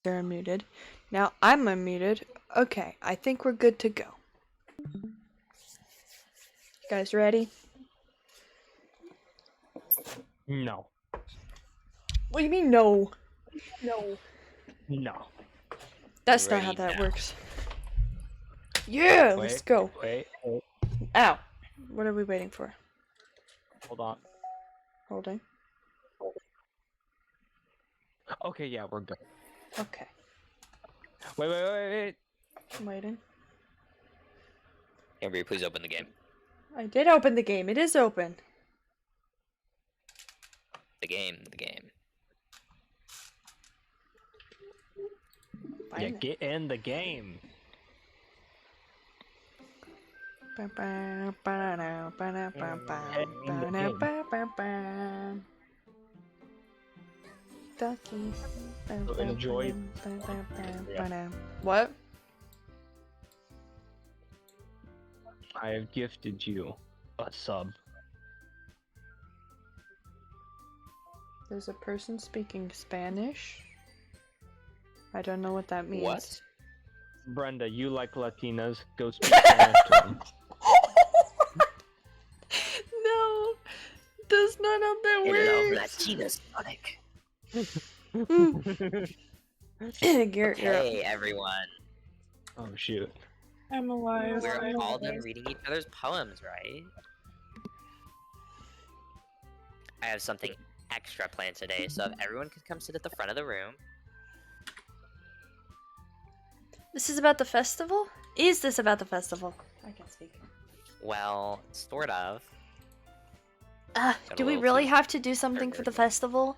They're unmuted. Now I'm unmuted. Okay, I think we're good to go. You guys ready? No. What do you mean no? No. No. That's not Ready how that now. works. Yeah, let's Wait, go. wait. Ow. What are we waiting for? Hold on. Holding. Okay, yeah, we're good. Okay. Wait. I'm waiting. Amber, please open the game. I did open the game. It is open. The game. Yeah, get in the game. Ducky. Enjoy. What? I have gifted you a sub. There's a person speaking Spanish. I don't know what that means. What? Brenda, you like Latinas. Go speak Spanish to them. No, that's not how that Hello, works. Latinas, Sonic. You're Hey, everyone. Oh, shoot. I'm alive. We're all done reading each other's poems, right? I have something extra planned today, so if everyone could come sit at the front of the room. This is about the festival? Is this about the festival? I can speak. Well, sort of. Do a we little really too have to do something for the festival?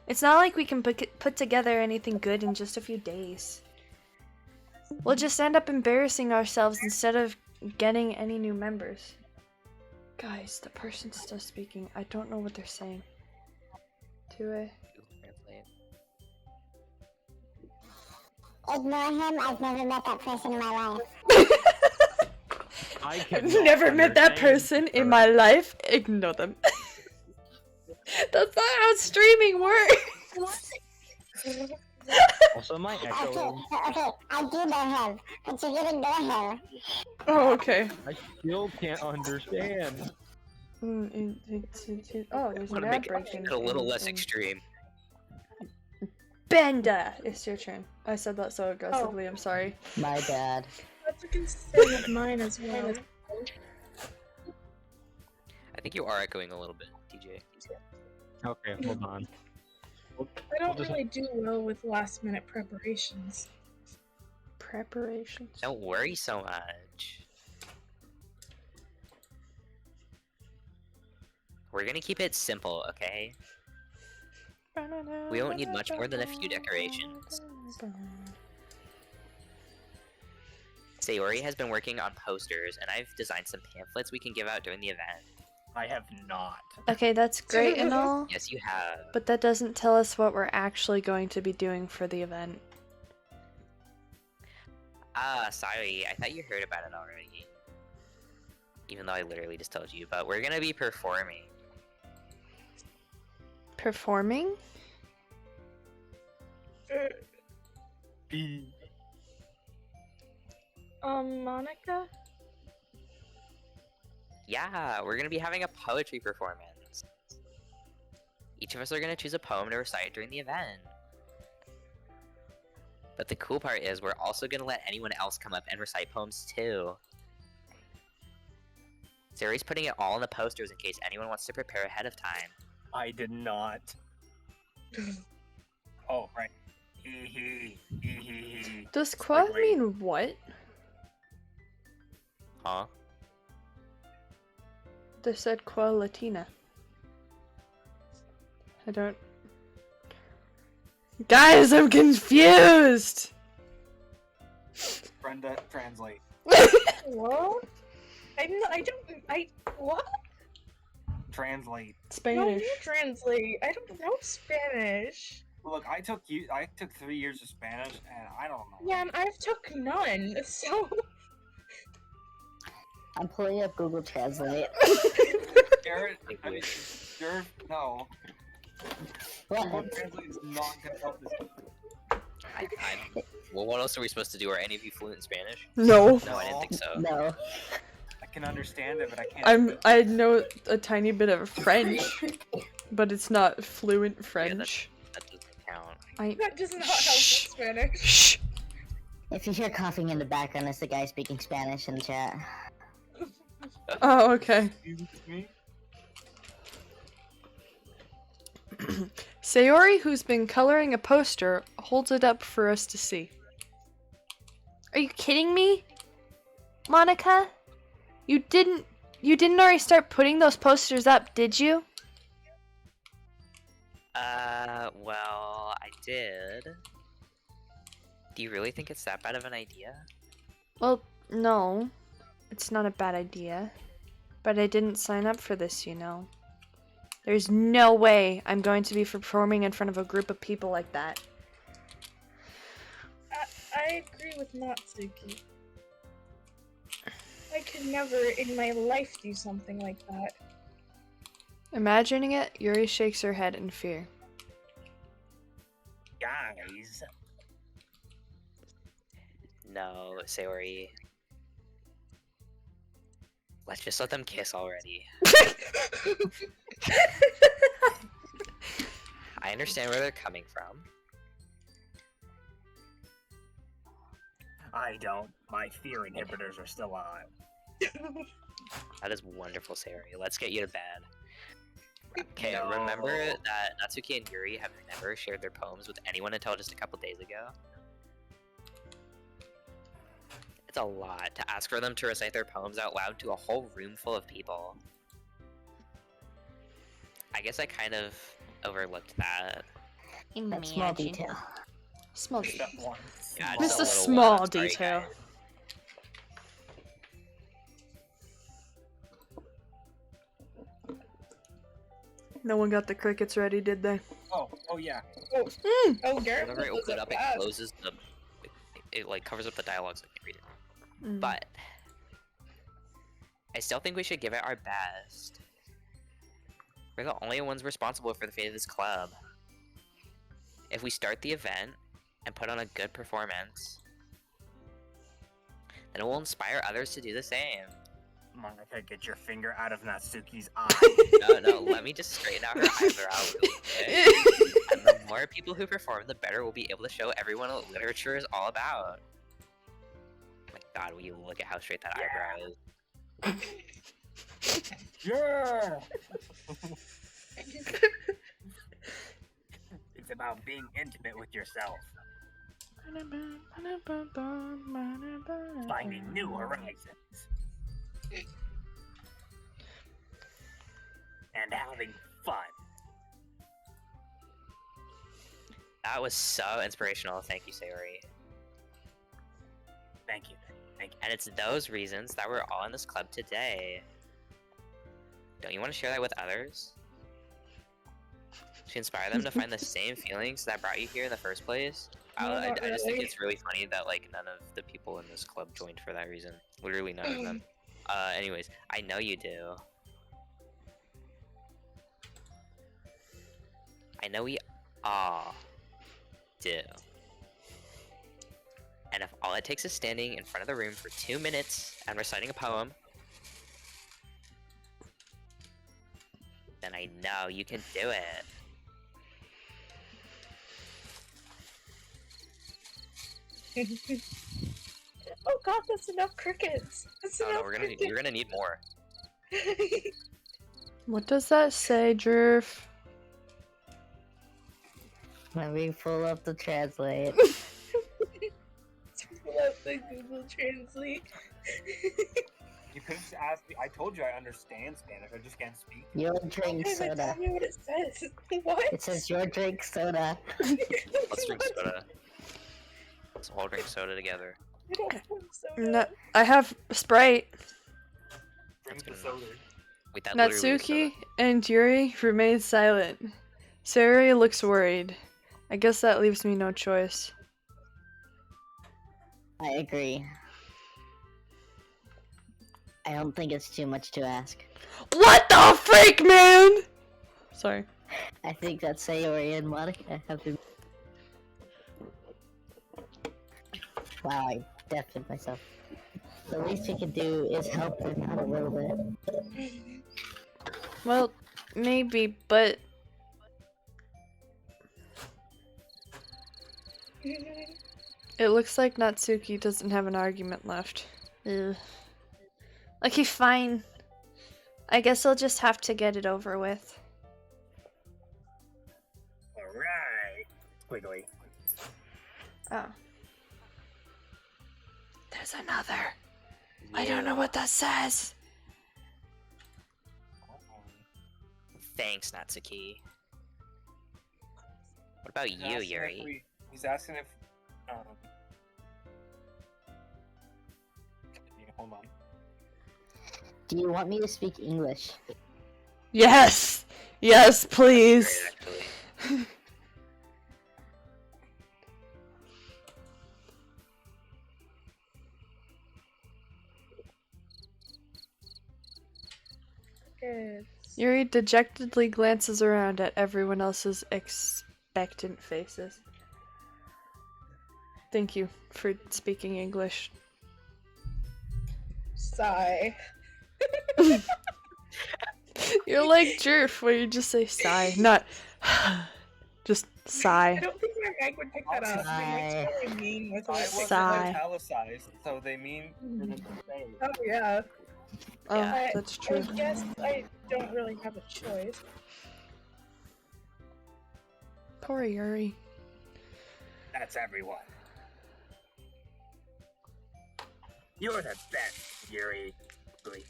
It's not like we can put together anything good in just a few days. We'll just end up embarrassing ourselves instead of getting any new members. Guys, the person's still speaking. I don't know what they're saying. Ignore him. I've never met that person in my life. I've never met that person in my life. Ignore them. That's not how streaming works. Also, my Okay, echo. I do know him, but you didn't know him. Oh, okay. I still can't understand. Oh, there's I an want to ad make break it a little less in- extreme. Benda! It's your turn. I said that so aggressively, I'm sorry. My bad. That's a concern of mine as well. I think you are echoing a little bit, DJ. Okay, hold on. I don't really do well with last minute preparations. Preparations? Don't worry so much. We're gonna keep it simple, okay? We don't need much more than a few decorations. Sayori has been working on posters, and I've designed some pamphlets we can give out during the event. I have not. Okay, that's great and all, Yes, you have. but that doesn't tell us what we're actually going to be doing for the event. Sorry, I thought you heard about it already. Even though I literally just told you, but we're gonna be performing. Performing? Monica? Yeah, we're gonna be having a poetry performance. Each of us are gonna choose a poem to recite during the event. But the cool part is we're also gonna let anyone else come up and recite poems too. Sayori's putting it all in the posters in case anyone wants to prepare ahead of time. I did not. Oh, right. Does quad mean what? Huh? They said qua Latina. I don't... Guys, I'm confused! Brenda, translate. What? What? Translate. No, Spanish. you translate. I don't know Spanish. Look, I took 3 years of Spanish, and I don't know. Yeah, and I've took none, so... I'm pulling up Google Translate. Garrett, I mean, no. What? Google Translate is not gonna help this. Well, what else are we supposed to do? Are any of you fluent in Spanish? No. No, I didn't think so. No. I can understand it, but I can't. I know a tiny bit of French, but it's not fluent French. That doesn't count. That does not help with Spanish. Shh. If you hear coughing in the background, it's the guy speaking Spanish in the chat. Oh, okay. Excuse me? Sayori, who's been coloring a poster, holds it up for us to see. Are you kidding me? Monica? You didn't already start putting those posters up, did you? Well, I did. Do you really think it's that bad of an idea? Well, no. It's not a bad idea. But I didn't sign up for this, you know. There's no way I'm going to be performing in front of a group of people like that. I agree with Natsuki. I could never in my life do something like that. Imagining it, Yuri shakes her head in fear. Guys. No, Sayori. Let's just let them kiss already. I understand where they're coming from. I don't. My fear inhibitors are still on. That is wonderful, Sayori. Let's get you to bed. Okay, remember that Natsuki and Yuri have never shared their poems with anyone until just a couple days ago? It's a lot to ask for them to recite their poems out loud to a whole room full of people. I guess I kind of overlooked that. That small detail. Small Just detail. that one. Yeah, Just a little small one. Sorry, detail. guys. No one got the crickets ready, did they? Oh yeah. Oh, Garrett Whenever I was open it up, it fast. closes the. It like covers up the dialogue so I can't read it. Mm. But I still think we should give it our best. We're the only ones responsible for the fate of this club. If we start the event and put on a good performance, then it will inspire others to do the same. Monica, get your finger out of Natsuki's eye. No, let me just straighten out her eyebrow really quick. And the more people who perform, the better we'll be able to show everyone what literature is all about. My god, will you look at how straight that eyebrow is? Yeah. It's about being intimate with yourself, finding new horizons, and having fun. That was so inspirational. Thank you, Sayori. Thank you. Thank you. And it's those reasons that we're all in this club today. Don't you want to share that with others? To inspire them to find the same feelings that brought you here in the first place? I just think it's really funny that like none of the people in this club joined for that reason. Literally none of them. Anyways, I know you do. I know we all do. And if all it takes is standing in front of the room for 2 minutes and reciting a poem, then I know you can do it. Oh god, that's enough crickets. That's Oh enough no, you're gonna need more. What does that say, Jerf? Let me pull up the translate. Let the Google Translate. You could have asked me. I told you I understand Spanish. I just can't speak. Your drink Okay, but soda. tell me what it says. What? It says your drink soda. Let's drink soda. Let's all drink soda together. I don't want soda. No, I have Sprite. Drink the good soda. Wait, that literally is Natsuki soda. and Yuri remain silent. Sayori looks worried. I guess that leaves me no choice. I agree. I don't think it's too much to ask. What the freak, man? Sorry. I think that Sayori and Monica have been. Wow, I deafened myself. The least we could do is help them out a little bit. Well, maybe, but it looks like Natsuki doesn't have an argument left. Ugh. Okay, fine. I guess I'll just have to get it over with. Alright. Quickly. Oh. There's another. I don't know what that says. Thanks, Natsuki. What about you, Yuri? He's asking if. Hold on. Do you want me to speak English? Yes! Yes, please! Great, actually. Good. Yuri dejectedly glances around at everyone else's expectant faces. Thank you for speaking English. Sigh. You're like Jerf, where you just say sigh, not just I sigh. don't think my mic would pick that up. My mic's really mean with I it. wasn't Sigh. italicized, so they mean for them to say. Oh yeah. Oh, Yeah. that's I true. guess I don't really have a choice. Poor Yuri. That's everyone. You're the best, Yuri. Really.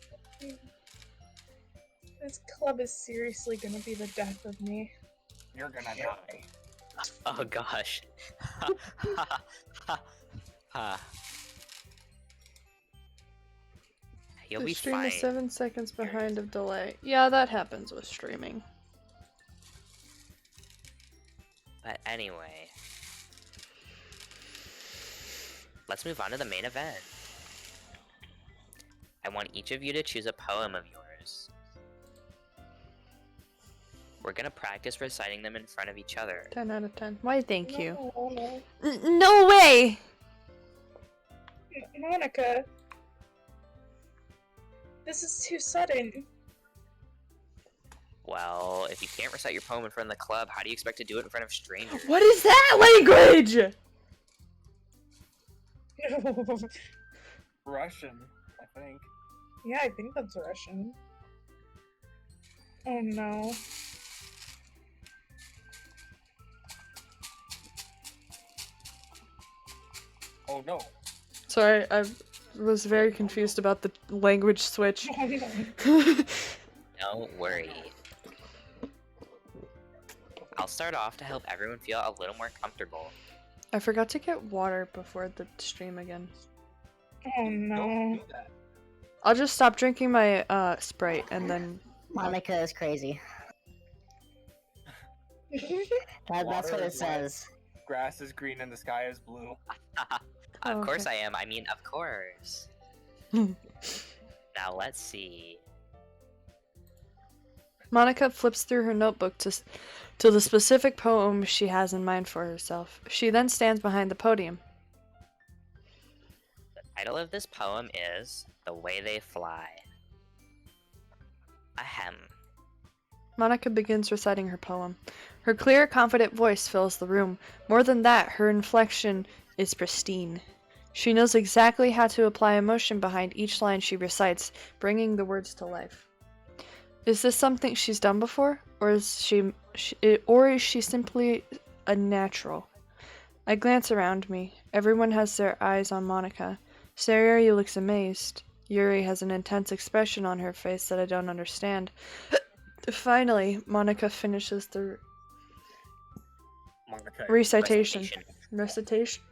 This club is seriously gonna be the death of me. You're gonna die. Oh gosh. You'll The be stream fine. is 7 seconds behind of delay. Yeah, that happens with streaming. But anyway, let's move on to the main event. I want each of you to choose a poem of yours. We're gonna practice reciting them in front of each other. 10 out of 10. Why, thank you. No. No way! Monica. This is too sudden. Well, if you can't recite your poem in front of the club, how do you expect to do it in front of strangers? What is that language? Russian, I think. Yeah, I think that's Russian. Oh no. Oh no. Sorry, I was very confused about the language switch. Don't worry. I'll start off to help everyone feel a little more comfortable. I forgot to get water before the stream again. Oh no. Don't do that. I'll just stop drinking my Sprite and then... Monica is crazy. That's Water what is it wet. says. Grass is green and the sky is blue. Oh, Of course okay. I am. I mean, of course. Now let's see. Monica flips through her notebook to the specific poem she has in mind for herself. She then stands behind the podium. The title of this poem is The Way They Fly. Ahem. Monica begins reciting her poem. Her clear, confident voice fills the room. More than that, her inflection is pristine. She knows exactly how to apply emotion behind each line she recites, bringing the words to life. Is this something she's done before, or is she simply a natural? I glance around me. Everyone has their eyes on Monica. Sayori looks amazed. Yuri has an intense expression on her face that I don't understand. Finally, Monica finishes the Monica. recitation. Recitation?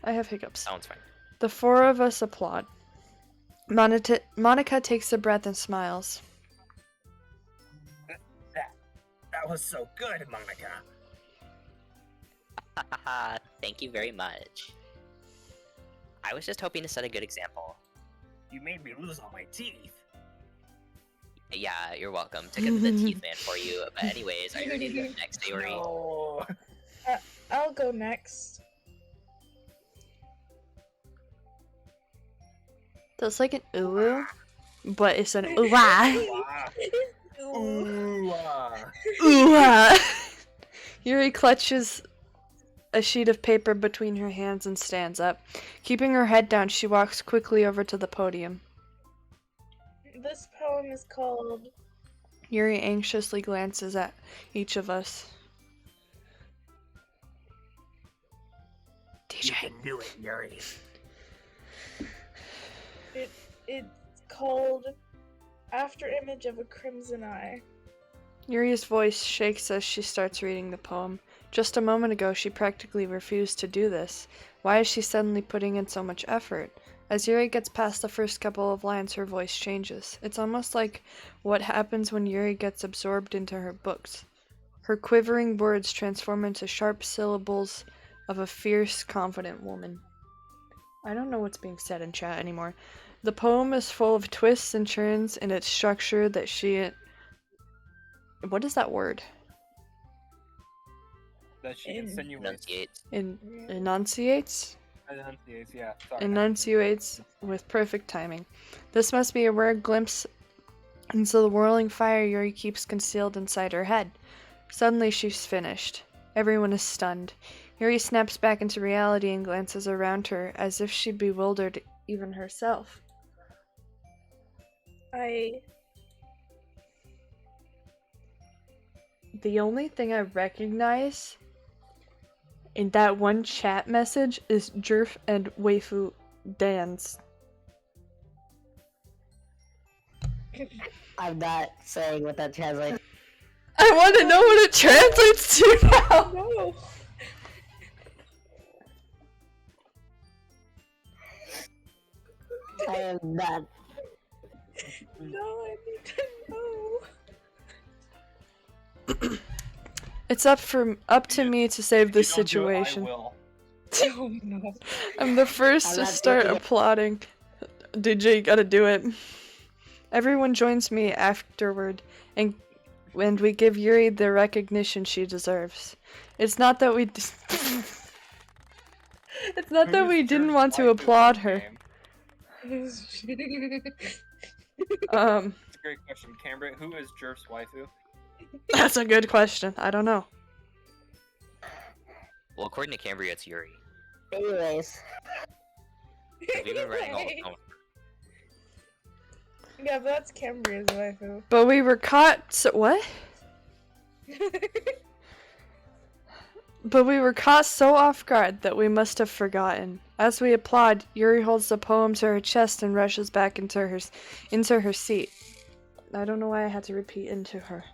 I have hiccups. Sounds fine. The four of us applaud. Monica takes a breath and smiles. That was so good, Monica. Thank you very much. I was just hoping to set a good example. You made me lose all my teeth. Yeah, you're welcome. Took it to the teeth man for you. But anyways, are you ready to go next, Sayori? No. I'll go next. That's like an ooh, but it's an ooh-ah. Ooh. Ooh-ah. Yuri clutches a sheet of paper between her hands and stands up. Keeping her head down, she walks quickly over to the podium. This poem is called Yuri anxiously glances at each of us. You DJ. can do it, Yuri. It's called After Image of a Crimson Eye. Yuri's voice shakes as she starts reading the poem. Just a moment ago, she practically refused to do this. Why is she suddenly putting in so much effort? As Yuri gets past the first couple of lines, her voice changes. It's almost like what happens when Yuri gets absorbed into her books. Her quivering words transform into sharp syllables of a fierce, confident woman. I don't know what's being said in chat anymore. The poem is full of twists and turns in its structure that she... What is that word? That she insinuates. Enunciates? Enunciates, yeah. Sorry. Enunciates with perfect timing. This must be a rare glimpse into the whirling fire Yuri keeps concealed inside her head. Suddenly she's finished. Everyone is stunned. Yuri snaps back into reality and glances around her as if she bewildered even herself. The only thing I recognize in that one chat message is Jerf and Waifu Dance. I'm not saying what that translates. I want to know what it translates to now! No! I am not. No, I need to know. It's up to me to save this If you don't do it, I situation. will. Oh no. I'm the first I'm to not start doing it. applauding. DJ, you gotta do it. Everyone joins me afterward, and we give Yuri the recognition she deserves. It's not that we it's not that Who we is didn't Jer's want to wife in applaud this her. game? It's It's a great question, Cambria. Who is Jerf's waifu? That's a good question. I don't know. Well, according to Cambria, it's Yuri. Anyways, We've been writing all the poems. Yeah, but that's Cambria's waifu. But we were caught what? But we were caught so off guard that we must have forgotten. As we applaud, Yuri holds the poem to her chest and rushes back into her seat. I don't know why I had to repeat into her.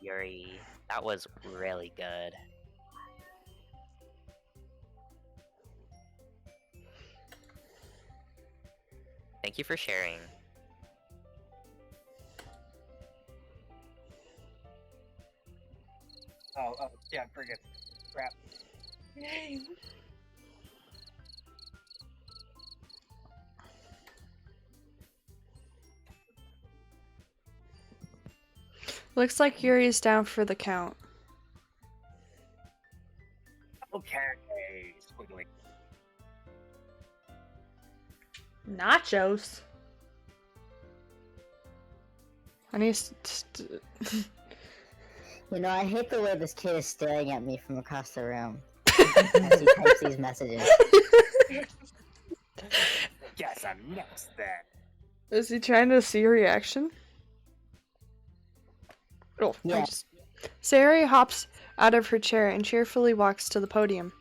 Yuri, that was really good. Thank you for sharing. Oh, yeah, friggin' crap. Yay. Looks like Yuri's down for the count. Okay, squiggly. Nachos? Honey, you know, I hate the way this kid is staring at me from across the room as he types these messages. Guess I'm next then. Is he trying to see your reaction? Oh, Yeah. Sayori hops out of her chair and cheerfully walks to the podium.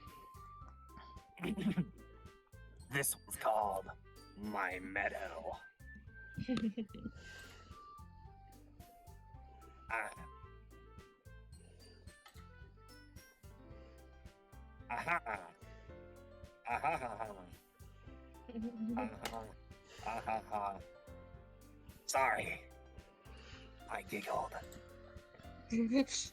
This one's called My Meadow. Aha. Sorry. I giggled. Wait,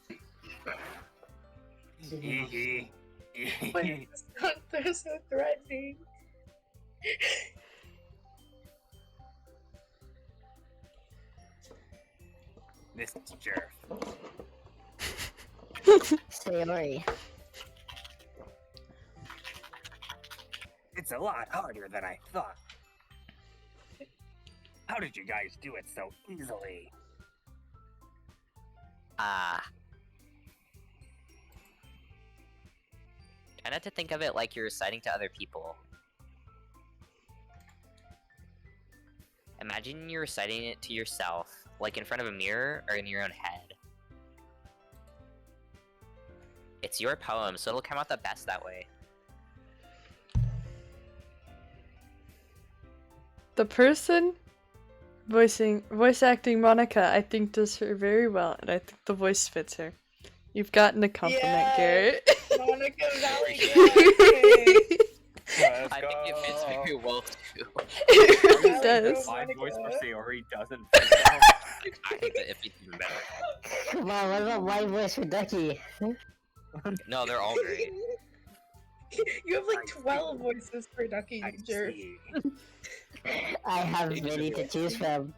they're so threatening. This is Jerf. Sayori. It's a lot harder than I thought. How did you guys do it so easily? Try not to think of it like you're reciting to other people. Imagine you're reciting it to yourself, like in front of a mirror or in your own head. It's your poem, so it'll come out the best that way. The person voice acting Monica, I think, does her very well, and I think the voice fits her. You've gotten a compliment, Yeah. Garrett. Monica Valley Girl. Let's I think it fits go. very well too. It really Valley does. Girl. My voice for Monica. Sayori doesn't fit well. I think that it fits even better. Come on, what about my voice for Ducky? No, they're all great. You have like I see. 12 voices for Ducky, I you jerk. see. I have many to choose from.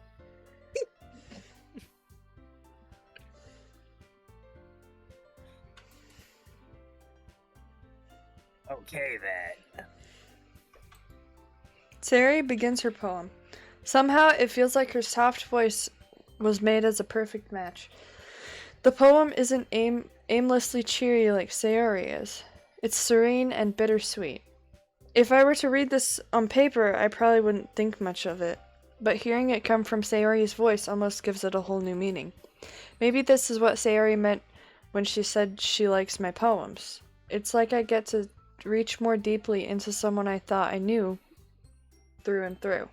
Okay then. Sayori begins her poem. Somehow, it feels like her soft voice was made as a perfect match. The poem isn't aimlessly cheery like Sayori is. It's serene and bittersweet. If I were to read this on paper, I probably wouldn't think much of it, but hearing it come from Sayori's voice almost gives it a whole new meaning. Maybe this is what Sayori meant when she said she likes my poems. It's like I get to reach more deeply into someone I thought I knew through and through.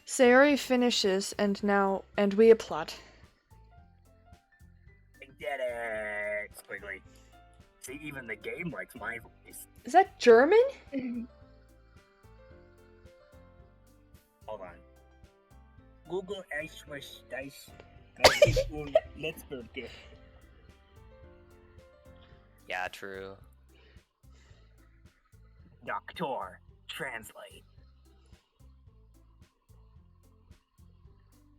Sayori finishes, and we applaud. I did it! Squiggly. See, even the game likes my voice. Is that German? Hold on. Google Eiswish Dice. Let's go get. Yeah, true. Doctor, translate.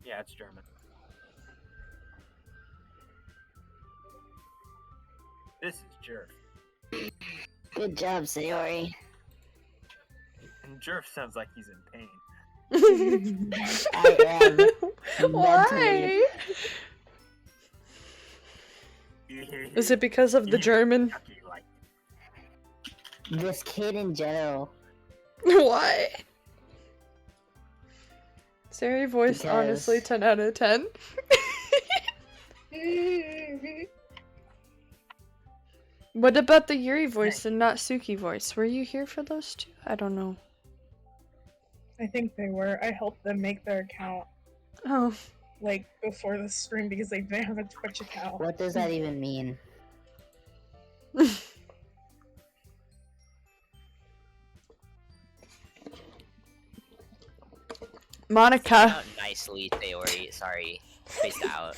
Yeah, it's German. This is Jerf. Good job, Sayori. And Jerf sounds like he's in pain. I am. Why? Is it because of the German? Ducky like This kid in general. Why? Sayori voice, Because- honestly, 10 out of 10. What about the Yuri voice and not Suki voice? Were you here for those two? I don't know. I think they were. I helped them make their account Oh. like before the stream because they didn't have a Twitch account. What does that even mean? Monica. Out nicely, Sayori. Sorry. Spaced out.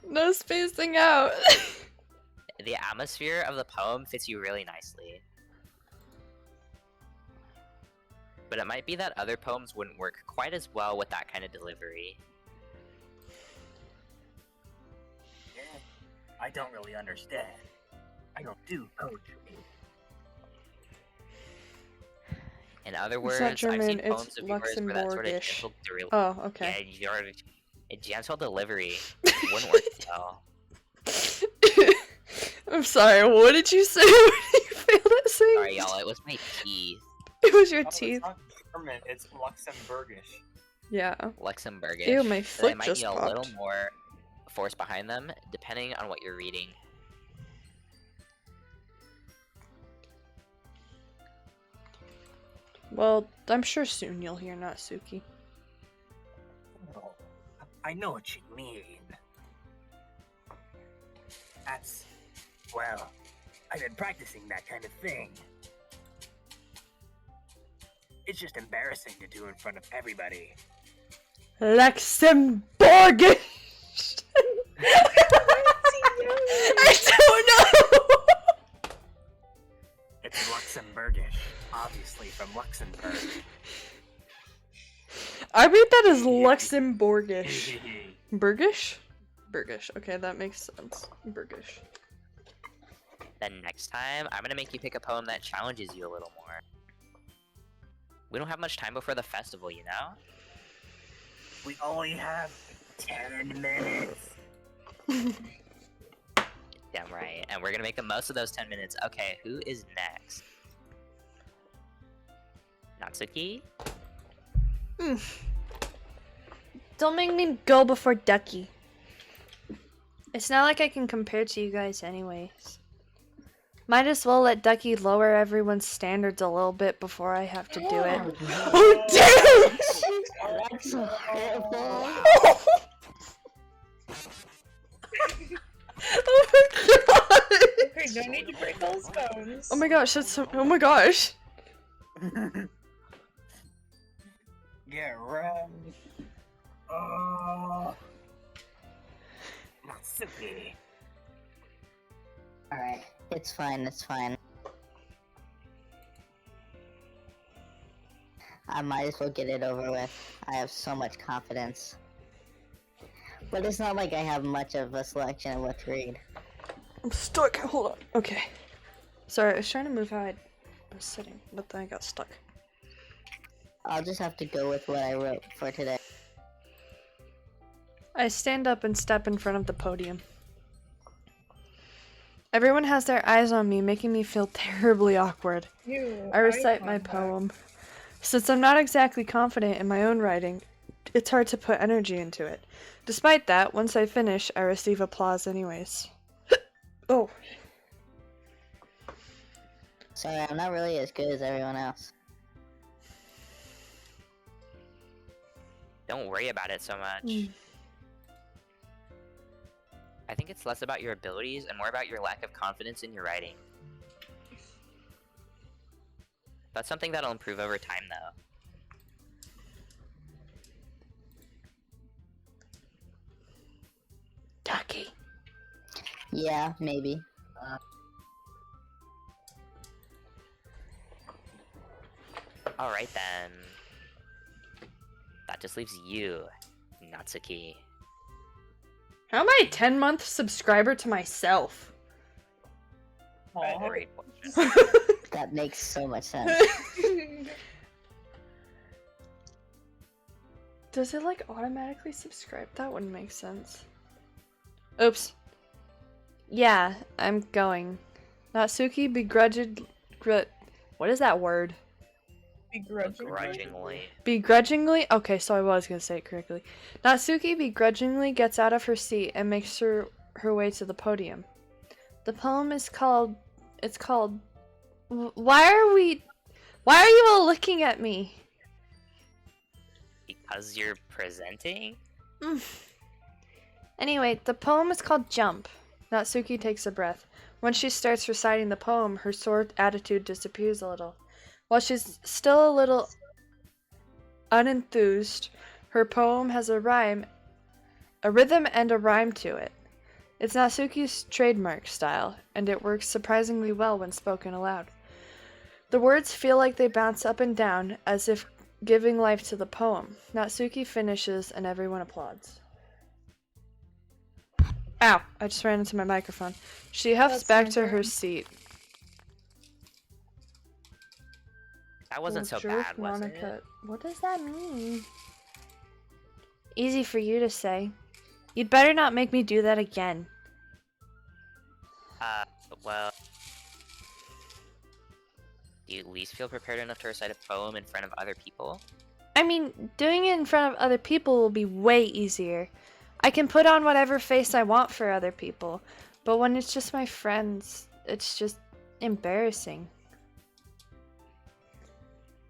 No spacing out. The atmosphere of the poem fits you really nicely. But it might be that other poems wouldn't work quite as well with that kind of delivery. Yeah, I don't really understand. I don't do poetry. In other It's words, not I've German, seen it's poems of yours where that sort of Luxembourgish. gentle Oh, okay. yeah, your gentle delivery wouldn't work well. I'm sorry, what did you say when you failed at saying? Sorry, y'all, it was my teeth. It was your Oh, teeth. It's not German, it's Luxembourgish. Yeah. Luxembourgish. Ew, my So they foot might just need a little popped. more force behind them, depending on what you're reading. Well, I'm sure soon you'll hear Natsuki. Oh, I know what you mean. That's... well, I've been practicing that kind of thing. It's just embarrassing to do in front of everybody. Luxembourgish! I don't know! It's Luxembourgish, obviously from Luxembourg. I read that as Luxembourgish. Burgish? Burgish. Okay, that makes sense. Burgish. Then next time, I'm gonna make you pick a poem that challenges you a little more. We don't have much time before the festival, you know? We only have 10 minutes. Damn right. And we're gonna make the most of those 10 minutes. Okay, who is next? Natsuki? Don't make me go before Ducky. It's not like I can compare to you guys anyways. Might as well let Ducky lower everyone's standards a little bit before I have to do it. Oh damn! That's so hurtful. Oh my god! Okay, no need to break those bones. Oh my gosh, that's so- oh my gosh! Get ready. Oh. Natsuki. Alright, it's fine, it's fine. I might as well get it over with. I have so much confidence. But it's not like I have much of a selection of what to read. I'm stuck, hold on. Okay. Sorry, I was trying to move how I was sitting, but then I got stuck. I'll just have to go with what I wrote for today. I stand up and step in front of the podium. Everyone has their eyes on me, making me feel terribly awkward. Ew, I recite eye my contact. poem. Since I'm not exactly confident in my own writing, it's hard to put energy into it. Despite that, once I finish, I receive applause anyways. Oh. Sorry, I'm not really as good as everyone else. Don't worry about it so much. Mm. I think it's less about your abilities and more about your lack of confidence in your writing. That's something that'll improve over time, though. Ducky. Yeah, maybe. Alright then. That just leaves you, Natsuki. How am I a 10-month subscriber to myself? Great question. That makes so much sense. Does it like automatically subscribe? That wouldn't make sense. Oops. Yeah, I'm going. Natsuki what is that word? Begrudgingly. Begrudgingly? Okay, so I was gonna say it correctly. Natsuki begrudgingly gets out of her seat and makes her way to the podium. The poem is called... It's called... Why are you all looking at me? Because you're presenting? Anyway, the poem is called Jump. Natsuki takes a breath. When she starts reciting the poem, her sore attitude disappears a little. While she's still a little unenthused, her poem has a rhythm and a rhyme to it. It's Natsuki's trademark style, and it works surprisingly well when spoken aloud. The words feel like they bounce up and down, as if giving life to the poem. Natsuki finishes, and everyone applauds. Ow! I just ran into my microphone. She huffs That's back my to her turn. seat. That wasn't so Jerk bad, was Monica. it? What does that mean? Easy for you to say. You'd better not make me do that again. Well... Do you at least feel prepared enough to recite a poem in front of other people? I mean, doing it in front of other people will be way easier. I can put on whatever face I want for other people, but when it's just my friends, it's just embarrassing.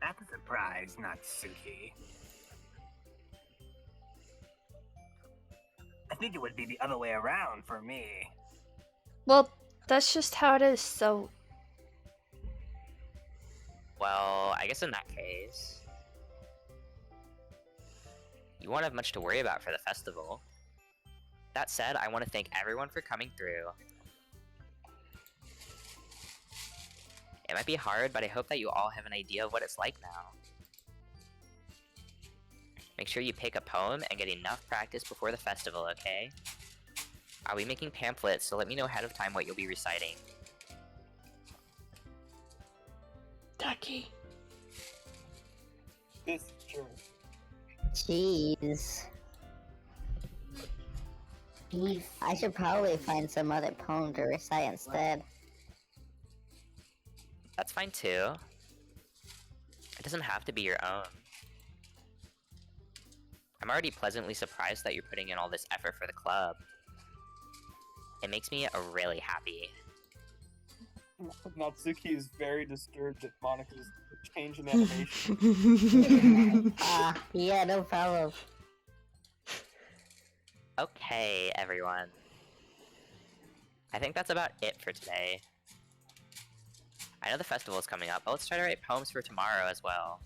That's a surprise, Natsuki. I think it would be the other way around for me. Well, that's just how it is, so... Well, I guess in that case... You won't have much to worry about for the festival. That said, I want to thank everyone for coming through. It might be hard, but I hope that you all have an idea of what it's like now. Make sure you pick a poem and get enough practice before the festival, okay? I'll be making pamphlets, so let me know ahead of time what you'll be reciting. Ducky. This jerk. Jeez. I should probably find some other poem to recite instead. That's fine too. It doesn't have to be your own. I'm already pleasantly surprised that you're putting in all this effort for the club. It makes me really happy. Natsuki is very disturbed at Monika's change in animation. Yeah, no problem. Okay, everyone. I think that's about it for today. I know the festival's coming up, but let's try to write poems for tomorrow as well.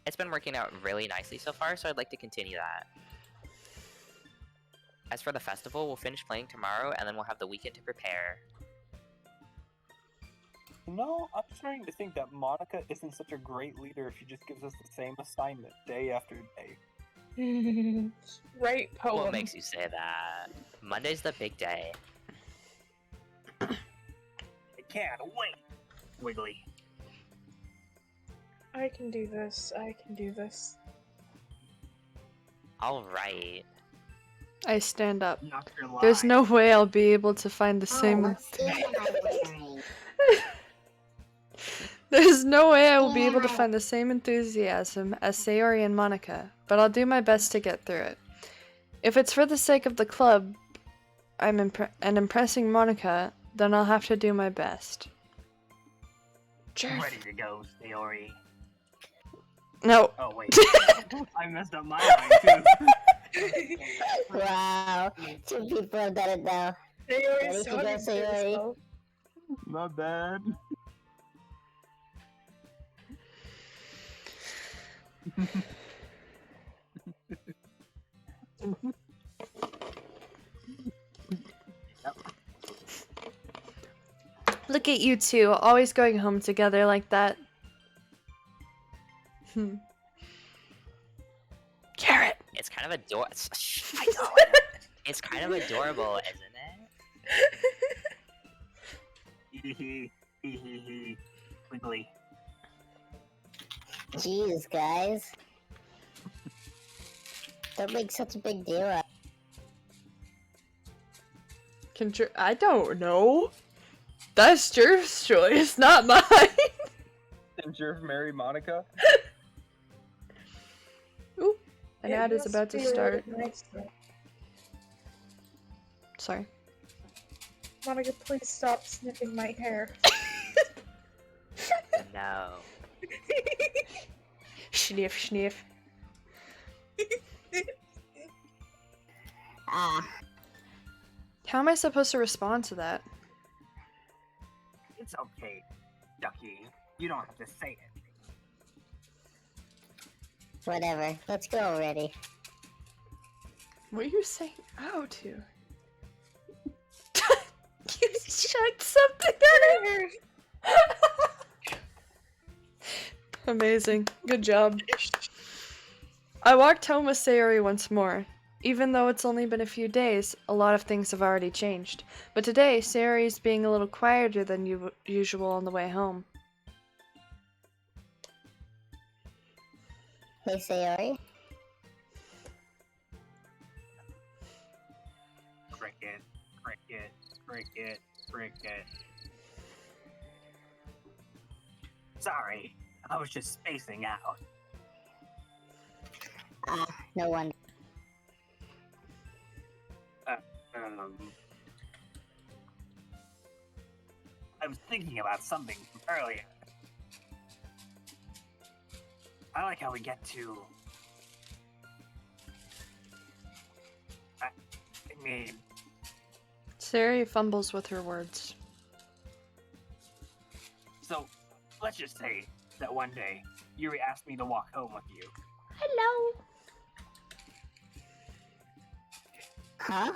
It's been working out really nicely so far, so I'd like to continue that. As for the festival, we'll finish playing tomorrow, and then we'll have the weekend to prepare. No, I'm starting to think that Monika isn't such a great leader if she just gives us the same assignment day after day. Write poem. What makes you say that? Monday's the big day. I can't wait. Wiggly. I can do this. I can do this. Alright. I stand up. Not your lie. There's no way I'll be able to find the same. Let's see what I'm wearing. There's no way I will be able to find the same enthusiasm as Sayori and Monika, but I'll do my best to get through it. If it's for the sake of the club and impressing Monika, then I'll have to do my best. I'm ready to go, Sayori. No. Oh, wait. I messed up my line, too. Wow, 2 people have done it now. Sayori Ready to go, sounded good as Sayori? well. Not bad. Look at you two, always going home together like that. Carrot! It's kind of adorable. I know. It's kind of adorable, isn't it? Hee hee. Wiggly. Jeez, guys. Don't make such a big deal out. I don't know. That's Jerv's choice, not mine. And Jerv marry Monika? Ooh, an It ad is must about to be a little start. bit nicer. Sorry. Monika, please stop sniffing my hair. No. Sniff, sniff. Ah, How am I supposed to respond to that? It's okay, Ducky. You don't have to say it. whatever. Let's go already. What are you saying ow to? You chucked something at her! Amazing. Good job. I walked home with Sayori once more. Even though it's only been a few days, a lot of things have already changed. But today, Sayori's being a little quieter than usual on the way home. Hey, Sayori. Cricket. Sorry, I was just spacing out. Ah, no wonder. I was thinking about something from earlier. I like how we get to... I mean, Sayori fumbles with her words. so let's just say that one day Yuri asked me to walk home with you. Hello. Huh?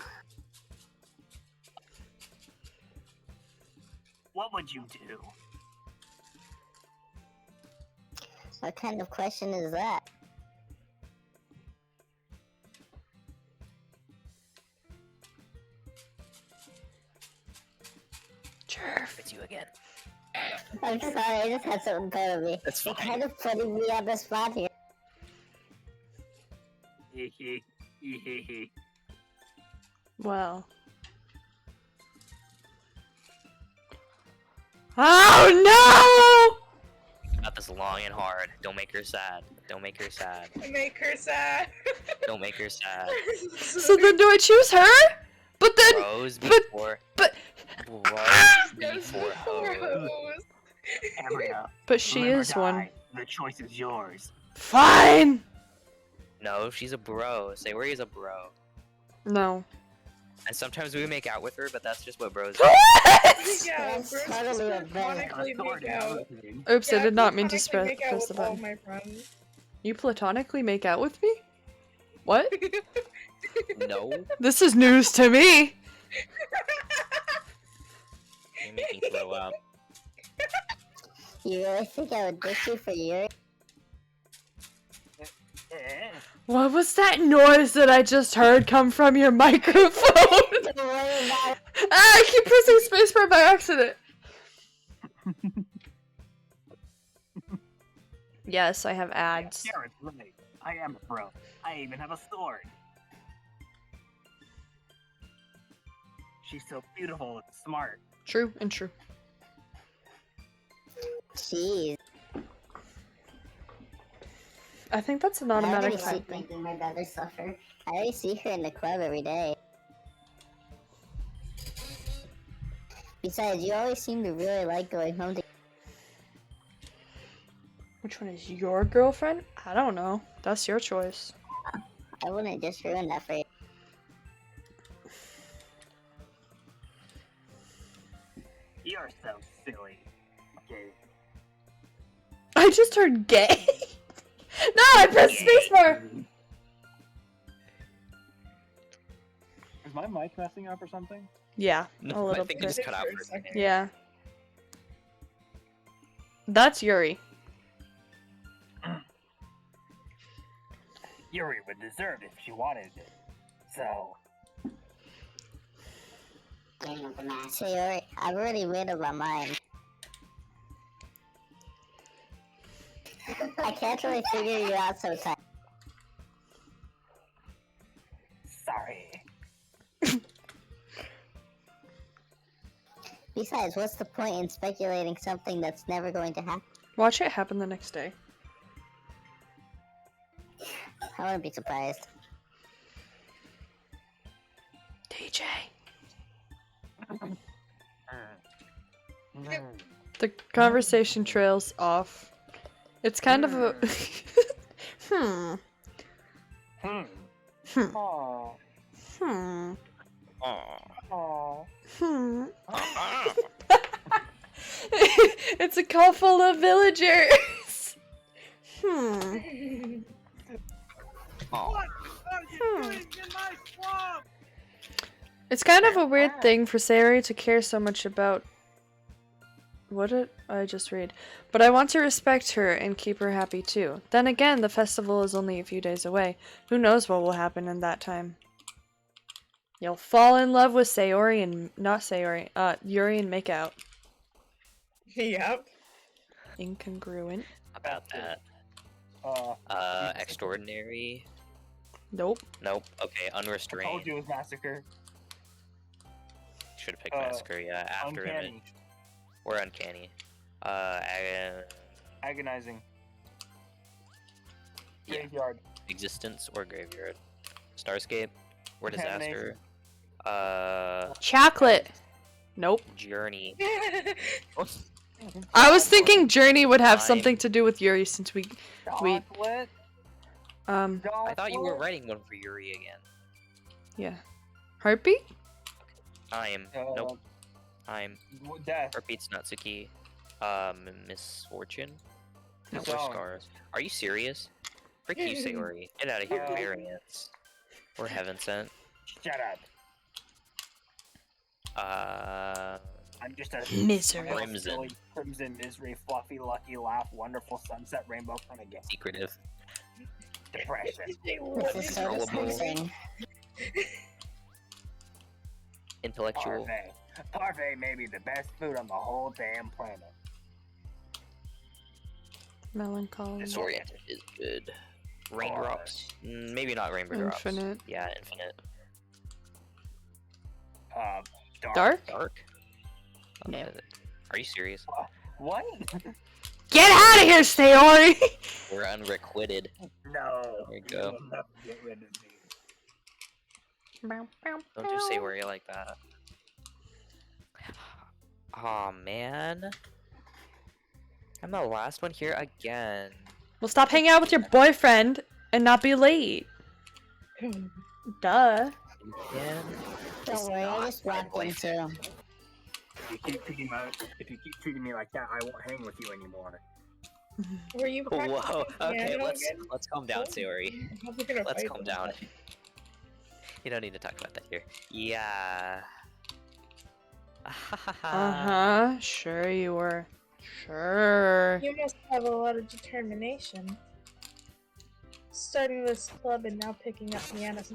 What would you do? What kind of question is that? Jerv. It's you again. I'm sorry, I just had something go to me. That's You're fine. kind of putting me on the spot here. Well. Oh Got this long and hard. Don't make her sad. Don't make her sad. Make her sad. Don't make her sad. no! So then do I choose her? But then. Bros but- before. but- Bros before hoes. Embryo, But she live or is one. die, the choice is yours. Fine! No, she's a bro. Sayori is a bro. No. And sometimes we make out with her, but that's just what bros do. Yeah, That's bros totally a just bad platonically make out. Oops, I Yeah, did not mean to platonically make out press the with all button. my friends. You platonically make out with me? What? No, This is news to me! you're making me throw up. You really think I would ditch you for Yuri? What was that noise that I just heard come from your microphone? Don't worry about it. I keep pressing spacebar by accident. Yes, I have ads. Garrett's right. I am a bro. I even have a sword. She's so beautiful and smart. True and true. Jeez. I think that's an I automatic already see type thing. making my brother suffer. I already see her in the club every day. Besides, you always seem to really like going home to. Which one is your girlfriend? I don't know. That's your choice. I wouldn't just ruin that for you. You're so silly. Okay. I just heard gay. No, I pressed spacebar. Is my mic messing up or something? Yeah, a No, I little think it bit. just cut out for a second. Yeah. That's Yuri. Yuri would deserve it if she wanted it. So, Sayori, I've already made up my mind. I can't really figure you out sometimes. sorry. Besides, what's the point in speculating something that's never going to happen? Watch it happen the next day. I wouldn't be surprised. DJ. The conversation trails off. It's kind of a. Hmm. Aww. Hmm. Aww. Hmm. It's a call full of villagers. Hmm. It's kind of a weird thing for Sayori to care so much about. What did I just read? But I want to respect her and keep her happy too. Then again, the festival is only a few days away. Who knows what will happen in that time? You'll fall in love with Sayori and not Sayori, Yuri and make out. Yep. Incongruent. About that. Extraordinary. Nope. Nope. Okay, I told unrestrained. you it was massacre. Should have picked massacre, yeah, after Uncanny. image. Or uncanny. Agonizing. Yeah. Graveyard. Existence or graveyard. Starscape or disaster. Contamination. Chocolate. Nope. Journey. I was thinking Journey would have Time. something to do with Yuri since we Chocolate. I thought you were writing one for Yuri again. yeah. Heartbeat? Time. Nope. Time. Death. Repeats Natsuki. Misfortune? No, Song. or scars. Are you serious? Frick you, Sayori. Get out of here, variants. Or heaven sent. Shut up. I'm just a Misery. Crimson. silly crimson misery, fluffy, lucky, laugh, wonderful sunset, rainbow kind of game. Secretive. Depression. This is so Controllable. disgusting. Intellectual. Parfait. Parfait may be the best food on the whole damn planet. Melancholy. Disoriented is good. Raindrops? Maybe not rainbow drops. Infinite. Yeah, infinite. Dark? Dark? No. Are you serious? What? Get out of here, Sayori! We're unrequited. No. There you go. You'll never get rid of me. Don't you say worry like that. Aw, man. I'm the last one here again. Well, stop hanging out with your boyfriend and not be late. Duh. Again? Don't worry, I just walked in too. If you keep treating me like that, I won't hang with you anymore. Were you Whoa. Okay, piano let's again? calm down, Sayori. How's it gonna Let's fight calm them? down. You don't need to talk about that here. Yeah. Uh-huh. Sure you were. Sure. You must have a lot of determination. Starting this club and now picking up pianos.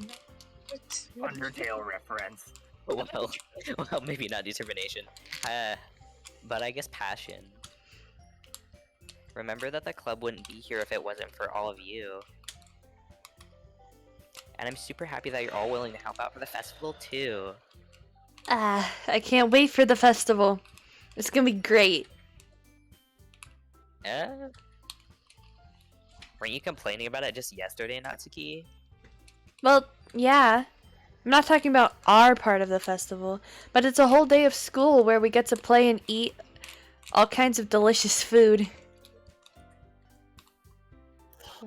Undertale reference. Well, maybe not determination. But I guess passion. Remember that the club wouldn't be here if it wasn't for all of you. And I'm super happy that you're all willing to help out for the festival too. I can't wait for the festival. It's gonna be great. Weren't you complaining about it just yesterday, Natsuki? Well, yeah. I'm not talking about our part of the festival, but it's a whole day of school where we get to play and eat all kinds of delicious food.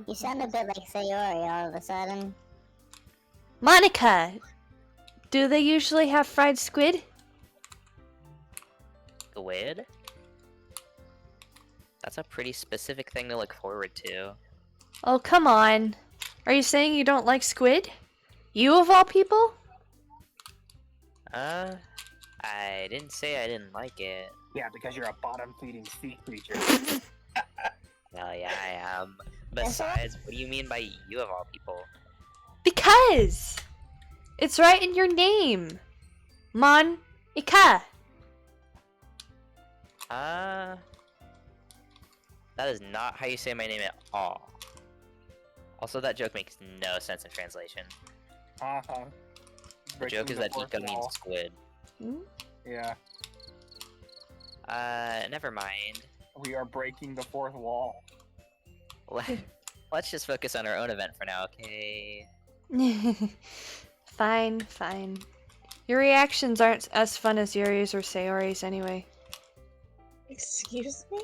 You sound a bit like Sayori all of a sudden. Monica! Do they usually have fried squid? Squid? That's a pretty specific thing to look forward to. Oh, come on. Are you saying you don't like squid? You of all people? I didn't say I didn't like it. Yeah, because you're a bottom-feeding sea creature. Well, yeah, I am. Besides, what do you mean by you of all people? Because! It's right in your name. Monica. That is not how you say my name at all. Also, that joke makes no sense in translation. Uh-huh. The joke is that Ika means squid. Yeah. Never mind. We are breaking the fourth wall. Let's just focus on our own event for now, okay? Fine, fine. Your reactions aren't as fun as Yuri's or Sayori's anyway. Excuse me?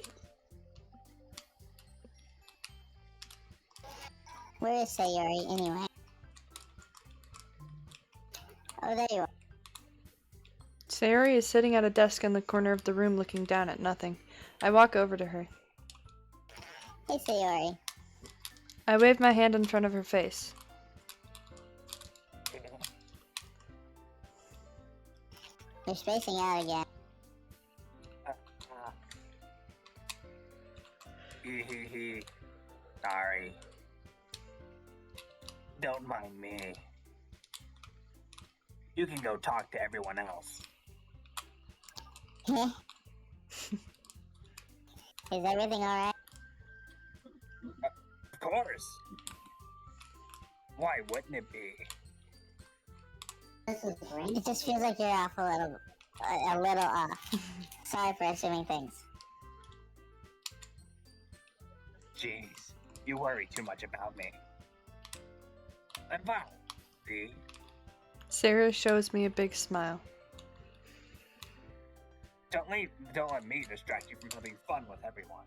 Where is Sayori anyway? Oh, there you are. Sayori is sitting at a desk in the corner of the room looking down at nothing. I walk over to her. Hey, Sayori. I wave my hand in front of her face. You're spacing out again. Hee. Sorry. Don't mind me. You can go talk to everyone else. Is everything alright? Of course. Why wouldn't it be? It just feels like you're off a little off. Sorry for assuming things. Jeez, you worry too much about me. I'm fine. See? Sarah shows me a big smile. Don't let me distract you from having fun with everyone.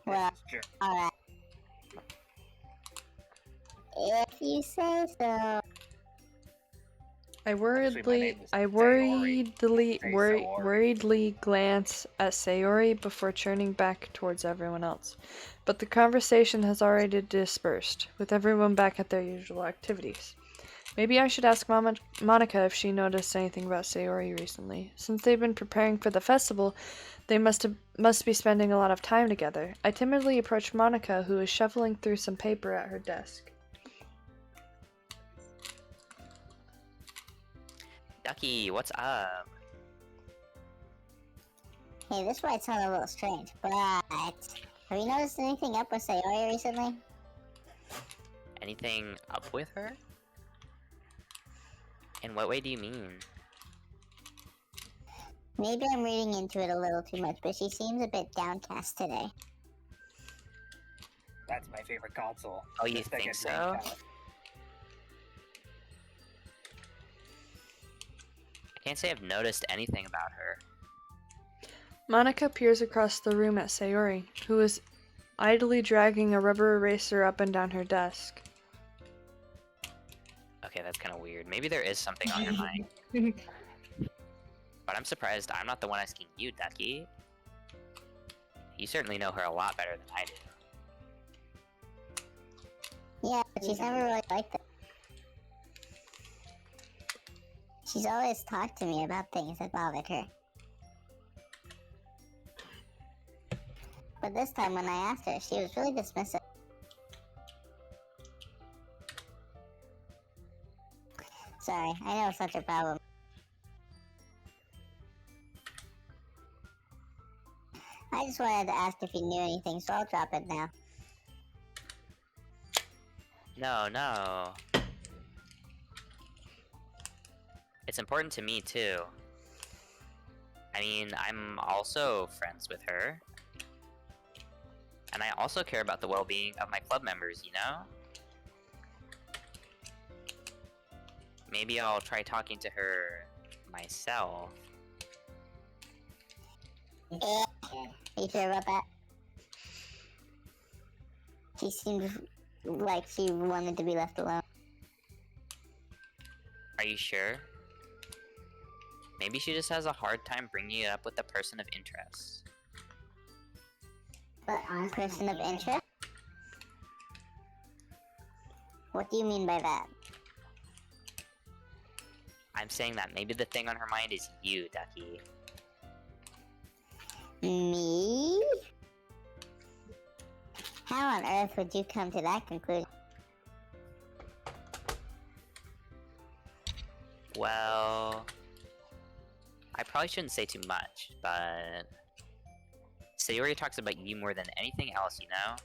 Well, Sure. alright. If you say so. I name is worriedly glance at Sayori before turning back towards everyone else. But the conversation has already dispersed, with everyone back at their usual activities. Maybe I should ask Monica if she noticed anything about Sayori recently. Since they've been preparing for the festival, they must be spending a lot of time together. I timidly approach Monica, who is shuffling through some paper at her desk. Ducky, what's up? Hey, this might sound a little strange, but have you noticed anything up with Sayori recently? Anything up with her? In what way do you mean? Maybe I'm reading into it a little too much, but she seems a bit downcast today. That's my favorite console. Oh, you Just like think a so? Dreamcast. I can't say I've noticed anything about her. Monica peers across the room at Sayori, who is idly dragging a rubber eraser up and down her desk. Okay, that's kind of weird. Maybe there is something on her mind. But I'm surprised I'm not the one asking you, Ducky. You certainly know her a lot better than I do. Yeah, but she's never really liked it. She's always talked to me about things that bothered her. But this time when I asked her, she was really dismissive. Sorry, I know it's not your problem. I just wanted to ask if you knew anything, so I'll drop it now. No. It's important to me, too. I mean, I'm also friends with her. And I also care about the well-being of my club members, you know? Maybe I'll try talking to her myself. Are you sure about that? She seemed like she wanted to be left alone. Are you sure? Maybe she just has a hard time bringing it up with a person of interest. But on person of interest? What do you mean by that? I'm saying that maybe the thing on her mind is you, Ducky. Me? How on earth would you come to that conclusion? Well, I probably shouldn't say too much, but Sayori talks about you more than anything else, you know?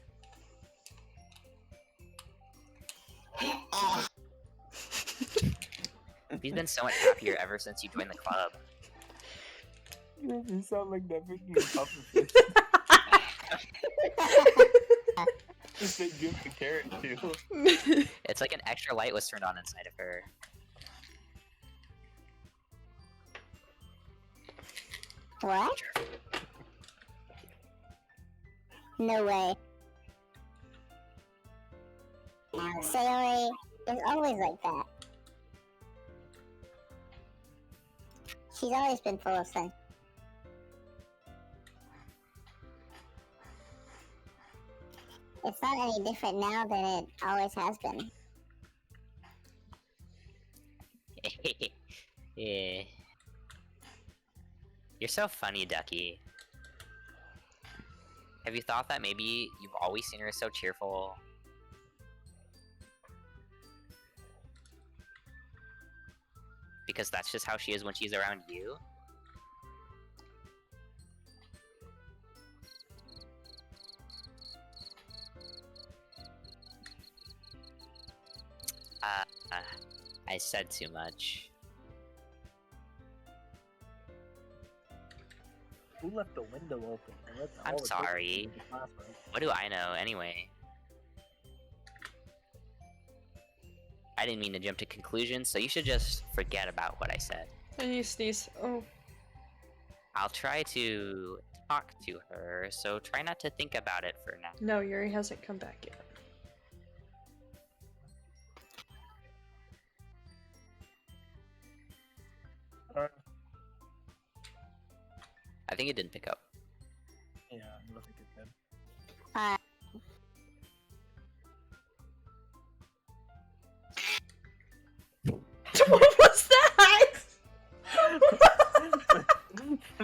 She's been so much happier ever since you joined the club. You sound like that freaking pufferfish. Just say give the carrot too. It's like an extra light was turned on inside of her. What? No way. Sayori is always like that. She's always been full of sense. It's not any different now than it always has been. Yeah. You're so funny, Ducky. Have you thought that maybe you've always seen her so cheerful? Because that's just how she is when she's around you? I said too much. Who left the window open? And let I'm all the sorry. people in the classroom? What do I know, anyway? I didn't mean to jump to conclusions, so you should just forget about what I said. And you sneeze. Oh. I'll try to talk to her, so try not to think about it for now. No, Yuri hasn't come back yet. I think it didn't pick up. Yeah, I don't think it did. What was that?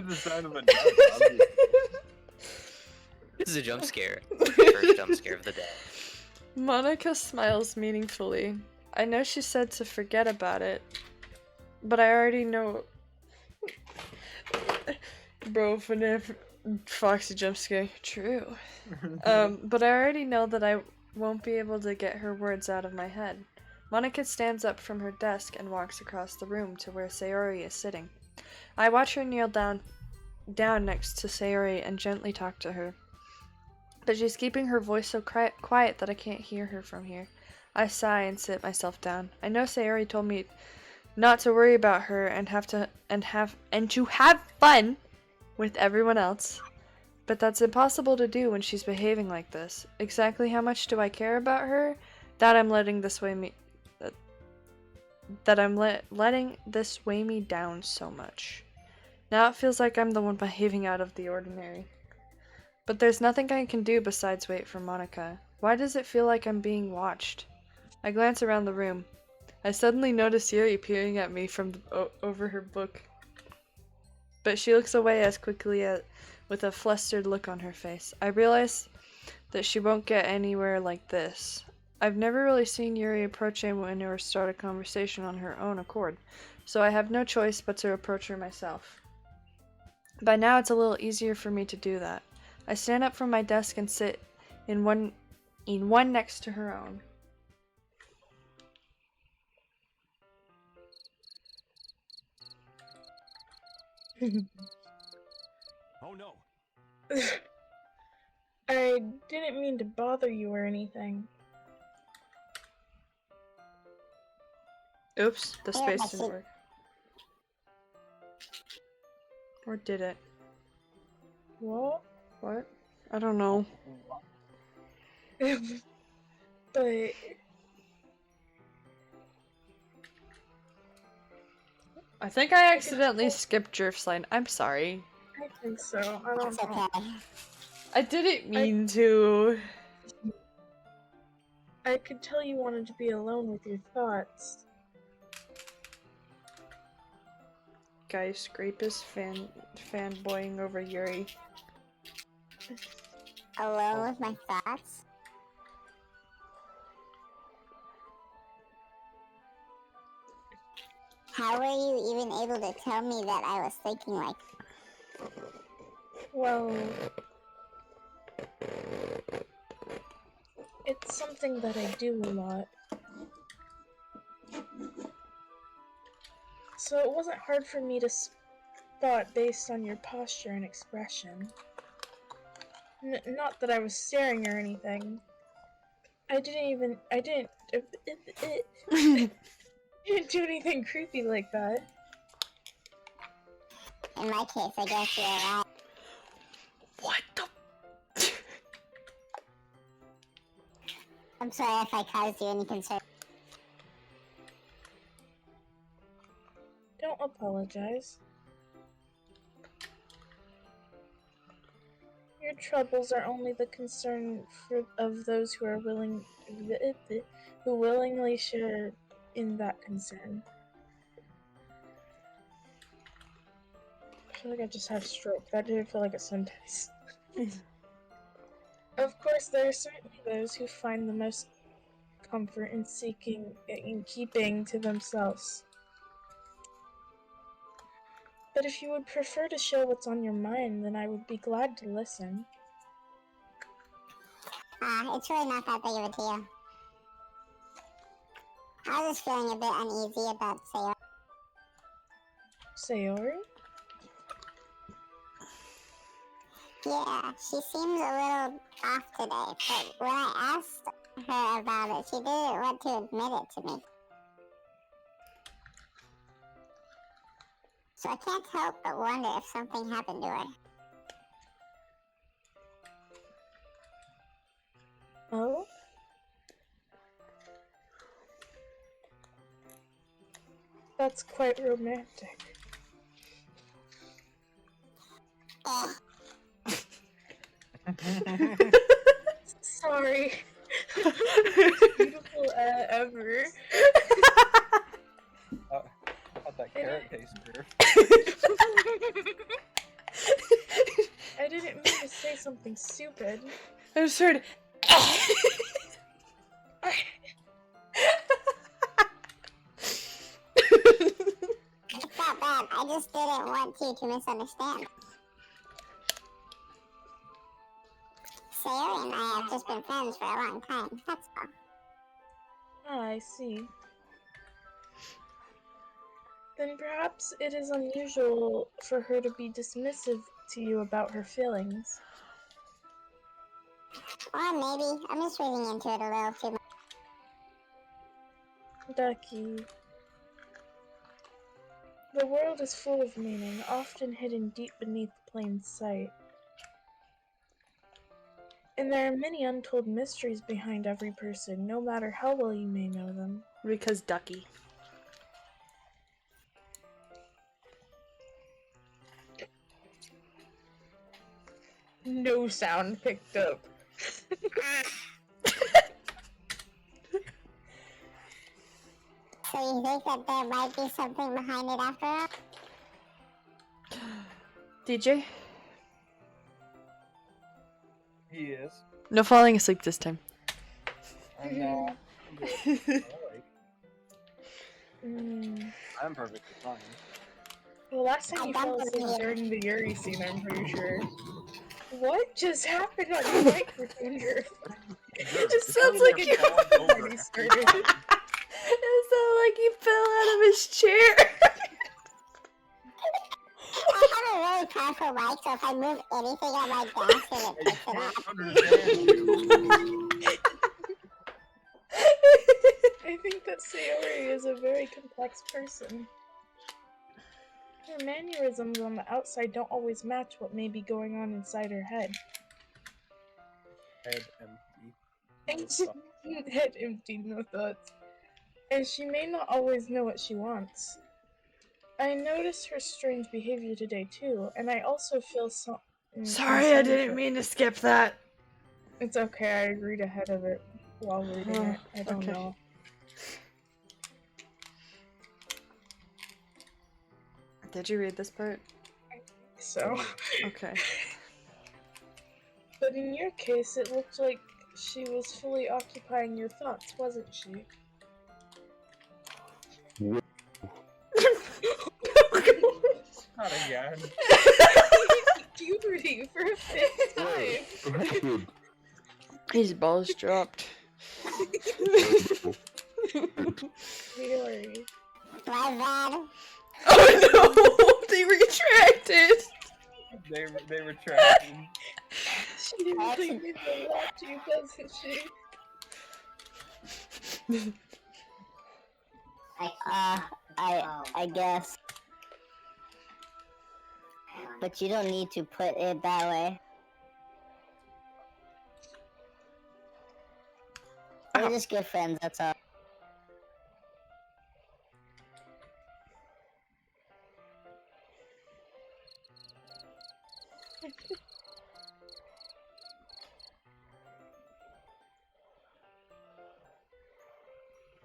The sound of a dog, obviously. This is a jump scare. First jump scare of the day. Monica smiles meaningfully. I know she said to forget about it, but I already know. Bro, FNAF Foxy jump scare. True. But I already know that I won't be able to get her words out of my head. Monica stands up from her desk and walks across the room to where Sayori is sitting. I watch her kneel down next to Sayori and gently talk to her. But she's keeping her voice so quiet that I can't hear her from here. I sigh and sit myself down. I know Sayori told me not to worry about her and to have fun with everyone else. But that's impossible to do when she's behaving like this. Exactly how much do I care about her? That I'm letting this weigh me letting this weigh me down so much. Now it feels like I'm the one behaving out of the ordinary. But there's nothing I can do besides wait for Monica. Why does it feel like I'm being watched? I glance around the room. I suddenly notice Yuri peering at me from over her book. But she looks away as quickly with a flustered look on her face. I realize that she won't get anywhere like this. I've never really seen Yuri approach anyone or start a conversation on her own accord, so I have no choice but to approach her myself. By now it's a little easier for me to do that. I stand up from my desk and sit in one next to her own. Oh no. I didn't mean to bother you or anything. Oops, the space didn't work. Or did it? What? What? I don't know. But I think I accidentally skipped Jerf's line. I'm sorry. I think so. I don't It's know. okay. I didn't mean to. I could tell you wanted to be alone with your thoughts. Guy Scrapus fanboying over Yuri. Alone with my thoughts? How were you even able to tell me that I was thinking like... Well, it's something that I do a lot. So it wasn't hard for me to spot based on your posture and expression. Not that I was staring or anything. I didn't do anything creepy like that. In my case, I guess you're right. What the? I'm sorry if I caused you any concern. Don't apologize. Your troubles are only the concern of those who are who willingly share in that concern. I feel like I just had a stroke. That didn't feel like a sentence. Of course, there are certainly those who find the most comfort in keeping to themselves. But if you would prefer to show what's on your mind, then I would be glad to listen. It's really not that big of a deal. I was just feeling a bit uneasy about Sayori. Sayori? Yeah, she seems a little off today, but when I asked her about it, she didn't want to admit it to me. So I can't help but wonder if something happened to her. Oh? That's quite romantic. Sorry. Beautiful ever. How'd that carrot taste, Griff? I didn't mean to say something stupid. I just heard. just didn't want you to misunderstand. Sayori and I have just been friends for a long time, that's all. Ah, I see. Then perhaps it is unusual for her to be dismissive to you about her feelings. Or maybe I'm just reading into it a little too much. Ducky. The world is full of meaning, often hidden deep beneath plain sight. And there are many untold mysteries behind every person, no matter how well you may know them. Rika's Ducky. No sound picked up. So you think that there might be something behind it after all? DJ? Yes. No falling asleep this time. I'm not. I'm perfectly fine. The last time you fell asleep during the Yuri scene, I'm pretty sure. What just happened on the microphone here? It sounds like you. Already started. It sounded like he fell out of his chair. I have a really powerful mic, so if I move anything on my desk, it picks it up. I think that Sayori is a very complex person. Her mannerisms on the outside don't always match what may be going on inside her head. Head empty. Head empty, no thoughts. And she may not always know what she wants. I noticed her strange behavior today too, and I also feel Sorry, I didn't mean to skip that. It's okay, I agreed ahead of it while reading it. I don't okay. know. Did you read this part? So. Okay. But in your case, it looked like she was fully occupying your thoughts, wasn't she? Not again. Puberty for a fifth time. His balls dropped. Really? My bad. Oh no! They retracted! They retracted. She really means a lot to you, doesn't she? I guess. But you don't need to put it that way. We're just good friends, that's all.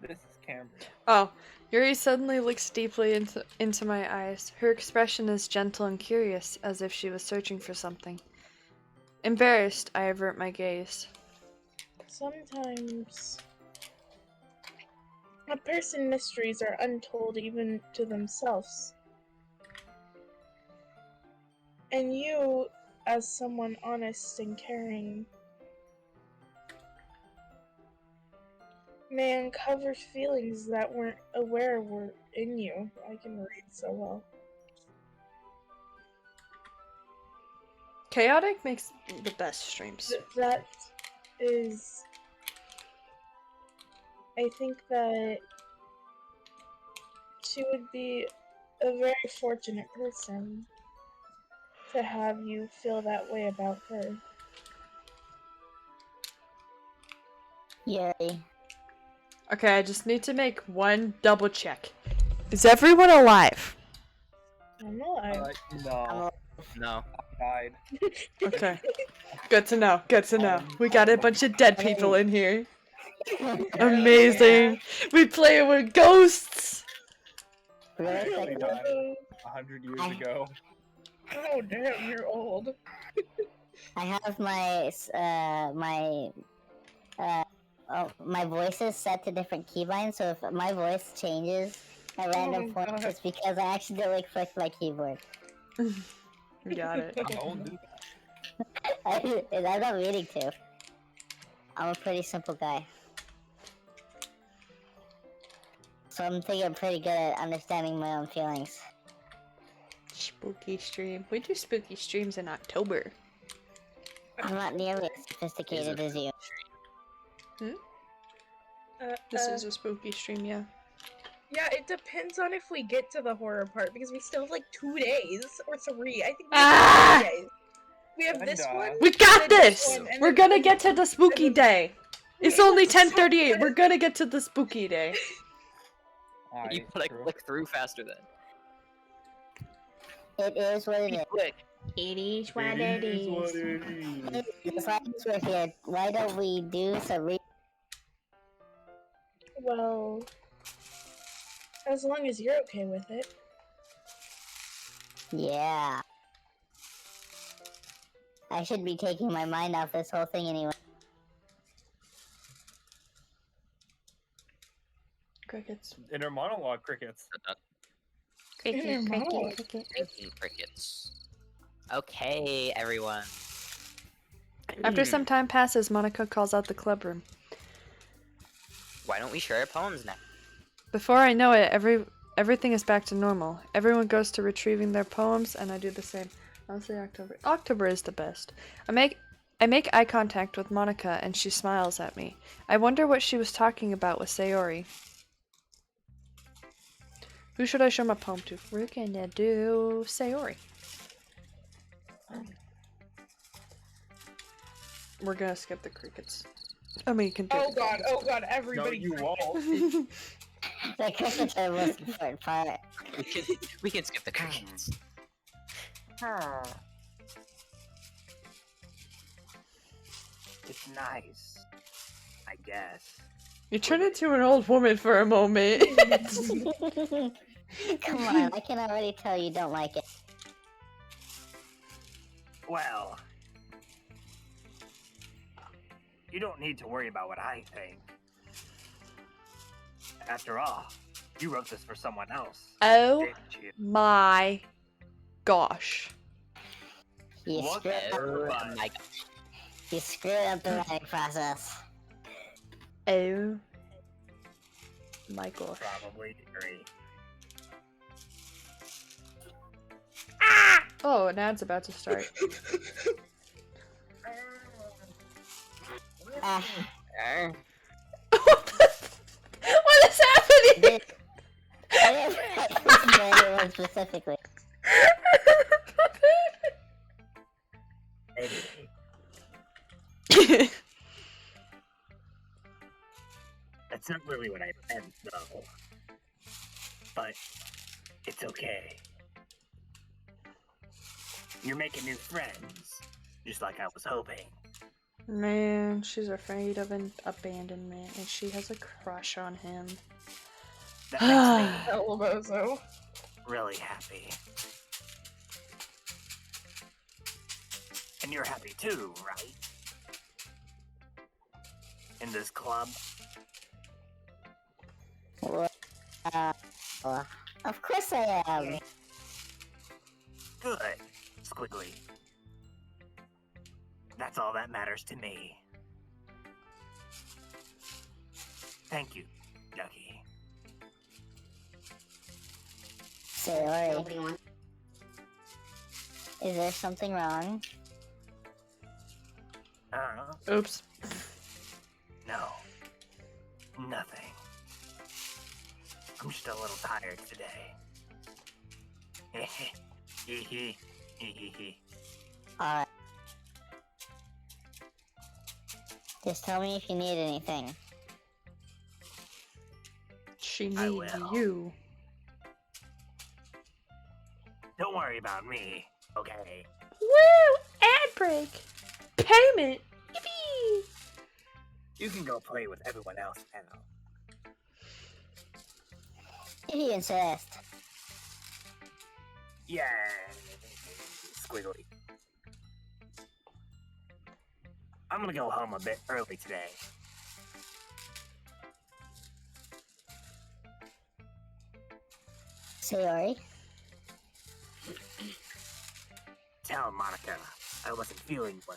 This is Cameron. Oh, Yuri suddenly looks deeply into my eyes. Her expression is gentle and curious, as if she was searching for something. Embarrassed, I avert my gaze. Sometimes a person's mysteries are untold even to themselves. And you, as someone honest and caring, may uncover feelings that weren't aware were in you. I can read so well. Chaotic makes the best streams. That is... I think that she would be a very fortunate person to have you feel that way about her. Yuri. Okay, I just need to make one double check. Is everyone alive? I'm alive. No. No. I died. Okay. Good to know, good to know. We got a bunch of dead people in here. Amazing! We play with ghosts! I Really? died 100 years ago. Oh damn, you're old. I have my voice is set to different keybinds, so if my voice changes a random point just because I accidentally clicked my keyboard. Got it. Don't do that. I'm not meaning to. I'm a pretty simple guy. So I'm thinking I'm pretty good at understanding my own feelings. Spooky stream. We do spooky streams in October. I'm not nearly as sophisticated as you. This is a spooky stream, yeah. Yeah, it depends on if we get to the horror part because we still have like 2 days or 3. I think we Ah! have 3 days. We have this And, one. We got and then this! one, and We're then gonna one. get to the spooky day. It's only 10:38. We're gonna get to the spooky day. You Alright, gotta true. click through faster then. It is what it is. Click. It is what it is. As long as we're here, why don't we do some Well, as long as you're okay with it. Yeah. I should be taking my mind off this whole thing anyway. Crickets. Inner monologue crickets. Cricket, monologue. cricket, cricket. Making crickets. Okay, everyone. After some time passes, Monica calls out the club room. Why don't we share our poems now? Before I know it, everything is back to normal. Everyone goes to retrieving their poems, and I do the same. Honestly, October is the best. I make eye contact with Monica, and she smiles at me. I wonder what she was talking about with Sayori. Who should I show my poem to? We're gonna do Sayori. We're gonna skip the crickets. I mean, you can do Oh god, No, everybody. you won't. The crickets are the most important part. We can skip the crickets. It's nice, I guess. You turned into an old woman for a moment. Come on, I can already tell you don't like it. Well, you don't need to worry about what I think. After all, you wrote this for someone else, Oh didn't you? my gosh. You What screwed up. Oh Right. my gosh. You screwed up the writing process. Oh my gosh. Probably agree. Oh, now it's about to start. Ah, What is happening? I didn't write this random one specifically. Anyway, that's not really what I meant, though. But it's okay. You're making new friends, just like I was hoping. Man, she's afraid of an abandonment, and she has a crush on him. That makes me Elbozo. really happy. And you're happy too, right? In this club? Well, of course I am. Good, Squiggly. That's all that matters to me. Thank you, Ducky. Sayori. Is there something wrong? Oops. No. Nothing. I'm just a little tired today. Alright. Just tell me if you need anything. She I needs will. you. Don't worry about me, okay? Woo! Ad break! Payment! Yippee! You can go play with everyone else now. If you insist. Yeah, Squiggly. I'm gonna go home a bit early today. Sayori? Tell Monica I wasn't feeling well.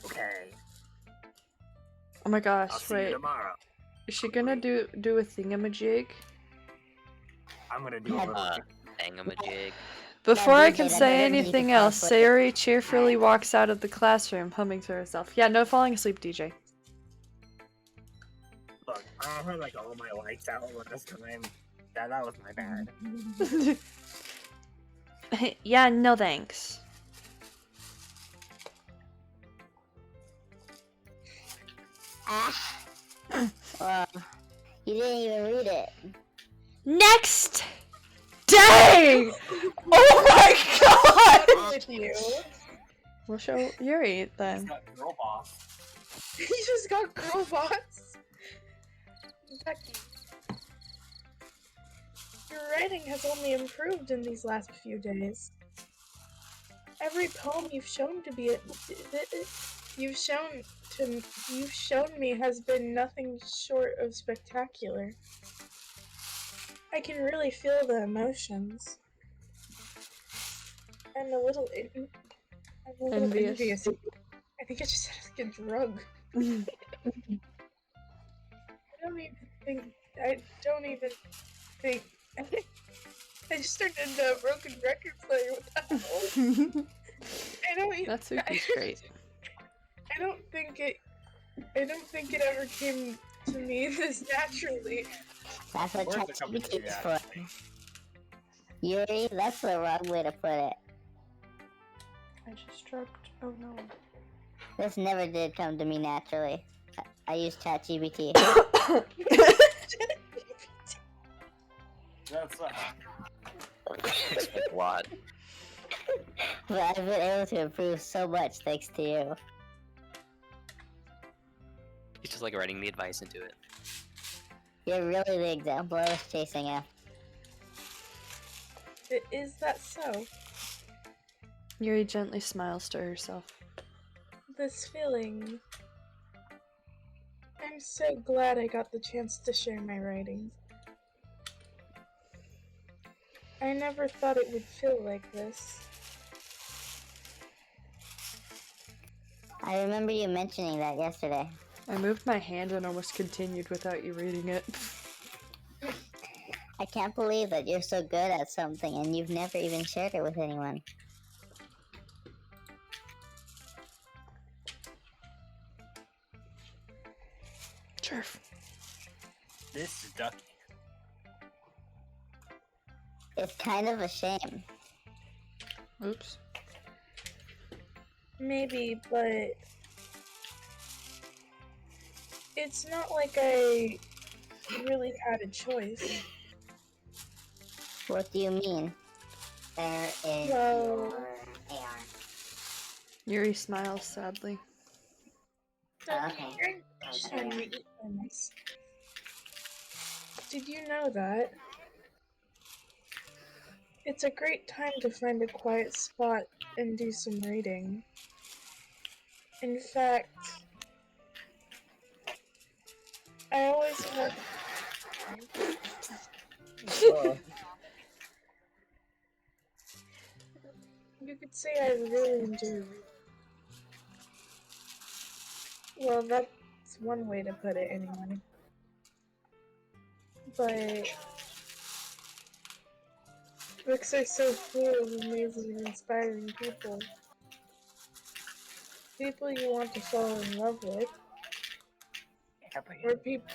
Okay. Oh my I'll gosh, see you wait. tomorrow. Is she gonna do a thingamajig? I'm gonna do a Have- little. Thingamajig. Before I DJ, can that say doesn't need to anything else, conflict. Sayori cheerfully walks out of the classroom, humming to herself. Yeah, no falling asleep, DJ. Look, I had like all my lights out this time. That was my bad. Yeah, no thanks. Ah. Well, you didn't even read it. Next day! Oh my god! With you. We'll show Yuri He's then. got girl boss. He just got girl bots. Becky. Your writing has only improved in these last few days. Every poem you've shown me has been nothing short of spectacular. I can really feel the emotions. I'm a little Envious. I think I just had to get drug. I don't even think. I just turned into a broken record player with that whole. I don't even. That's Suki's great. I don't think it ever came to me this naturally. That's what Where's the company ChatGPT is at? for. Yuri, that's the wrong way to put it. I just struck. Oh no. This never did come to me naturally. I use ChatGPT. That's Explains a lot. But I've been able to improve so much thanks to you. He's just like writing the advice into it. You're really the example I was chasing after. Is that so? Yuri gently smiles to herself. This feeling. I'm so glad I got the chance to share my writing. I never thought it would feel like this. I remember you mentioning that yesterday. I moved my hand and almost continued without you reading it. I can't believe that you're so good at something and you've never even shared it with anyone. Jerf. This is Ducky. It's kind of a shame. Oops. Maybe, but it's not like I really had a choice. What do you mean? There is Well- your AR. Yuri smiles sadly. Okay. You're trying to eat things. Did you know that? It's a great time to find a quiet spot and do some reading. In fact, I always have. You could say I really enjoy reading. Well, that's one way to put it, anyway. But books are so full of amazing and inspiring people. People you want to fall in love with, or people.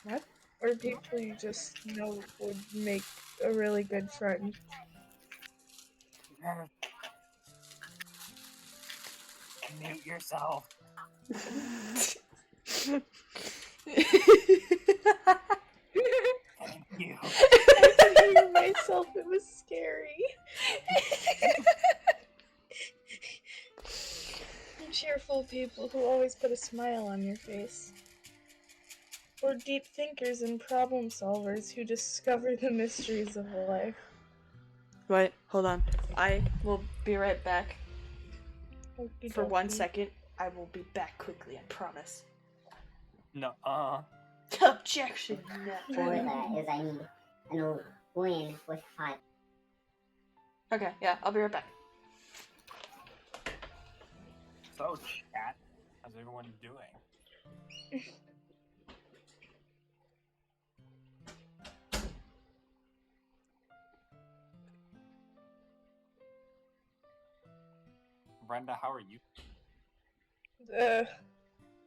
What? Or people you just know would make a really good friend. Mute yourself. Thank You. I can hear myself, it was scary. Cheerful people who always put a smile on your face. Or deep thinkers and problem solvers who discover the mysteries of life. Wait, hold on. I will be right back. Okie For 1 dokie. second. I will be back quickly, I promise. no. Objection! For that is I need No, win with 5. Okay, yeah, I'll be right back. So, chat, how's everyone doing? Brenda, how are you?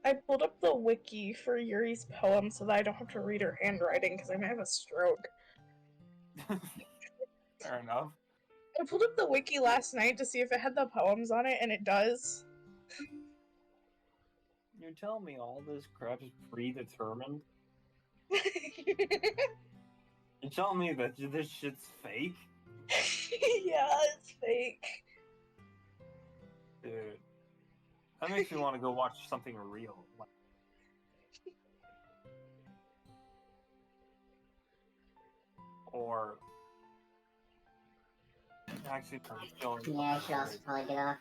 I pulled up the wiki for Yuri's poem so that I don't have to read her handwriting because I might have a stroke. Fair enough. I pulled up the wiki last night to see if it had the poems on it, and it does. You're telling me all this crap is predetermined? You're telling me that this shit's fake? Yeah, it's fake. Dude. That makes me want to go watch something real. Or... Actually, no, it's still- Yeah, I should also probably get off.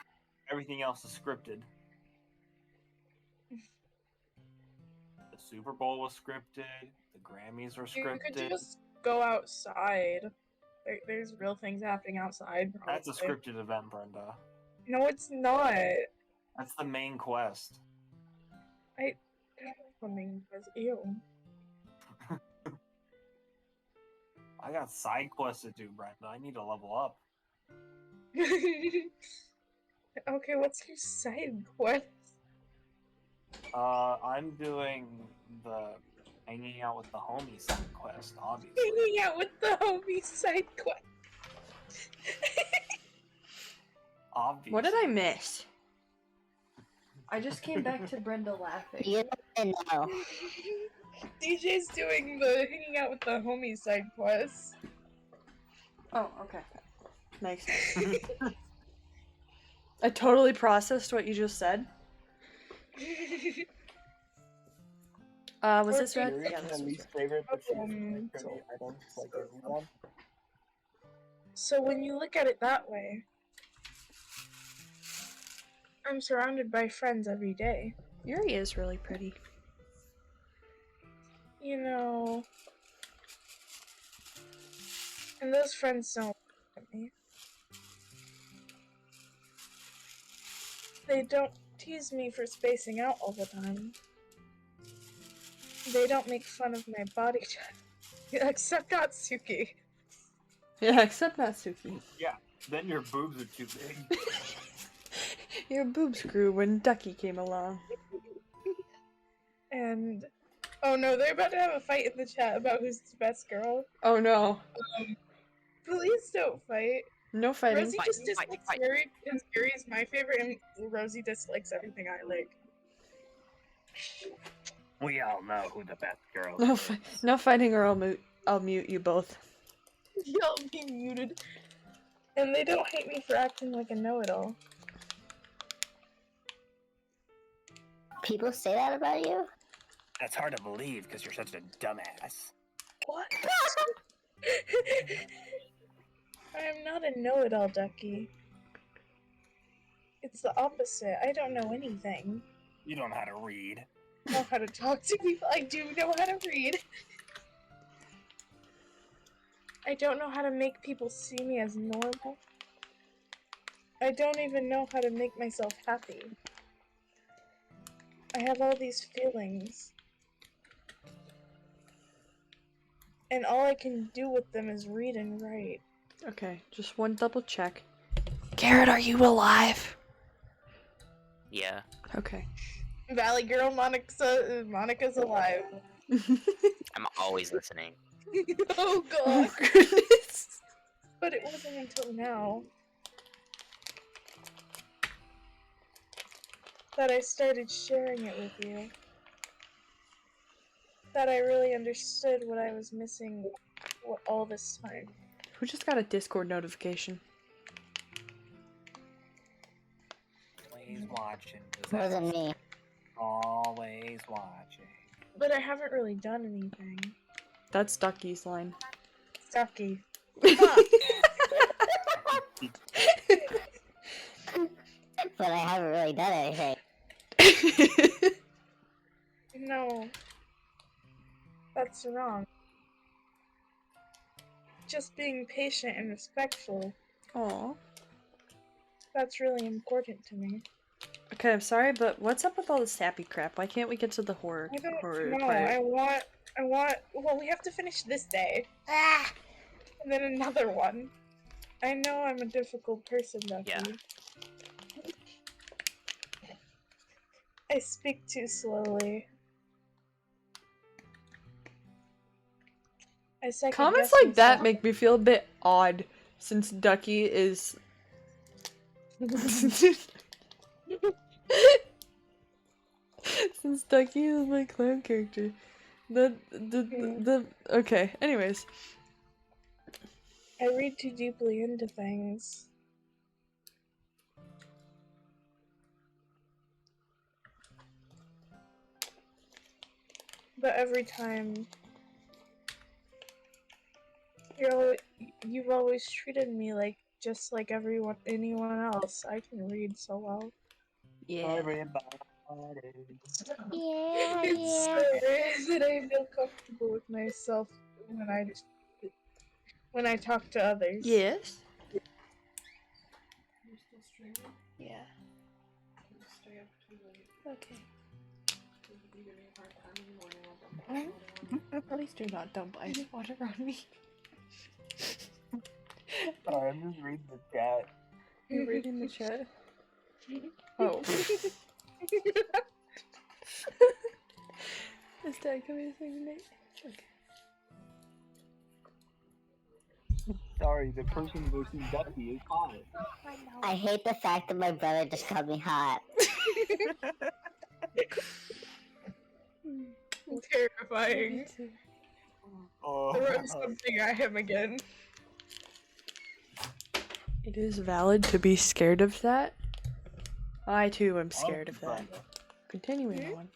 everything else is scripted. The Super Bowl was scripted. The Grammys are You could scripted. just go outside. There's real things happening outside, probably. That's a scripted event, Brenda. No, it's not. That's the main quest. Something was ew. I got side quests to do, Brenda. I need to level up. Okay, what's your side quest? I'm doing the hanging out with the homies side quest, obviously. Hanging out with the homies side quest. Obviously. What did I miss? I just came back to Brenda laughing. You didn't know. DJ's doing the hanging out with the homies side quest. Oh, okay. Makes sense. I totally processed what you just said. Was this red? Yuri, Yeah, my this was least favorite, but she's Um, pretty items like everyone. So when you look at it that way, I'm surrounded by friends every day. Yuri is really pretty. You know, and those friends don't look at me. They don't tease me for spacing out all the time. They don't make fun of my body type. Except Natsuki. Yeah, except Natsuki. Yeah, then your boobs are too big. Your boobs grew when Ducky came along. And oh no, they're about to have a fight in the chat about who's the best girl. Oh no. Please don't fight. No fighting. Rosie Fight, just fight, dislikes fight. Yuri because Yuri's my favorite, and Rosie dislikes everything I like. We all know who the best girl No, is. no fighting or I'll mute you both. Y'all be muted. And they don't hate me for acting like a know-it-all. People say that about you? That's hard to believe because you're such a dumbass. What? I am not a know-it-all, Ducky. It's the opposite. I don't know anything. You don't know how to read. I know how to talk to people. I do know how to read. I don't know how to make people see me as normal. I don't even know how to make myself happy. I have all these feelings. And all I can do with them is read and write. Okay, just one double check. Garrett, are you alive? Yeah. Okay. Valley Girl Monica's alive. I'm always listening. Oh god. Oh goodness. But it wasn't until now that I started sharing it with you. That I really understood what I was missing all this time. Who just got a Discord notification? Always watching. Wasn't me. Always watching. But I haven't really done anything. That's Ducky's line. Ducky. But I haven't really done anything. No. That's wrong. just being patient and respectful. Aw. That's really important to me. Okay, I'm sorry, but what's up with all the sappy crap? Why can't we get to the horror I don't know. part? Well, we have to finish this day. Ah! And then another one. I know I'm a difficult person, Ducky. Yeah. I speak too slowly. I second Comments guess like that myself. make me feel a bit odd, since Ducky is... Since Ducky is my clown character. Okay, anyways. I read too deeply into things. But every time you've always treated me like just like anyone else. I can read so well. Yeah. Everybody. It's so rare that I feel comfortable with myself when I talk to others. Yes? Yeah. Okay. Please do not dump ice water on me. Sorry, I'm just reading the chat. You're reading the chat? Oh. Is Dad coming to say goodnight? Okay. Sorry, the person voicing Ducky is hot. I hate the fact that my brother just called me hot. Terrifying. Oh, Throw something at him again. It is valid to be scared of that. I too am scared of that. Continuing on.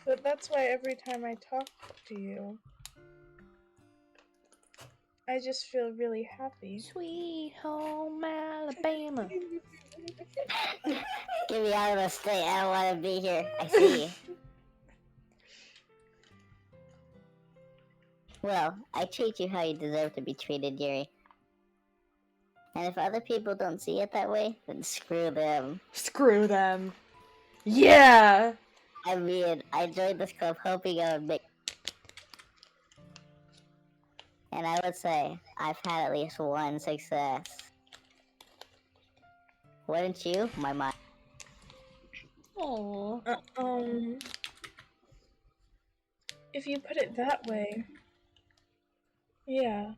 But that's why every time I talk to you, I just feel really happy. Sweet home Alabama. Get me out of the state. I don't want to be here. I see. Well, I treat you how you deserve to be treated, Yuri. And if other people don't see it that way, then screw them. Screw them. Yeah! I mean, I joined this club hoping I would make... And I would say, I've had at least one success. Wouldn't you, my mind? Aww. If you put it that way, yeah.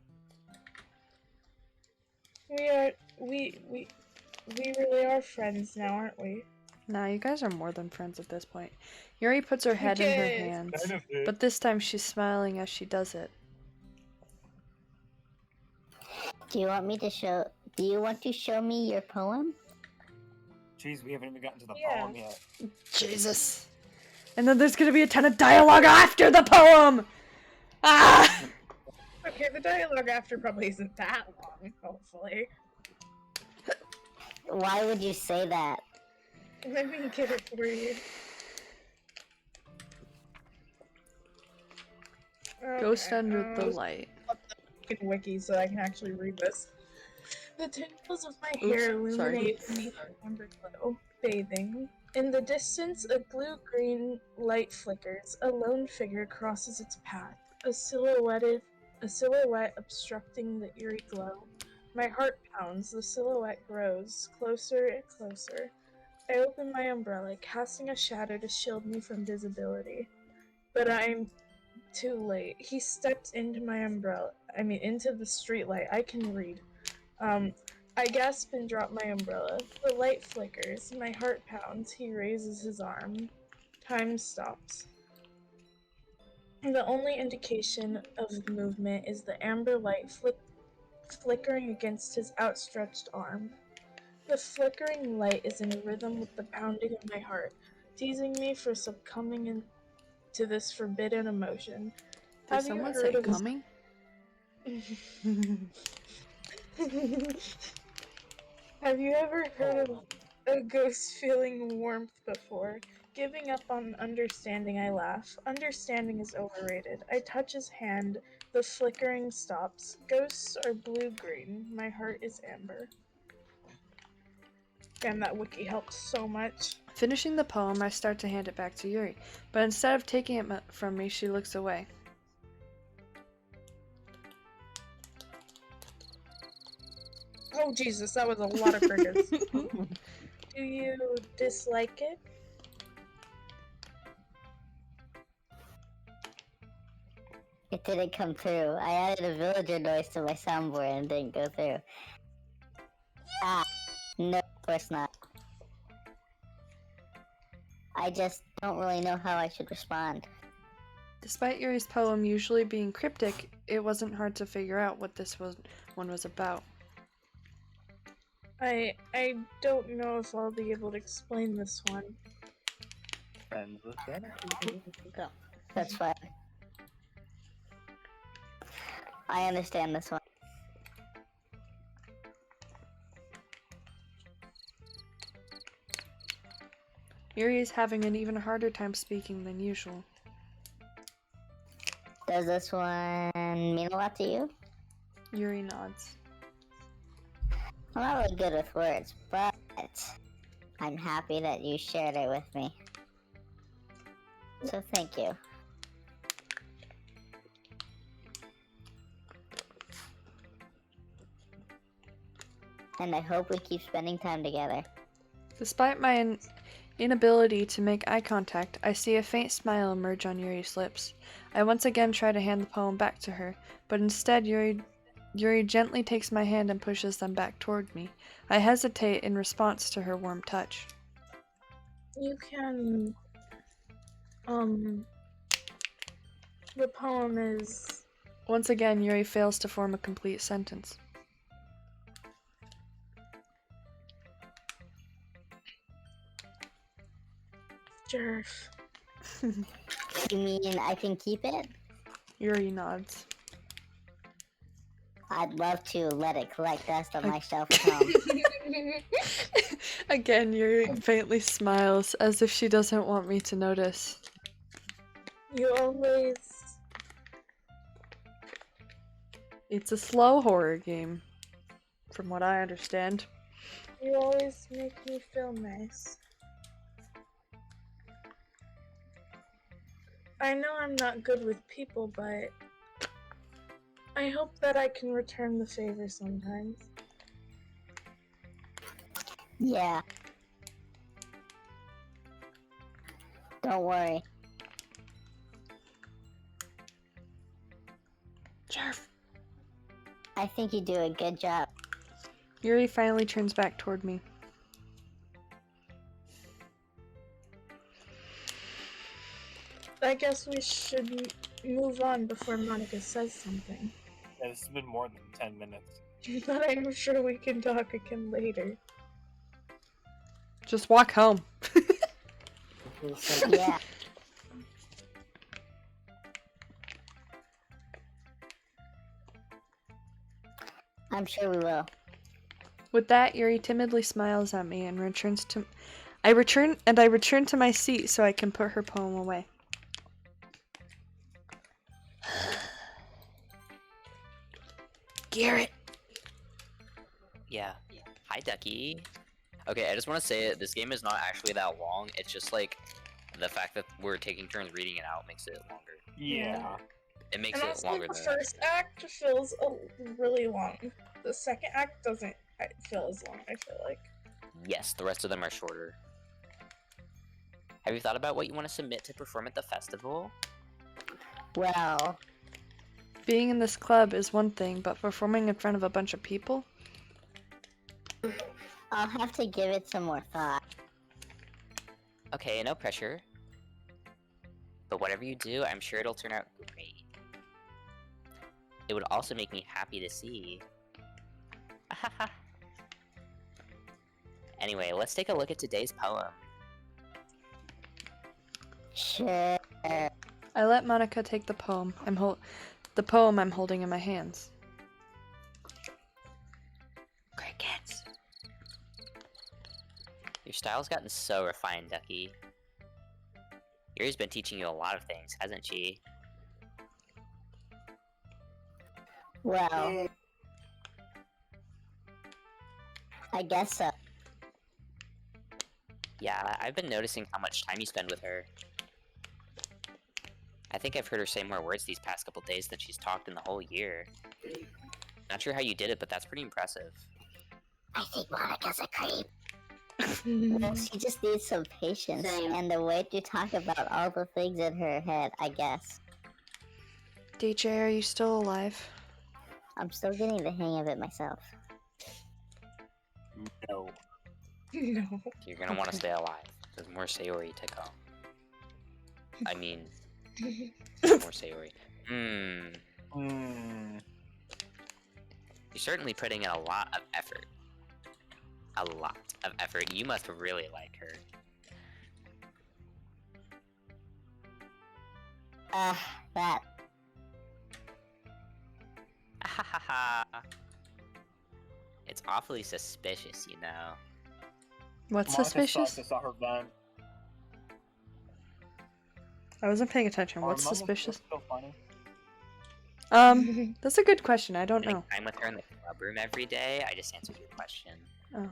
We really are friends now, aren't we? Nah, you guys are more than friends at this point. Yuri puts her head in her Yes. hands, but this time she's smiling as she does it. Do you want to show me your poem? Jeez, we haven't even gotten to the Yeah. poem yet. Jesus. And then there's gonna be a ton of dialogue after the poem! Ah! Okay, the dialogue after probably isn't that long, hopefully. Why would you say that? Let me get it for you. Ghost Okay, under the light. fucking wiki so I can actually read this. The tendrils of my Oops, hair sorry. illuminate beneath the amber glow, bathing. In the distance, a blue-green light flickers. A lone figure crosses its path, a silhouette obstructing the eerie glow. My heart pounds, the silhouette grows, closer and closer. I open my umbrella, casting a shadow to shield me from visibility. But I'm too late. He steps into into the streetlight. I can read. I gasp and drop my umbrella. The light flickers. My heart pounds. He raises his arm. Time stops. The only indication of movement is the amber light flickering against his outstretched arm. The flickering light is in rhythm with the pounding of my heart, teasing me for succumbing into this forbidden emotion. Did someone say coming? Have you ever heard of a ghost feeling warmth before? Giving up on understanding, I laugh. Understanding is overrated. I touch his hand, The flickering stops. Ghosts are blue-green. My heart is amber. Damn, that wiki helped so much. Finishing the poem, I start to hand it back to Yuri, but instead of taking it from me, she looks away. Oh Jesus, that was a lot of crickets. Do you dislike it? It didn't come through. I added a villager noise to my soundboard and it didn't go through. Ah, no, of course not. I just don't really know how I should respond. Despite Yuri's poem usually being cryptic, it wasn't hard to figure out what this one was about. I don't know if I'll be able to explain this one. Friends with benefits. No, that's fine. I understand this one. Yuri is having an even harder time speaking than usual. Does this one mean a lot to you? Yuri nods. I'm not really good with words, but I'm happy that you shared it with me. So thank you. And I hope we keep spending time together. Despite my inability to make eye contact, I see a faint smile emerge on Yuri's lips. I once again try to hand the poem back to her, but instead Yuri gently takes my hand and pushes them back toward me. I hesitate in response to her warm touch. You can... The poem is... Once again, Yuri fails to form a complete sentence. Jerf. You mean I can keep it? Yuri nods. I'd love to let it collect dust on my shelf at home. Again, Yuri faintly smiles, as if she doesn't want me to notice. You always... It's a slow horror game, from what I understand. You always make me feel nice. I know I'm not good with people, but I hope that I can return the favor sometimes. Yeah. Don't worry. Jerf. I think you do a good job. Yuri finally turns back toward me. I guess we should move on before Monica says something. Yeah, this has been more than 10 minutes. But I'm sure we can talk again later. Just walk home. Yeah. I'm sure we will. With that, Yuri timidly smiles at me and returns to... I return to my seat so I can put her poem away. Garrett. Yeah. Hi, Ducky. Okay, I just want to say it. This game is not actually that long. It's just like the fact that we're taking turns reading it out makes it longer. Yeah. It makes And it also, longer the than first act feels really long. The second act doesn't feel as long, I feel like. Yes, the rest of them are shorter. Have you thought about what you want to submit to perform at the festival? Well, Being in this club is one thing, but performing in front of a bunch of people? I'll have to give it some more thought. Okay, no pressure. But whatever you do, I'm sure it'll turn out great. It would also make me happy to see. Anyway, let's take a look at today's poem. Sure. I let Monica take the poem. I'm holding in my hands. Crickets. Your style's gotten so refined, Ducky. Yuri's been teaching you a lot of things, hasn't she? Well, I guess so. Yeah, I've been noticing how much time you spend with her. I think I've heard her say more words these past couple days than she's talked in the whole year. Not sure how you did it, but that's pretty impressive. I think Monica's a creep. Well, she just needs some patience and the way to talk about all the things in her head, I guess. DJ, are you still alive? I'm still getting the hang of it myself. No. No. You're gonna want to Okay. stay alive. There's more Sayori to come. I mean, more Sayori. Hmm. You're certainly putting in a lot of effort. A lot of effort. You must really like her. That. It's awfully suspicious, you know. What's Monica suspicious? Thought I saw her vent. I wasn't paying attention. Are What's Mama's suspicious? still funny? That's a good question. I don't Spending know. time with her in the club room every day. I just answered your question. Oh.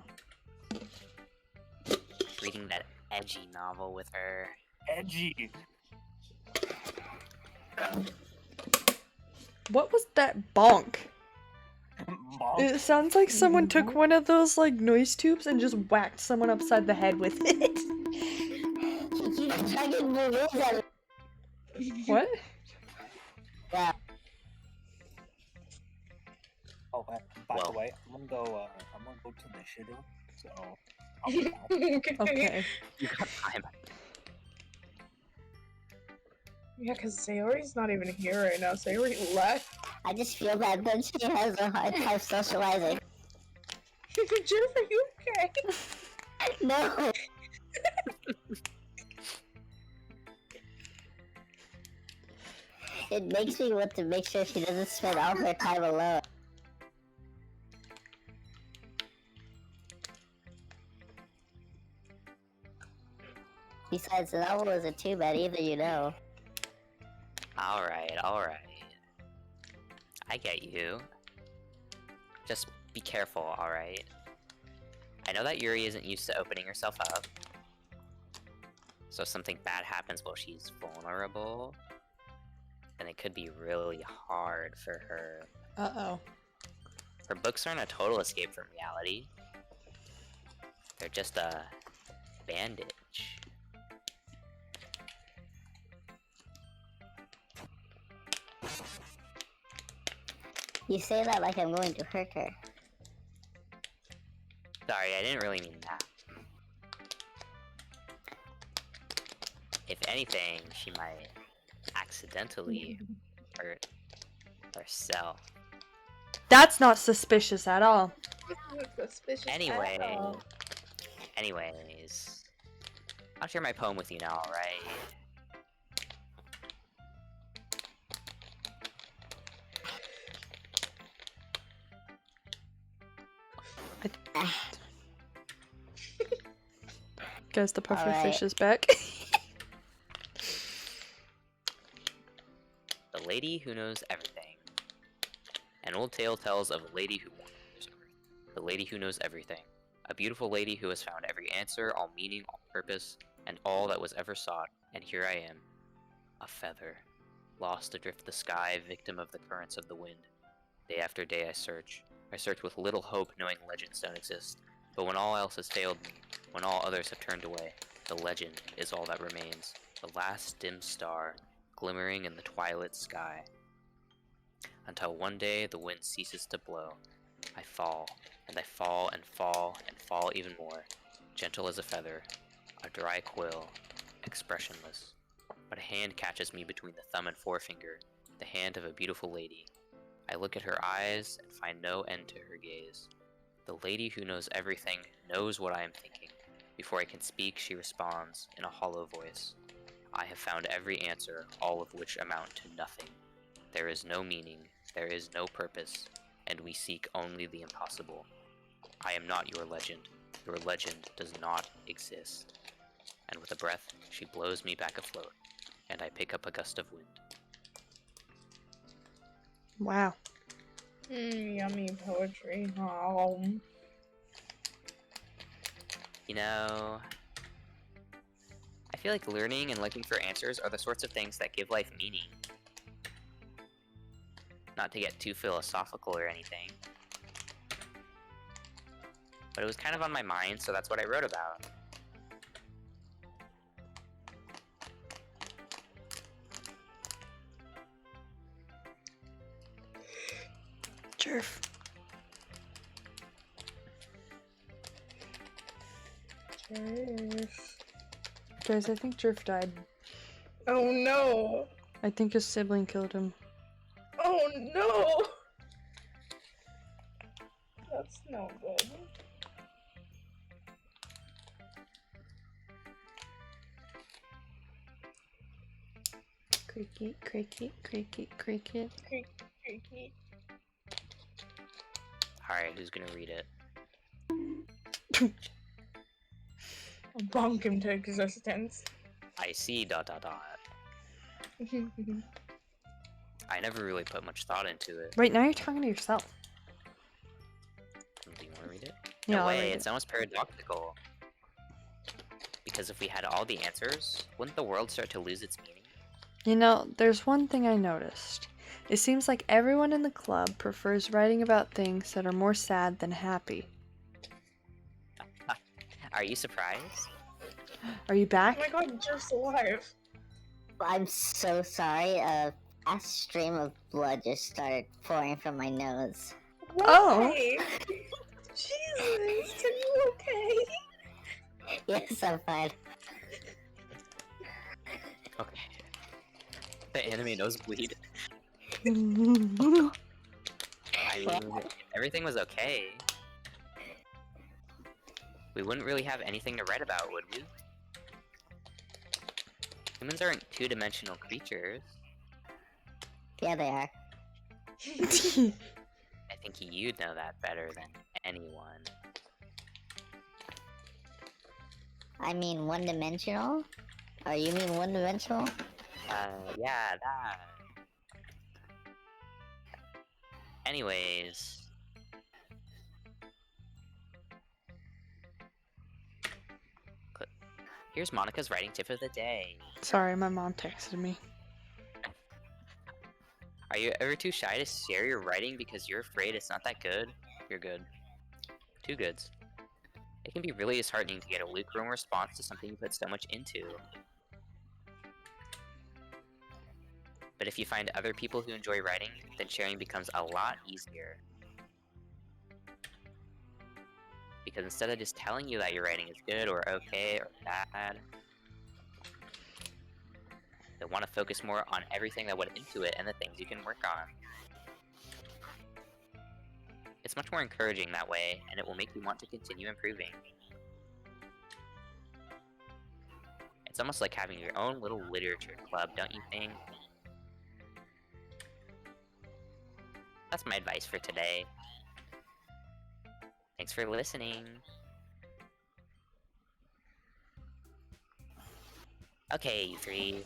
Reading that edgy novel with her. Edgy. What was that bonk? Mom. It sounds like someone took one of those like noise tubes and just whacked someone upside the head with it. She keeps chugging balloons at me. What? Yeah. Oh, by Well. the way, I'm gonna go to the shitter. So. I'll be back. Okay. You got time. Yeah, because Sayori's not even here right now. Sayori left. I just feel bad that she has a hard time socializing. Jeff, are you okay? No. It makes me want to make sure she doesn't spend all her time alone. Besides, the novel isn't too bad either, you know. Alright, alright. I get you. Just be careful, alright? I know that Yuri isn't used to opening herself up. So if something bad happens while she's vulnerable, then it could be really hard for her. Uh-oh. Her books aren't a total escape from reality. They're just a bandage. You say that like I'm going to hurt her. Sorry, I didn't really mean that. If anything, she might accidentally hurt herself. That's not suspicious at all. Suspicious at Anyway, all. anyways, I'll share my poem with you now, alright? Guess the puffer Alright. fish is back. The Lady Who Knows Everything. An old tale tells of a lady who wanders earth. The lady who knows everything. A beautiful lady who has found every answer, all meaning, all purpose, and all that was ever sought. And here I am. A feather. Lost adrift the sky, victim of the currents of the wind. Day after day I search. I search with little hope, knowing legends don't exist. But when all else has failed me, when all others have turned away, the legend is all that remains. The last dim star, glimmering in the twilit sky. Until one day the wind ceases to blow. I fall, and I fall and fall and fall even more, gentle as a feather, a dry quill, expressionless. But a hand catches me between the thumb and forefinger, the hand of a beautiful lady. I look at her eyes and find no end to her gaze. The lady who knows everything knows what I am thinking. Before I can speak, she responds in a hollow voice. I have found every answer, all of which amount to nothing. There is no meaning, there is no purpose, and we seek only the impossible. I am not your legend. Your legend does not exist. And with a breath, she blows me back afloat, and I pick up a gust of wind. Wow. Yummy poetry. Oh. You know, I feel like learning and looking for answers are the sorts of things that give life meaning. Not to get too philosophical or anything. But it was kind of on my mind, so that's what I wrote about. Jerf. Guys, I think Jerf died. Oh no! I think his sibling killed him. Oh no! That's no good. Cricket, cricket, cricket, cricket. Creaky. Alright, who's gonna read it? Bonk him to existence. I see ... I never really put much thought into it. Right now you're talking to yourself. Do you want to read it? Yeah, No I'll way, read it's it. almost paradoxical. Because if we had all the answers, wouldn't the world start to lose its meaning? You know, there's one thing I noticed. It seems like everyone in the club prefers writing about things that are more sad than happy. Are you surprised? Are you Oh back? my god, just alive. I'm so sorry. A stream of blood just started pouring from my nose. Oh. Why? Jesus, are you okay? Yes, I'm fine. Okay. The anime nosebleed. I mean, if everything was okay, we wouldn't really have anything to write about, would we? Humans aren't two-dimensional creatures. Yeah, they are. I think you'd know that better than anyone. I mean one-dimensional? Or you mean one-dimensional? Yeah, that. Anyways. Here's Monica's writing tip of the day. Sorry, my mom texted me. Are you ever too shy to share your writing because you're afraid it's not that good? You're good. Two goods. It can be really disheartening to get a lukewarm response to something you put so much into. But if you find other people who enjoy writing, then sharing becomes a lot easier. Because instead of just telling you that your writing is good or okay or bad, they want to focus more on everything that went into it and the things you can work on. It's much more encouraging that way, and it will make you want to continue improving. It's almost like having your own little literature club, don't you think? That's my advice for today. Thanks for listening. Okay, you three.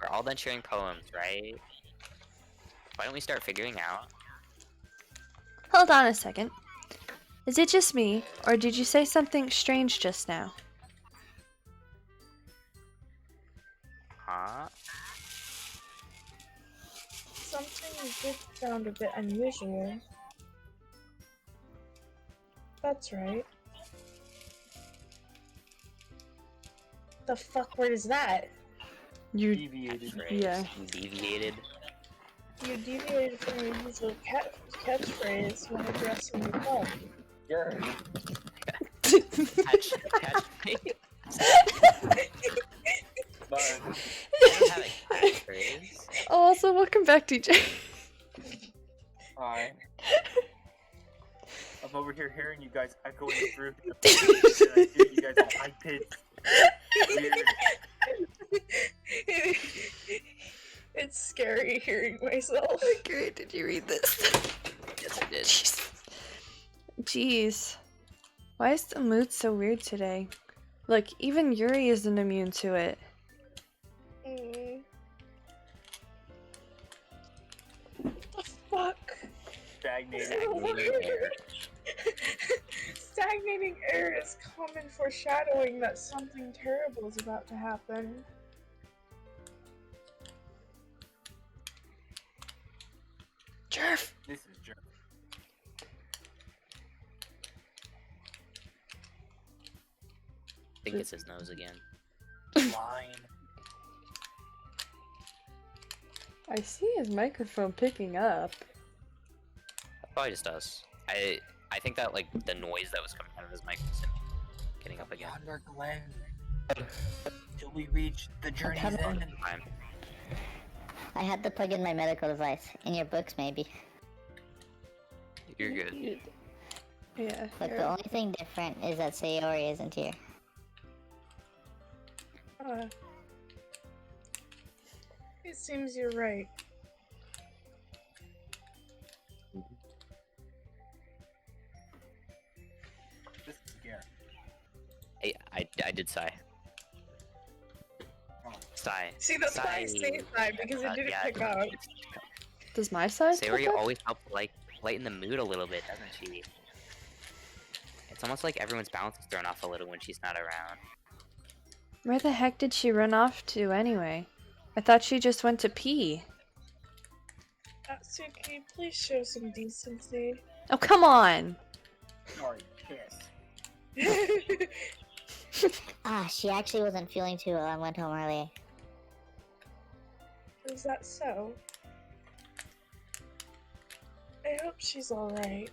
We're all done sharing poems, right? Why don't we start figuring out? Hold on a second. Is it just me, or did you say something strange just now? Huh? Something did sound a bit unusual. That's right. The fuck word is that? You, Deviated. yeah. You deviated. You deviated from your usual catchphrase when addressing your phone. You're Catch me. but I don't have a catchphrase. Oh, also, welcome back, DJ. hi. I'm over here hearing you guys echoing through the and I hear you guys all high pitched. Weird. It's scary hearing myself. Great, did you read this? Yes, I did. Jeez. Why is the mood so weird today? Look, even Yuri isn't immune to it. What the fuck? Stagnating air. Stagnating air is common foreshadowing that something terrible is about to happen. Jerf! This is jerk. I think it's his nose again. Line. I see his microphone picking up. Probably just us. I think that like the noise that was coming out of his mic was getting up again. Yonder glen. Till we reach the journey's coming. end. Time. I had to plug in my medical device. In your books, maybe. You're good. Yeah. But the only thing different is that Sayori isn't here. It seems you're right. This is scary. I did sigh. Oh. Sigh. See, that's why I say that, because it didn't pick up. Does my size Sayori pick up? always helps like lighten the mood a little bit, doesn't she? It's almost like everyone's balance is thrown off a little when she's not around. Where the heck did she run off to anyway? I thought she just went to pee. Atsuki, please show some decency. Oh, come on! Sorry, kiss. She actually wasn't feeling too well and went home early. Is that so? I hope she's alright.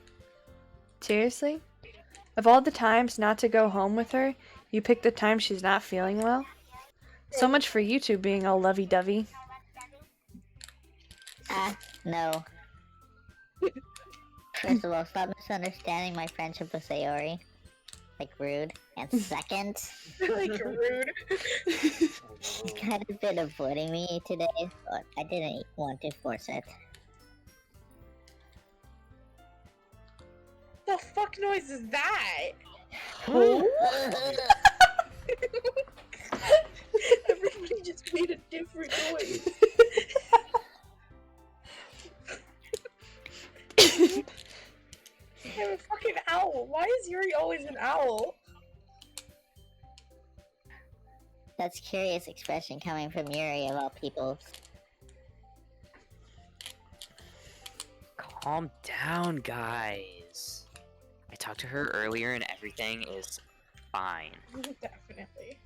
Seriously? Of all the times not to go home with her, you picked the time she's not feeling well? So much for you two being all lovey-dovey. No. First of all, stop misunderstanding my friendship with Sayori. Like, rude. And second, Like, rude. she's kind of been avoiding me today, but I didn't want to force it. The fuck noise is that? Everybody just made a different noise. I'm a fucking owl. Why is Yuri always an owl? That's curious expression coming from Yuri of all people. Calm down, guys. I talked to her earlier and everything is fine. Definitely.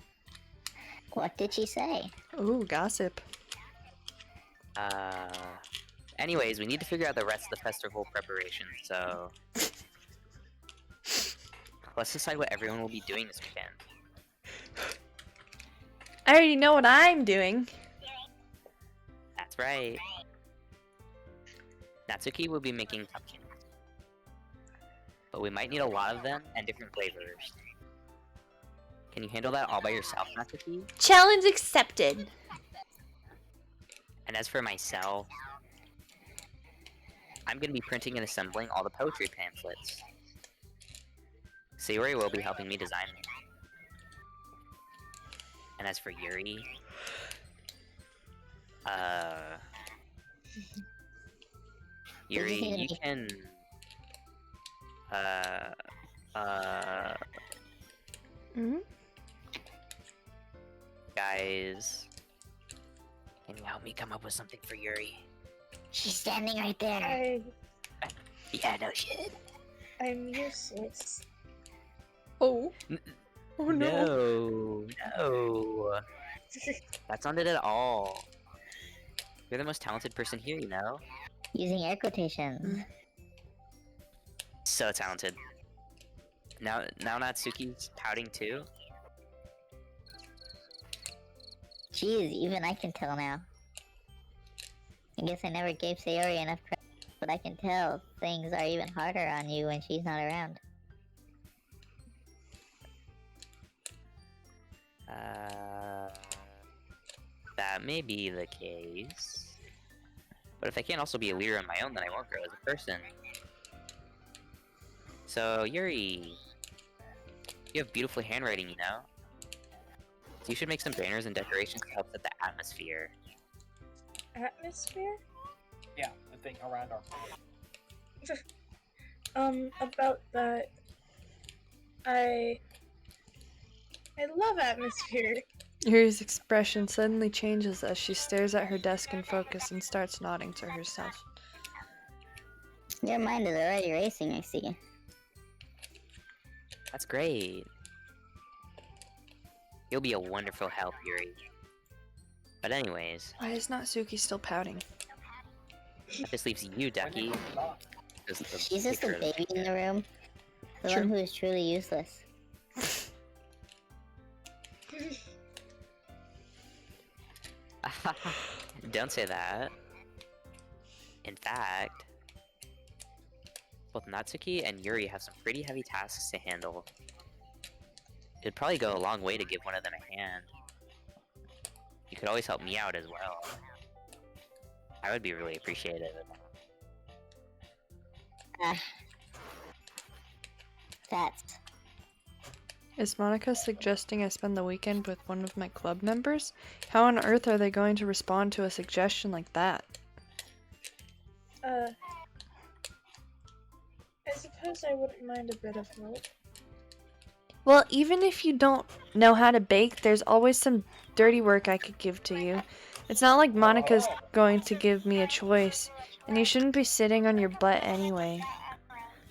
What did she say? Ooh, gossip. Anyways, we need to figure out the rest of the festival preparation, so... Let's decide what everyone will be doing this weekend. I already know what I'm doing. That's right. Natsuki will be making cupcakes. But we might need a lot of them and different flavors. Can you handle that all by yourself, Natsuki? Challenge accepted. And as for myself, I'm going to be printing and assembling all the poetry pamphlets. Sayori will be helping me design them. And as for Yuri, Yuri, you can, Hmm? guys, can you help me come up with something for Yuri? She's standing right there. Yeah, no shit. I'm useless. Oh. Oh no. No. That's not it at all. You're the most talented person here, you know? Using air quotations. So talented. Now Natsuki's pouting too? Jeez, even I can tell now. I guess I never gave Sayori enough credit, but I can tell things are even harder on you when she's not around. That may be the case. But if I can't also be a leader on my own, then I won't grow as a person. So, Yuri, you have beautiful handwriting, you know? So you should make some banners and decorations to help set the atmosphere. Atmosphere? Yeah, the thing around our About that, I love atmosphere. Yuri's expression suddenly changes as she stares at her desk in focus and starts nodding to herself. Your mind is already racing, I see. That's great. You'll be a wonderful help, Yuri. But anyways, Why is Natsuki still pouting? that just leaves you, Ducky. She's just a baby in the room. The True. one who is truly useless. Don't say that. In fact, both Natsuki and Yuri have some pretty heavy tasks to handle. It'd probably go a long way to give one of them a hand. You could always help me out as well. I would be really appreciative. That's... Is Monica suggesting I spend the weekend with one of my club members? How on earth are they going to respond to a suggestion like that? I suppose I wouldn't mind a bit of help. Well, even if you don't know how to bake, there's always some dirty work I could give to you. It's not like Monica's going to give me a choice, and you shouldn't be sitting on your butt anyway.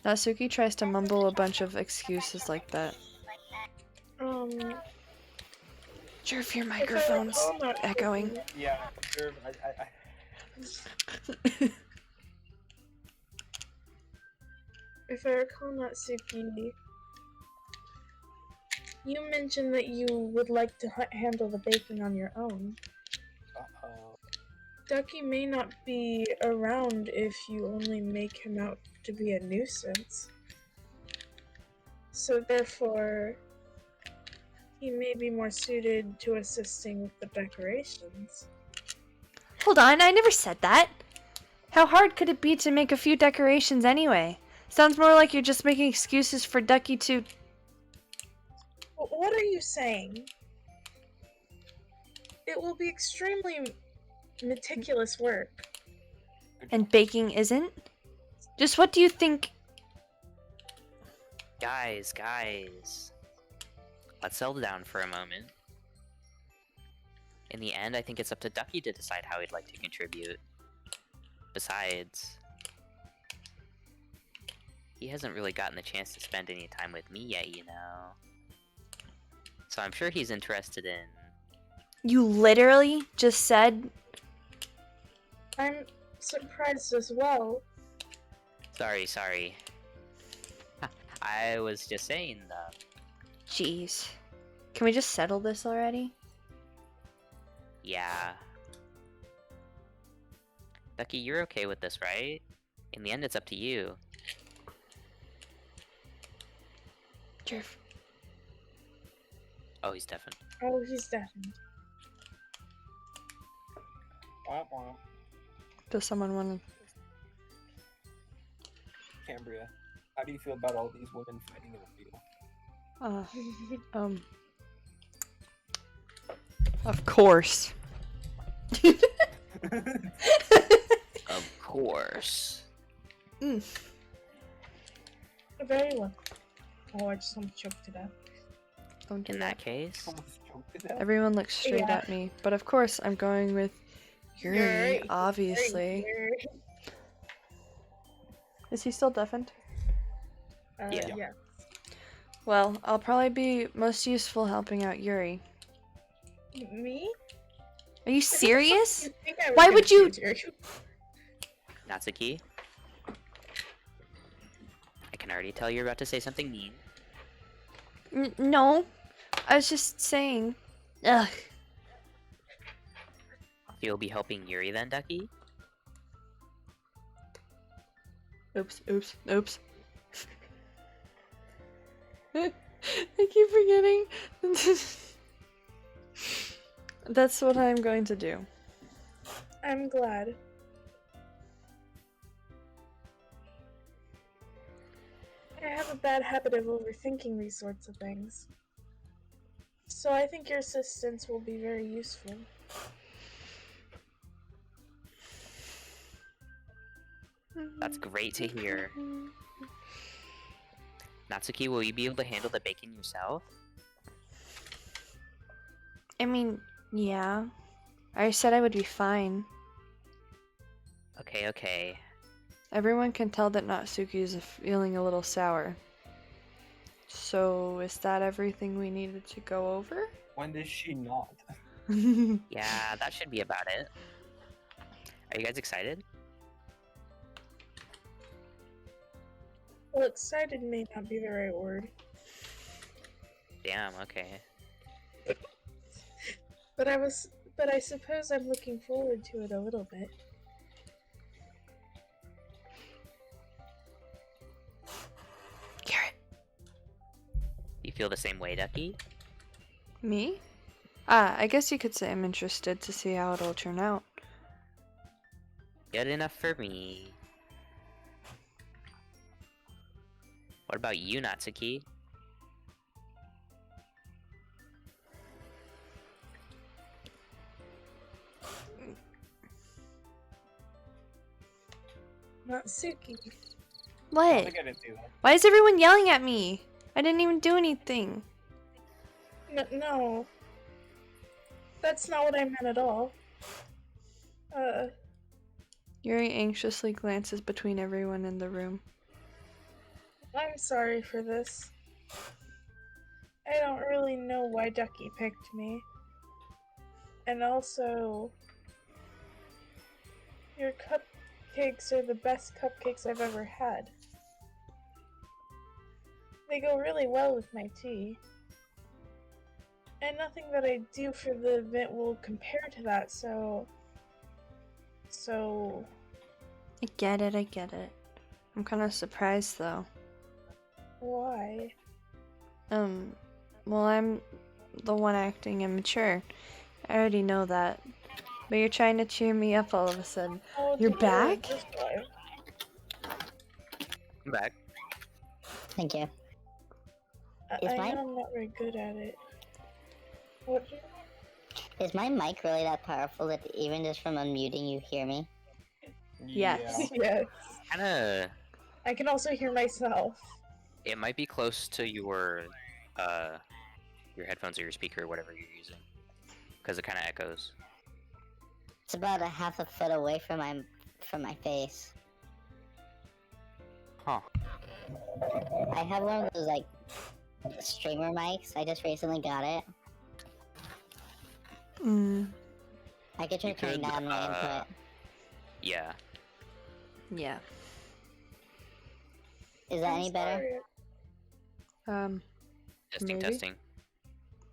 Natsuki tries to mumble a bunch of excuses like that. Jerv, your microphone's echoing. Yeah, Jerv, If I recall, Natsuki, you mentioned that you would like to handle the baking on your own. Uh-oh. Ducky may not be around if you only make him out to be a nuisance. So therefore, he may be more suited to assisting with the decorations. Hold on, I never said that. How hard could it be to make a few decorations anyway? Sounds more like you're just making excuses for Ducky to... What are you saying? It will be extremely meticulous work. And baking isn't? Just what do you think... Guys. Let's settle down for a moment. In the end, I think it's up to Ducky to decide how he'd like to contribute. Besides, he hasn't really gotten the chance to spend any time with me yet, you know. So I'm sure he's interested in... You literally just said... I'm surprised as well. Sorry. I was just saying, though. Jeez. Can we just settle this already? Yeah. Ducky, you're okay with this, right? In the end, it's up to you. Jerv. Oh, he's deafened. Oh, he's deafened. Does someone want Cambria, how do you feel about all these women fighting in the field? Of course. Of course. Very well. Oh, I just almost choked to death. Don't do In that case, Almost choked to death. Everyone looks straight Yeah. at me, but of course I'm going with Yuri, Yuri. obviously. Is he still deafened? Yeah. Yeah. Well, I'll probably be most useful helping out Yuri. Me? Are you serious? You think I was Why gonna would you- choose you? Natsuki, I can already tell you're about to say something mean. No. I was just saying. Ugh. You'll be helping Yuri then, Ducky? Oops. I keep forgetting. That's what I'm going to do. I'm glad. I have a bad habit of overthinking these sorts of things. So I think your assistance will be very useful. That's great to hear. Natsuki, will you be able to handle the baking yourself? I mean, yeah. I said I would be fine. Okay, okay. Everyone can tell that Natsuki is feeling a little sour. So, is that everything we needed to go over? When does she not? Yeah, that should be about it. Are you guys excited? Well, excited may not be the right word. Damn, okay. But I suppose I'm looking forward to it a little bit. Garrett. You feel the same way, Ducky? Me? Ah, I guess you could say I'm interested to see how it'll turn out. Good enough for me. What about you, Natsuki? Natsuki. I What? think I didn't do that. Why is everyone yelling at me? I didn't even do anything. No. That's not what I meant at all. Yuri anxiously glances between everyone in the room. I'm sorry for this. I don't really know why Ducky picked me. And also, your cupcakes are the best cupcakes I've ever had. They go really well with my tea. And nothing that I do for the event will compare to that, so... I get it, I get it. I'm kind of surprised though. Why? Well, I'm the one acting immature. I already know that. But you're trying to cheer me up all of a sudden. Oh, You're dear, back? this guy. I'm back. Thank you. I Is mine- know I'm not very good at it. What? Is my mic really that powerful that even just from unmuting you hear me? Yes. Yes. Kinda. I can also hear myself. It might be close to your headphones or your speaker or whatever you're using. Because it kind of echoes. It's about a half a foot away from my face. Huh. I have one of those like streamer mics. I just recently got it. I could try You turning could, down my input. Yeah. Yeah. Is that I'm any better? sorry. Testing, Maybe. testing.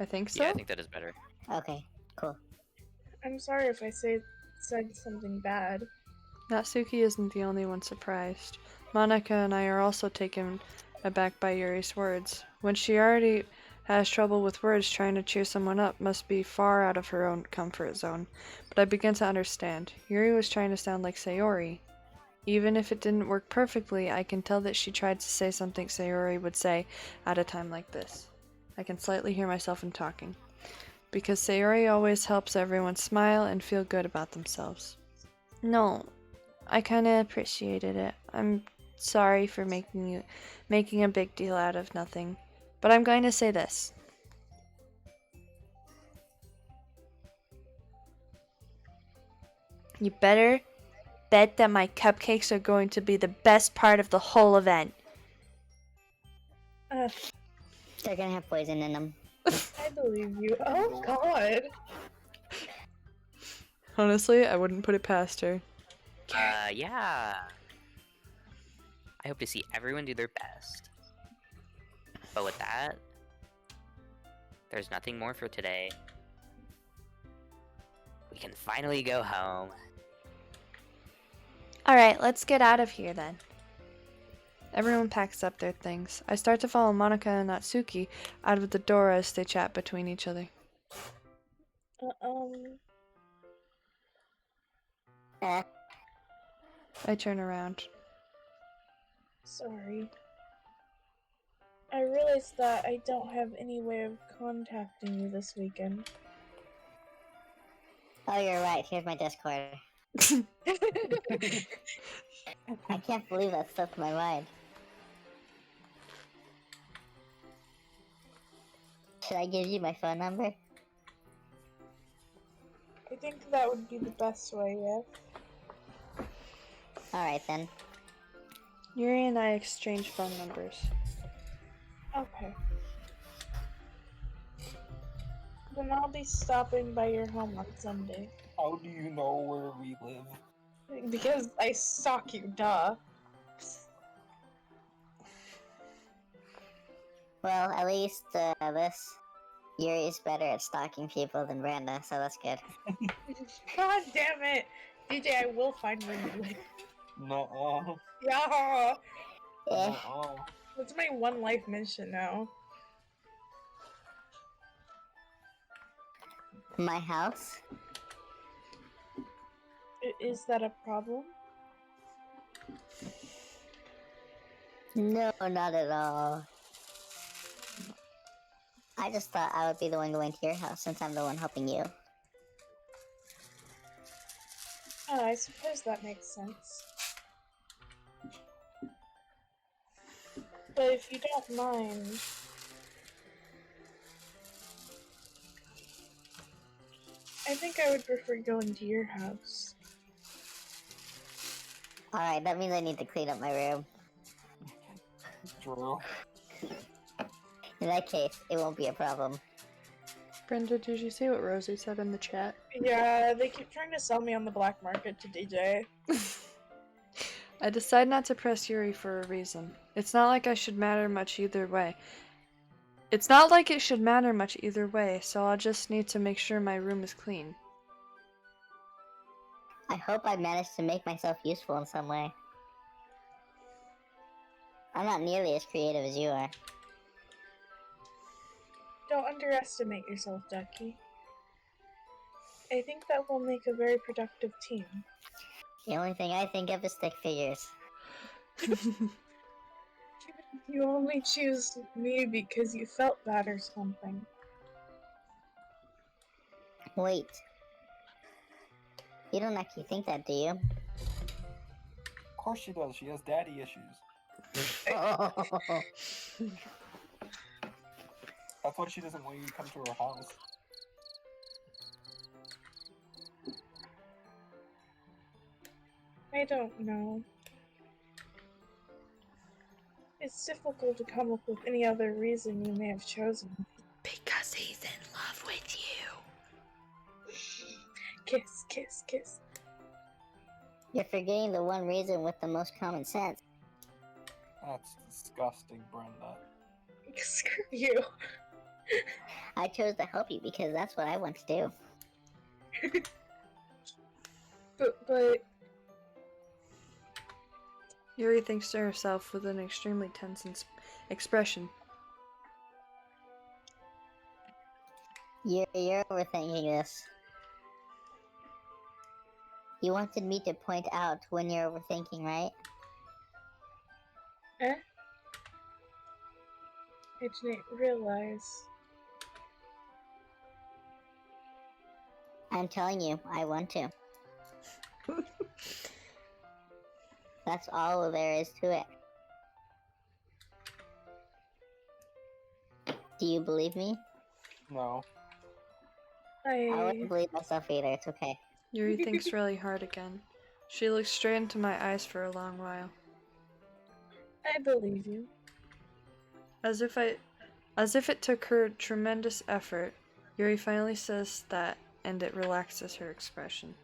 I think so. Yeah, I think that is better. Okay, cool. I'm sorry if I said something bad. Natsuki isn't the only one surprised. Monica and I are also taken aback by Yuri's words. When she already has trouble with words, trying to cheer someone up must be far out of her own comfort zone. But I begin to understand. Yuri was trying to sound like Sayori. Even if it didn't work perfectly, I can tell that she tried to say something Sayori would say at a time like this. I can slightly hear myself in talking. Because Sayori always helps everyone smile and feel good about themselves. No, I kinda appreciated it. I'm sorry for making a big deal out of nothing. But I'm going to say this. You better bet that my cupcakes are going to be the best part of the whole event. They're gonna have poison in them. I believe you. Oh God. Honestly, I wouldn't put it past her. Yeah. I hope to see everyone do their best. But with that, there's nothing more for today. We can finally go home. Alright, let's get out of here then. Everyone packs up their things. I start to follow Monica and Natsuki out of the door as they chat between each other. I turn around. Sorry. I realized that I don't have any way of contacting you this weekend. Oh, you're right. Here's my Discord. I can't believe that slipped my mind. Should I give you my phone number? I think that would be the best way, yes. Alright then. Yuri and I exchanged phone numbers. Okay. Then I'll be stopping by your home on Sunday. How do you know where we live? Because I stalk you, duh. Well, at least this Yuri's better at stalking people than Brenda, so that's good. God damn it! DJ, I will find where you live. No. Yeah! Eh, That's my one life mission now. my house? Is that a problem? No, not at all. I just thought I would be the one going to your house since I'm the one helping you. Oh, I suppose that makes sense. But if you don't mind... I think I would prefer going to your house. Alright, that means I need to clean up my room. True. In that case, it won't be a problem. Brenda, did you see what Rosie said in the chat? Yeah, they keep trying to sell me on the black market to DJ. I decide not to press Yuri for a reason. It's not like I should matter much either way. It's not like it should matter much either way, so I'll just need to make sure my room is clean. I hope I managed to make myself useful in some way. I'm not nearly as creative as you are. Don't underestimate yourself, Ducky. I think that will make a very productive team. The only thing I think of is stick figures. You only choose me because you felt bad or something. Wait. You don't actually think that, do you? Of course she does. She has daddy issues. That's why she doesn't want you to come to her house. I don't know. It's difficult to come up with any other reason you may have chosen. Because he's in love with you. Kiss, kiss, kiss. You're forgetting the one reason with the most common sense. That's disgusting, Brenda. Screw you. I chose to help you because that's what I want to do. But Yuri thinks to herself with an extremely tense expression. You're overthinking this. You wanted me to point out when you're overthinking, right? I didn't realize. I'm telling you, I want to. That's all there is to it. Do you believe me? No. I wouldn't believe myself either, it's okay. Yuri thinks really hard again. She looks straight into my eyes for a long while. I believe you. As if it took her tremendous effort, Yuri finally says that, and it relaxes her expression.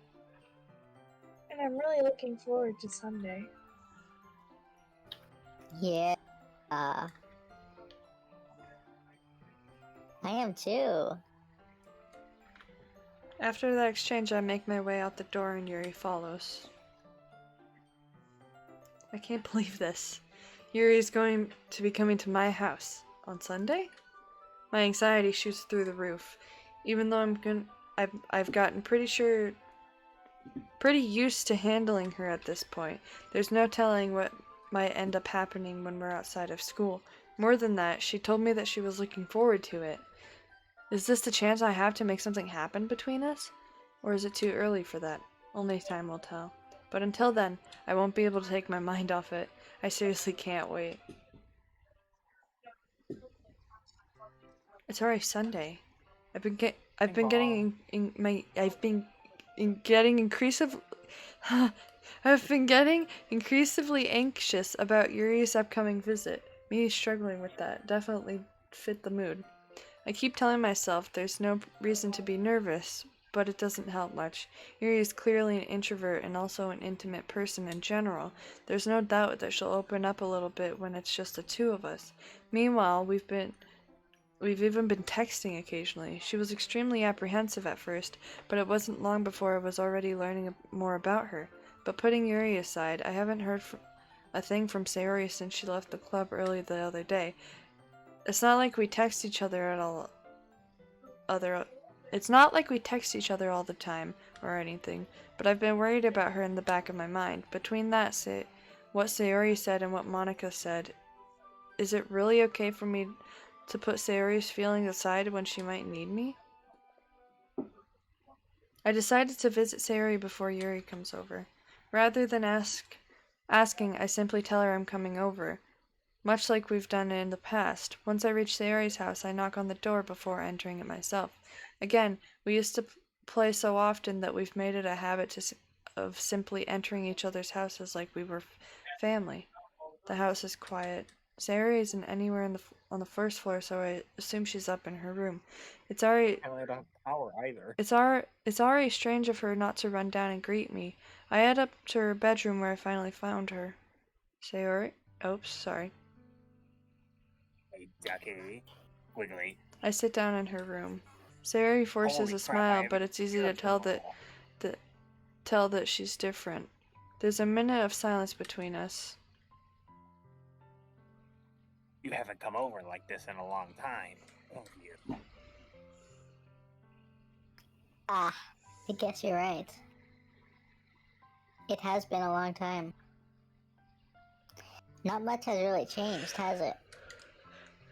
And I'm really looking forward to Sunday. Yeah. I am too. After that exchange, I make my way out the door and Yuri follows. I can't believe this. Yuri is going to be coming to my house on Sunday? My anxiety shoots through the roof. Even though I've gotten pretty used to handling her at this point. There's no telling what might end up happening when we're outside of school. More than that, she told me that she was looking forward to it. Is this the chance I have to make something happen between us? Or is it too early for that? Only time will tell. But until then, I won't be able to take my mind off it. I seriously can't wait. It's already Sunday. I've been getting I've been getting increasingly anxious about Yuri's upcoming visit. Me struggling with that definitely fit the mood. I keep telling myself there's no reason to be nervous, but it doesn't help much. Yuri is clearly an introvert and also an intimate person in general. There's no doubt that she'll open up a little bit when it's just the two of us. Meanwhile, we've even been texting occasionally. She was extremely apprehensive at first, but it wasn't long before I was already learning more about her. But putting Yuri aside, I haven't heard a thing from Sayori since she left the club early the other day. It's not like we text each other all the time or anything, but I've been worried about her in the back of my mind. Between that, what Sayori said and what Monica said, is it really okay for me to put Sayori's feelings aside when she might need me? I decided to visit Sayori before Yuri comes over. Rather than asking, I simply tell her I'm coming over. Much like we've done in the past. Once I reach Sayori's house, I knock on the door before entering it myself. Again, we used to play so often that we've made it a habit of simply entering each other's houses like we were family. The house is quiet. Sayori isn't anywhere on the first floor, so I assume she's up in her room. It's already And I don't have power either. it's already strange of her not to run down and greet me. I head up to her bedroom where I finally found her. Sayori? Oops, sorry. Hey, Ducky. Wiggly. I sit down in her room. Sayori forces Holy a crap, smile, I but it's easy to tell that she's different. There's a minute of silence between us. You haven't come over like this in a long time, have you? Ah, I guess you're right. It has been a long time. Not much has really changed, has it?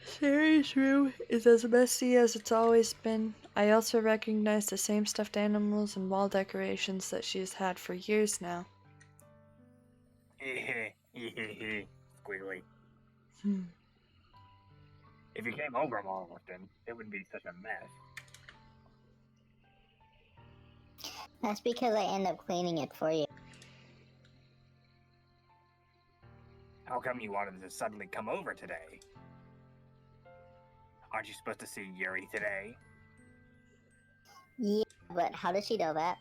Sayori's room is as messy as it's always been. I also recognize the same stuffed animals and wall decorations that she's had for years now. Squiggly. Hmm. If you came over more often, it wouldn't be such a mess. That's because I end up cleaning it for you. How come you wanted to suddenly come over today? Aren't you supposed to see Yuri today? Yeah, but how does she know that?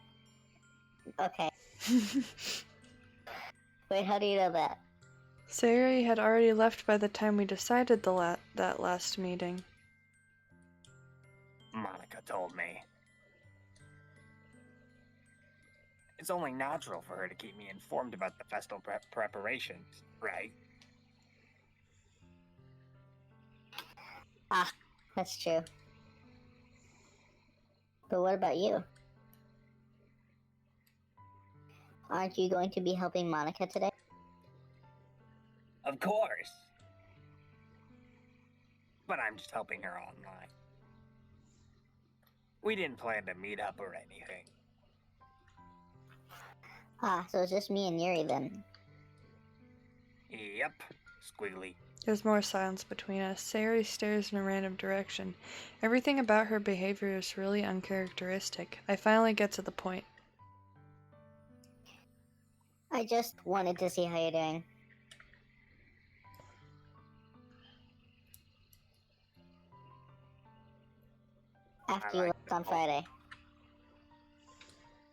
Okay. Wait, how do you know that? Sayori had already left by the time we decided that last meeting. Monica told me. It's only natural for her to keep me informed about the festival preparations, right? Ah, that's true. But what about you? Aren't you going to be helping Monica today? Of course. But I'm just helping her online. We didn't plan to meet up or anything. Ah, so it's just me and Yuri then. Yep, Squiggly. There's more silence between us. Sayori stares in a random direction. Everything about her behavior is really uncharacteristic. I finally get to the point. I just wanted to see how you're doing. After you left on Friday.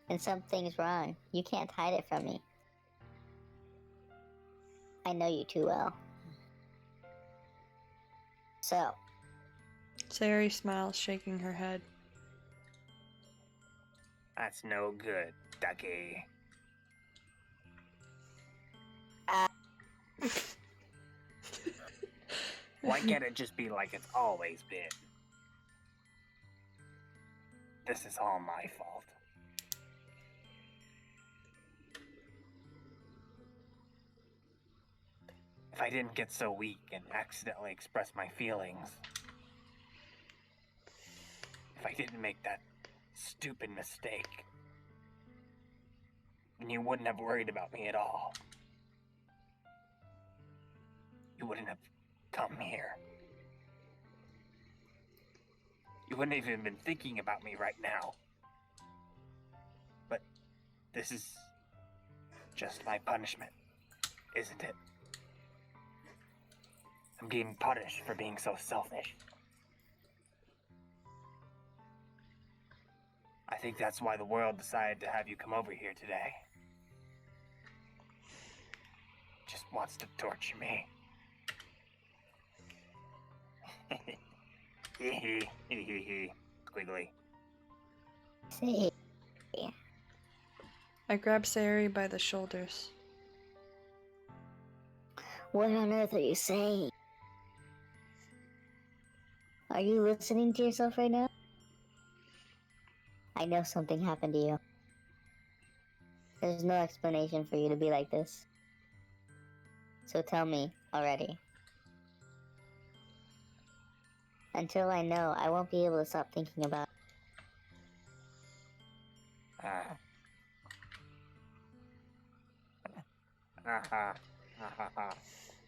And something's wrong. You can't hide it from me. I know you too well. So, Sayori smiles, shaking her head. That's no good, Ducky. Why can't it just be like it's always been? This is all my fault. If I didn't get so weak and accidentally express my feelings. If I didn't make that stupid mistake. then you wouldn't have worried about me at all. You wouldn't have come here. You wouldn't have even been thinking about me right now. But this is just my punishment, isn't it? I'm being punished for being so selfish. I think that's why the world decided to have you come over here today. Just wants to torture me. Squiggly. See, I grab Sayori by the shoulders. what on earth are you saying? Are you listening to yourself right now? I know something happened to you. There's no explanation for you to be like this. So tell me already. Until I know, I won't be able to stop thinking about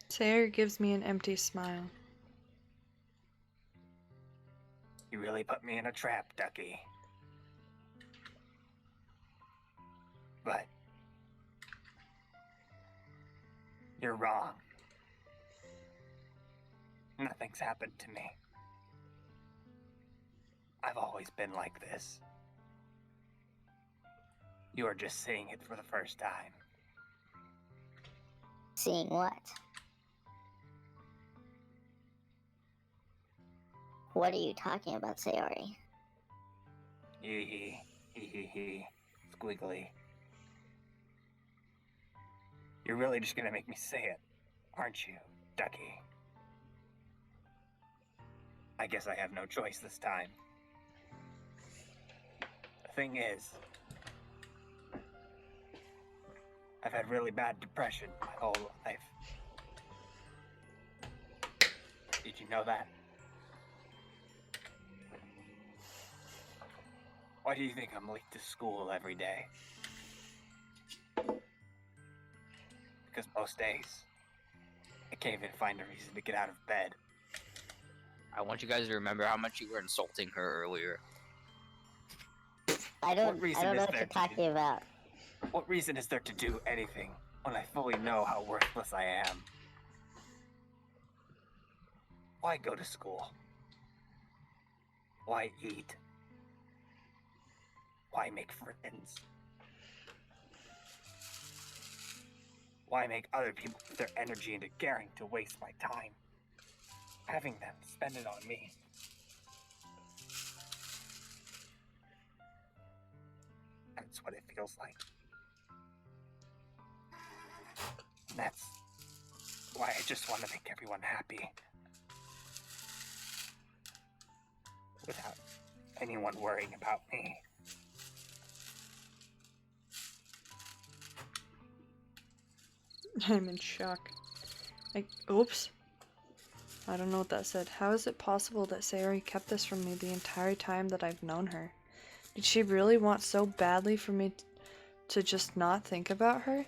Sayori gives me an empty smile. You really put me in a trap, Ducky. But you're wrong. Nothing's happened to me. I've always been like this. You are just seeing it for the first time. seeing what. What are you talking about, Sayori? Squiggly. You're really just gonna make me say it, aren't you, Ducky? I guess I have no choice this time. The thing is, I've had really bad depression my whole life. Did you know that? Why do you think I'm late to school every day? Because most days, I can't even find a reason to get out of bed. I want you guys to remember how much you were insulting her earlier. I don't What reason know is what there you're to talking about. What reason is there to do anything when I fully know how worthless I am? Why go to school? Why eat? Why make friends? Why make other people put their energy into caring to waste my time? Having them spend it on me. That's what it feels like. And that's why I just want to make everyone happy. Without anyone worrying about me. I'm in shock. Oops. I don't know what that said. How is it possible that Sayori kept this from me the entire time that I've known her? Did she really want so badly for me to just not think about her?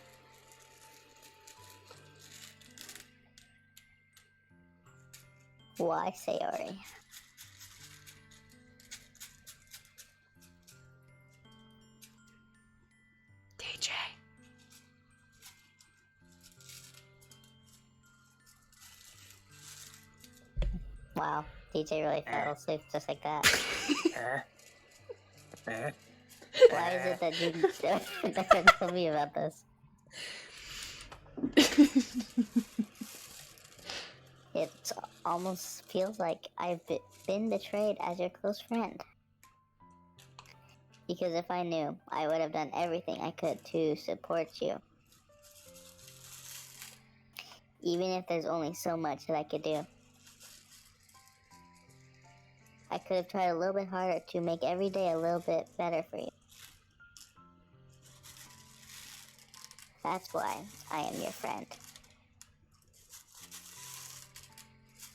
Why, Sayori? DJ. Wow, DJ really fell asleep just like that. Why is it that you never told me about this? It almost feels like I've been betrayed as your close friend. Because if I knew, I would have done everything I could to support you. Even if there's only so much that I could do. I could have tried a little bit harder to make every day a little bit better for you. That's why I am your friend.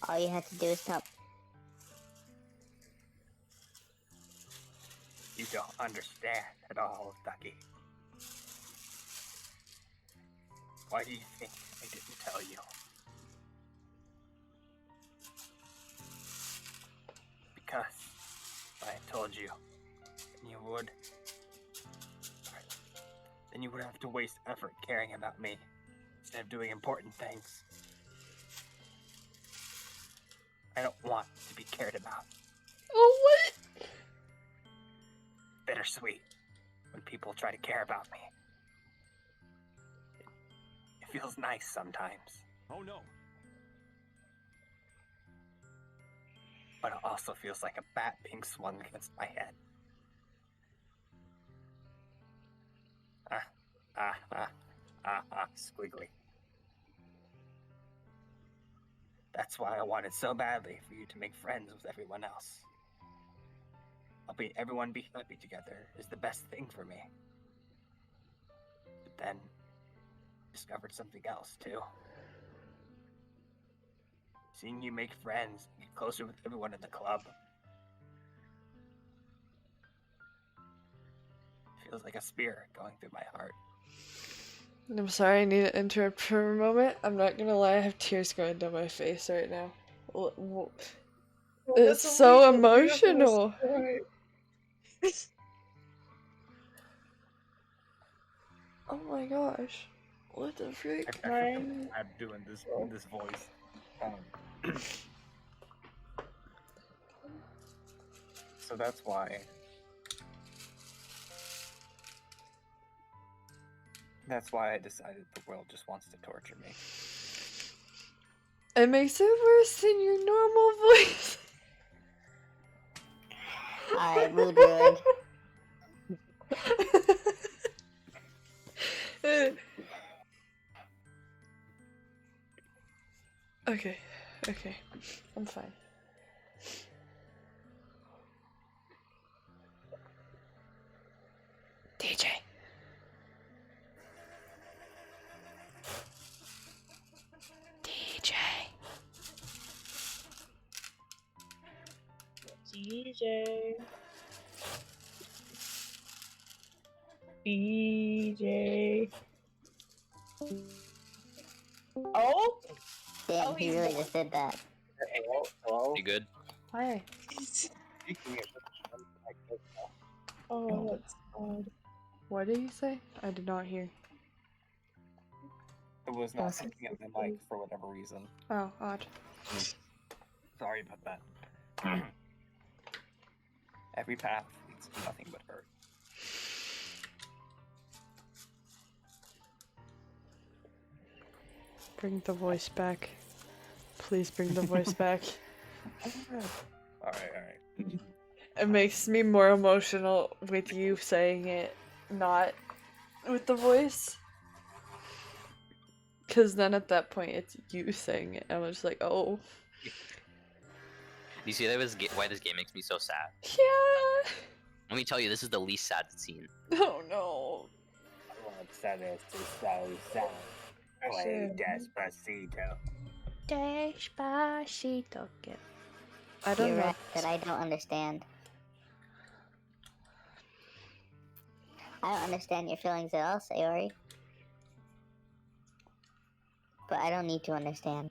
All you have to do is tell. You don't understand at all, Ducky. Why do you think I didn't tell you? Because if I had told you, then you would have to waste effort caring about me instead of doing important things. I don't want to be cared about. Oh, what? Bittersweet when people try to care about me. It feels nice sometimes. Oh no. But it also feels like a bat being swung against my head. Squiggly. That's why I wanted so badly for you to make friends with everyone else. Everyone be happy together is the best thing for me. But then, discovered something else too. Seeing you make friends, get closer with everyone in the club. Feels like a spear going through my heart. I'm sorry, I need to interrupt for a moment. I'm not gonna lie, I have tears going down my face right now. Well, It's that's so illegal. You're not supposed emotional. to cry. Oh my gosh. What the freak? I'm doing this in this voice. So that's why. That's why I decided the world just wants to torture me. It makes it worse than your normal voice. Alright, mood ruined. Okay, I'm fine. DJ. DJ. DJ. DJ. Oh? Damn, Oh, he he's really back. just did that. Hello? You good? Hi. Oh, that's odd. What did you say? I did not hear. It was not Awesome. picking up my mic for whatever reason. Oh, odd. Sorry about that. Every path leads to nothing but hurt. Bring the voice back. Please bring the voice back. Alright. It makes me more emotional with you saying it, not with the voice. Because then at that point, it's you saying it. I'm just like, oh. You see that was why this game makes me so sad. Yeah. Let me tell you, this is the least sad scene. Oh no. So sad. Play Despacito. Despacito. I don't You're know. right that I don't understand. I don't understand your feelings at all, Sayori. But I don't need to understand.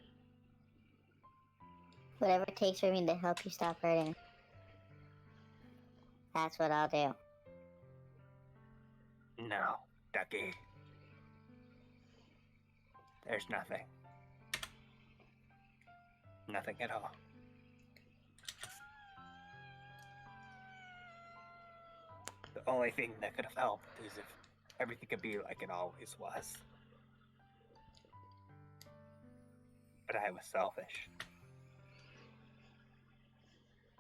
Whatever it takes for me to help you stop hurting. That's what I'll do. No, Ducky. There's nothing. Nothing at all. The only thing that could have helped is if everything could be like it always was. But I was selfish.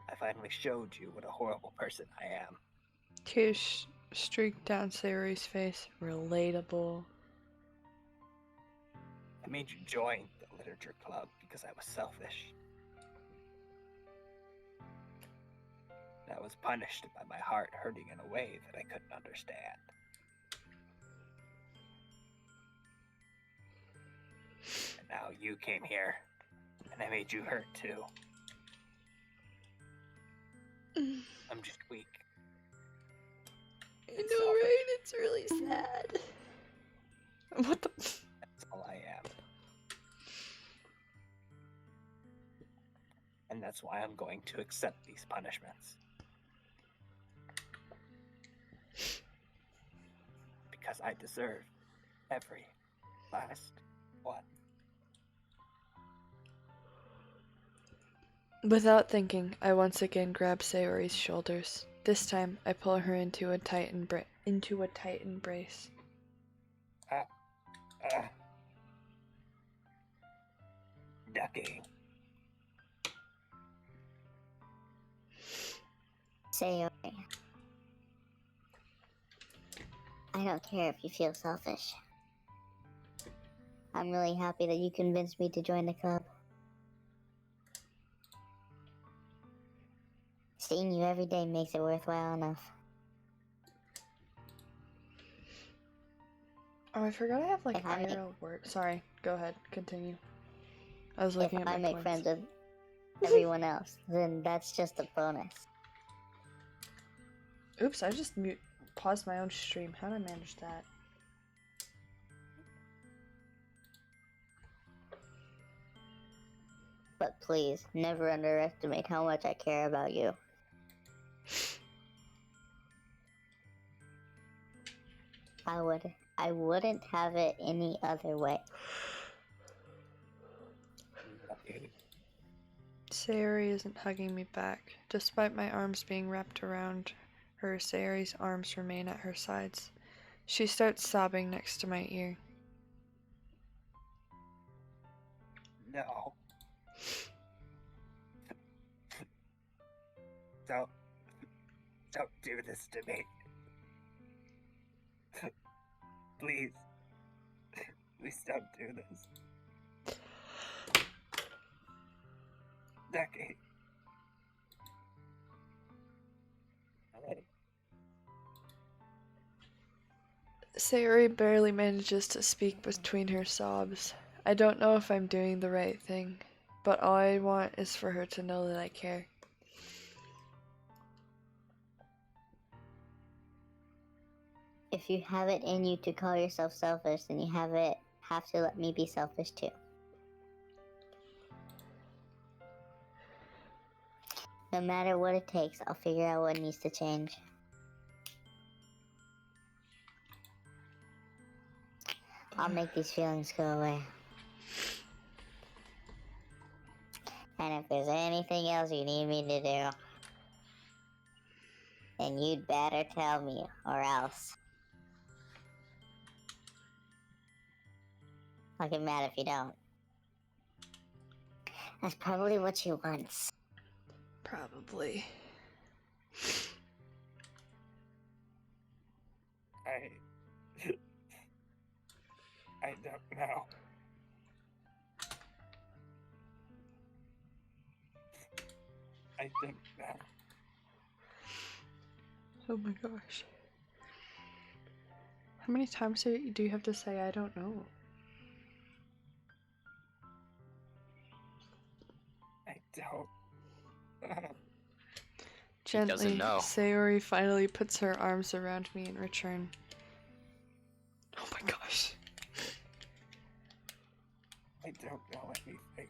I finally showed you what a horrible person I am. Tears streaked down Sayori's face. Relatable. I made you join the literature club because I was selfish. I was punished by my heart hurting in a way that I couldn't understand. And now you came here, and I made you hurt too. I'm just weak. I know, right? It's really sad. What the? That's all I am. And that's why I'm going to accept these punishments. Because I deserve every last one. Without thinking, I once again grab Sayori's shoulders. This time, I pull her into a tight embrace. Ducky. Sayori, I don't care if you feel selfish. I'm really happy that you convinced me to join the club. Seeing you every day makes it worthwhile enough. Oh, I forgot I have like If I make- IRL work. Sorry, go ahead, continue. I was If looking at my I make points. friends with everyone else, then that's just a bonus. Oops, I just paused my own stream. How did I manage that? But please, never underestimate how much I care about you. I wouldn't have it any other way. Sayori isn't hugging me back. Despite my arms being wrapped around her, Sayori's arms remain at her sides. She starts sobbing next to my ear. No. Don't do this to me. Please. Please don't do this. Ducky. Sayori barely manages to speak between her sobs. I don't know if I'm doing the right thing, but all I want is for her to know that I care. If you have it in you to call yourself selfish, then you have to let me be selfish too. No matter what it takes, I'll figure out what needs to change. I'll make these feelings go away. And if there's anything else you need me to do, then you'd better tell me, or else I'll get mad if you don't. That's probably what she wants. Probably. I don't know. I don't know. Oh my gosh. How many times do you have to say I don't know? I don't. Gently, know. Sayori finally puts her arms around me in return. Oh my gosh. I don't know anything.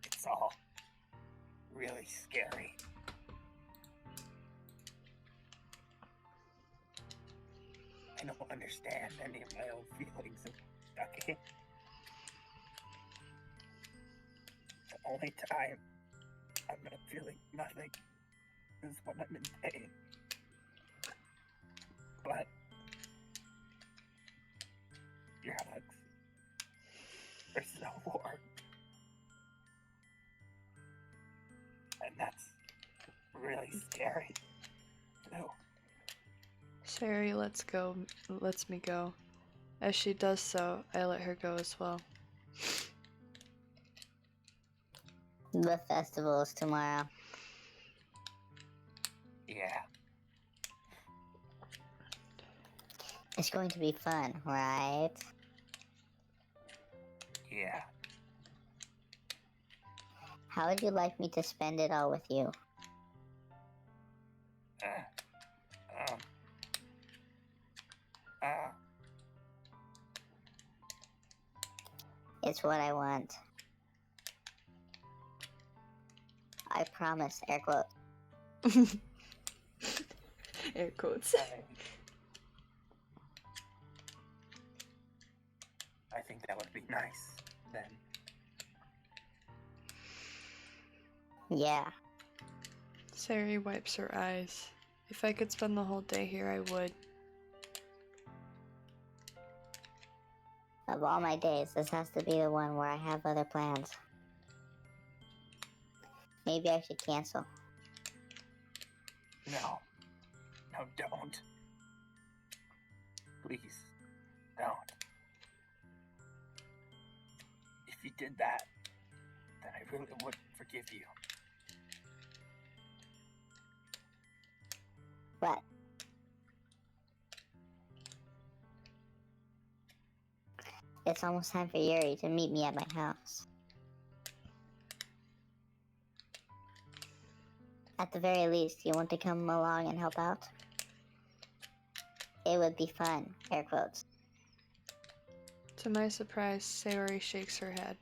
It's all really scary. I don't understand any of my own feelings of Ducky. The only time I'm not feeling nothing is when I'm in pain. But your hugs are so warm. And that's really scary. No. Sayori lets me go. As she does so, I let her go as well. The festival is tomorrow. Yeah. It's going to be fun, right? Yeah. How would you like me to spend it all with you? Uh, It's what I want. I promise, air quotes. Air quotes. I think that would be nice, then. Yeah. Sari wipes her eyes. If I could spend the whole day here, I would. Of all my days, this has to be the one where I have other plans. Maybe I should cancel. No. No, don't. Please, don't. If you did that, then I really wouldn't forgive you. But it's almost time for Yuri to meet me at my house. At the very least, you want to come along and help out? It would be fun, air quotes. To my surprise, Sayori shakes her head.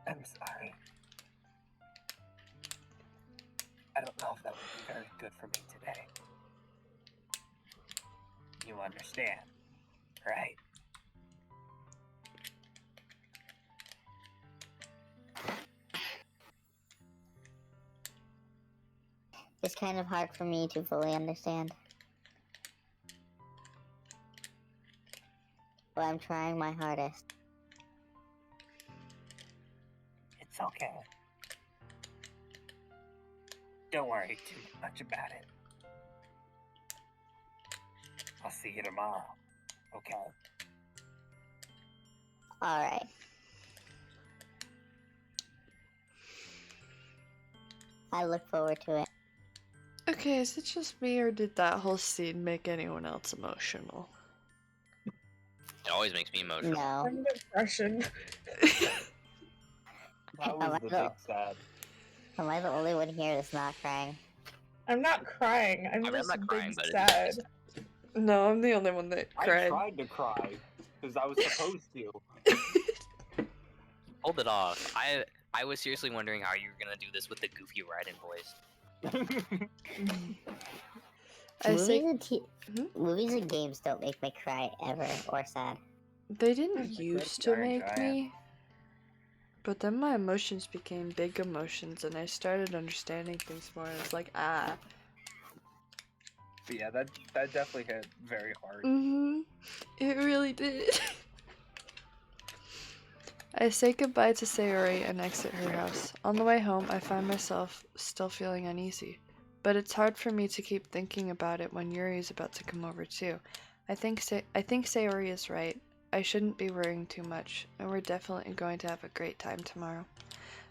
I'm sorry. I don't know if that would be very good for me today. You understand, right? It's kind of hard for me to fully understand. But I'm trying my hardest. It's okay. Don't worry too much about it. I'll see you tomorrow, okay? Alright. I look forward to it. Okay, is it just me, or did that whole scene make anyone else emotional? It always makes me emotional. No. I'm depression. That was the big sad. Am I the only one here that's not crying? I'm not crying. I'm I mean, I'm just not crying, big but sad. it's No, I'm the only one that I cried. tried to cry because I was supposed to. hold it off. I was seriously wondering how you were gonna do this with the goofy write-in voice. I say Movies and games don't make me cry ever or sad. they didn't Like used those to make giant. me, but then my emotions became big emotions, and I started understanding things more. And it's like, ah. But yeah, that definitely hit very hard. It really did. I say goodbye to Sayori and exit her house. On the way home, I find myself still feeling uneasy. But it's hard for me to keep thinking about it when Yuri is about to come over too. I think Sayori is right. I shouldn't be worrying too much, and we're definitely going to have a great time tomorrow.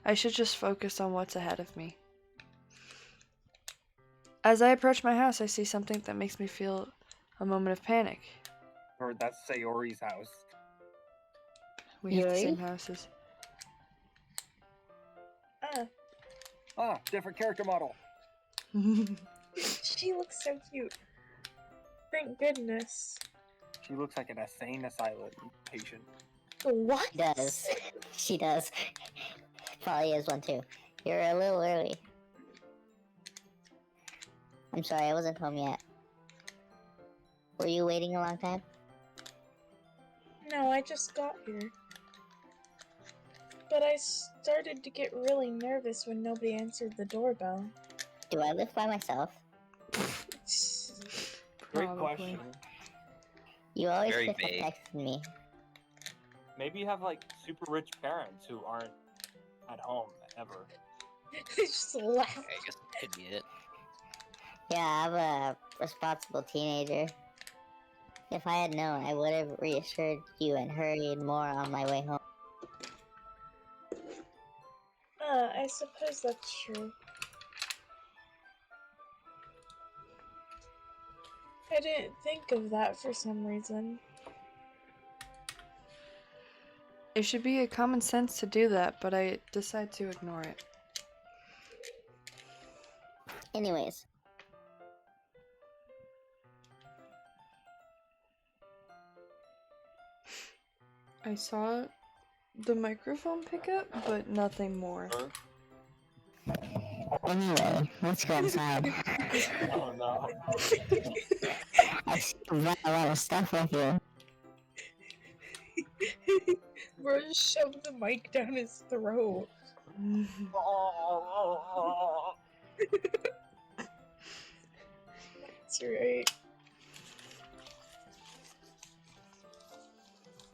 I should just focus on what's ahead of me. As I approach my house, I see something that makes me feel a moment of panic. Or that's Sayori's house. We have the Yuri? same houses. Ah, different character model. She looks so cute. Thank goodness. She looks like an insane asylum patient. What? She does. She does. Probably is one too. You're a little early. I'm sorry, I wasn't home yet. Were you waiting a long time? No, I just got here. But I started to get really nervous when nobody answered the doorbell. Do I live by myself? Great Probably. question. You always Very pick up vague. texting me. Maybe you have like super rich parents who aren't at home ever. Just laugh. I guess that could be it. Yeah, I'm a responsible teenager. If I had known, I would have reassured you and hurried more on my way home. I suppose that's true. I didn't think of that for some reason. It should be a common sense to do that, but I decide to ignore it. Anyways. I saw the microphone pick up, but nothing more. Anyway, let's go inside. Oh no. I see you run a lot of stuff with you. Bro just shoved the mic down his throat. That's right.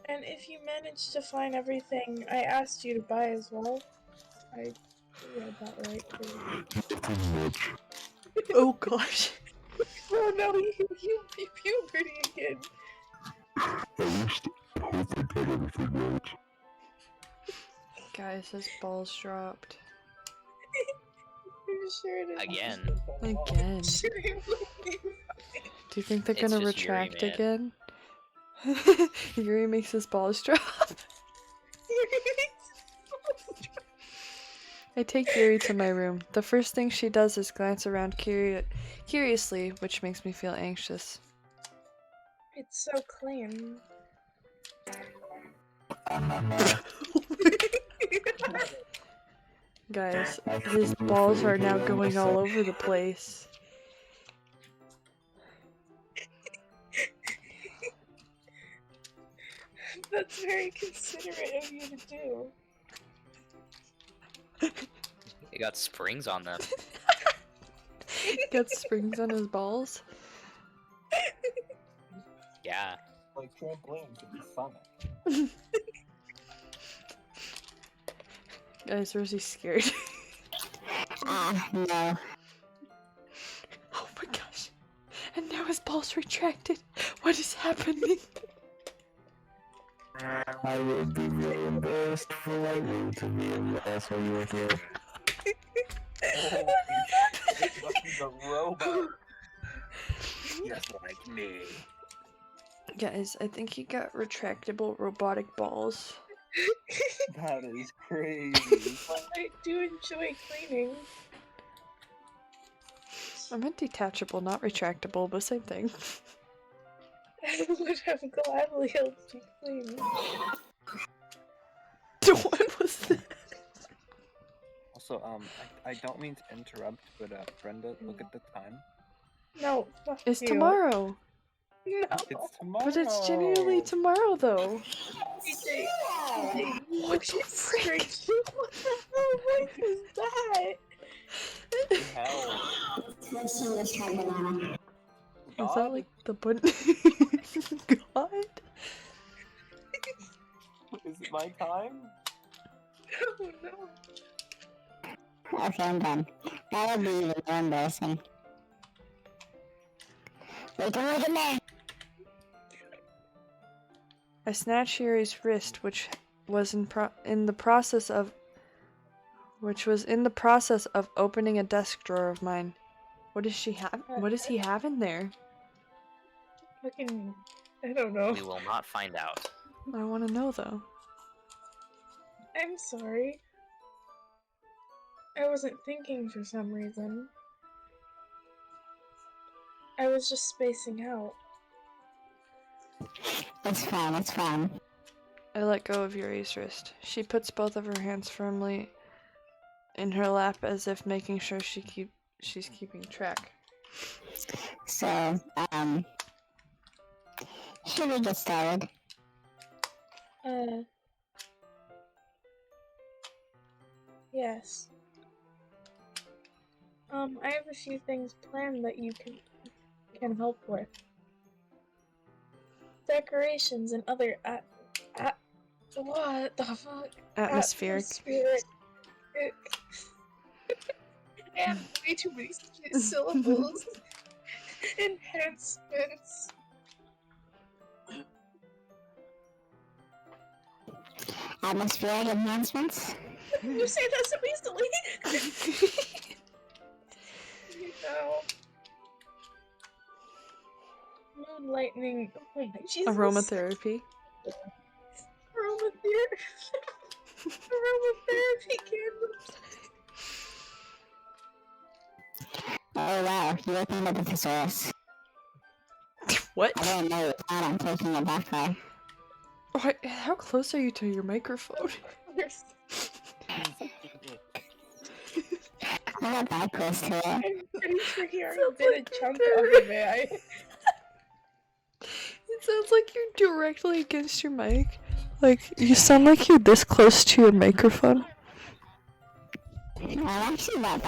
And if you manage to find everything I asked you to buy as well, I read that right too. Oh gosh. Oh no, you puberty again. Guys, his balls dropped. I'm sure it is. Again. Again. Sure it will be fine. Do you think they're It's gonna just Yuri, retract man. again? Yuri makes his balls drop. I take Yuri to my room. The first thing she does is glance around curiously, which makes me feel anxious. It's so clean. Guys, his balls are now going all over the place. That's very considerate of you to do. He got springs on them. Got springs on his balls. Yeah. Like trampolines in the Sonic. Guys, Rosie's scared. No. Oh my gosh. And now his balls retracted. What is happening? I would be really embarrassed for Lightning to be in the asshole you were here. Holy shit, he's a robot. Just like me. Guys, I think he got retractable robotic balls. That is crazy. I do enjoy cleaning. I meant detachable, not retractable, but same thing. I would have gladly helped you clean. What was that? Also, I don't mean to interrupt, but Brenda, look at the time. No, fuck It's you. tomorrow. No. It's tomorrow. But it's genuinely tomorrow, though. DJ, What the frick? What the hell was that? Hell. Let's see this time, banana. Is that like the button? God? Is it my time? Oh no. Okay, I'm done. That'll be even more embarrassing. Wait, don't look in there! I snatched Yuri's wrist, which was in the process of opening a desk drawer of mine. What does she have? What does he have in there? Fucking, I don't know. We will not find out. I want to know though. I'm sorry. I wasn't thinking for some reason. I was just spacing out. It's fine, it's fine. I let go of Yuri's wrist. She puts both of her hands firmly in her lap as if making sure she's keeping track. So, should we get started? Yes. I have a few things planned that you can help with. Decorations and other what the fuck? Atmospheric. And way too many syllables. Enhancements. Atmospheric enhancements? You say that so easily. You know. Moon lightning. Oh my Jesus. Aromatherapy. Aromatherapy candles. Oh wow, you opened up a thesaurus. What? I didn't know you thought I'm taking it that far. What? How close are you to your microphone? There's- I'm not that close to it. I'm pretty sure he already Sounds did like a chunk you're of it. It sounds like you're directly against your mic. Like, you sound like you're this close to your microphone. I'm actually not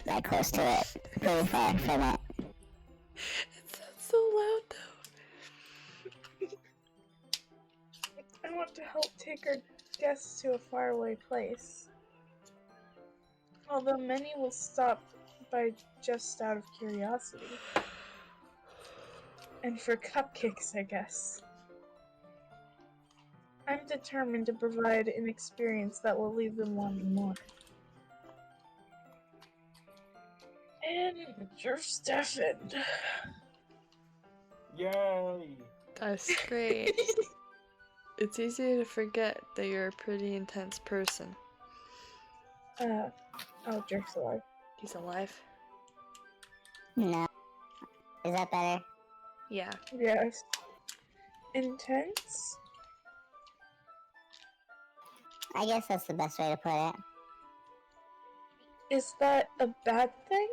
that close to it. Pretty far from it. It sounds so loud, though. I want to help take our guests to a faraway place. Although many will stop by just out of curiosity. And for cupcakes, I guess. I'm determined to provide an experience that will leave them wanting more. And you're stiffened. Yay! That's great. It's easy to forget that you're a pretty intense person. Oh, Jerk's alive. He's alive? No. Is that better? Yeah. Yes. Intense? I guess that's the best way to put it. Is that a bad thing?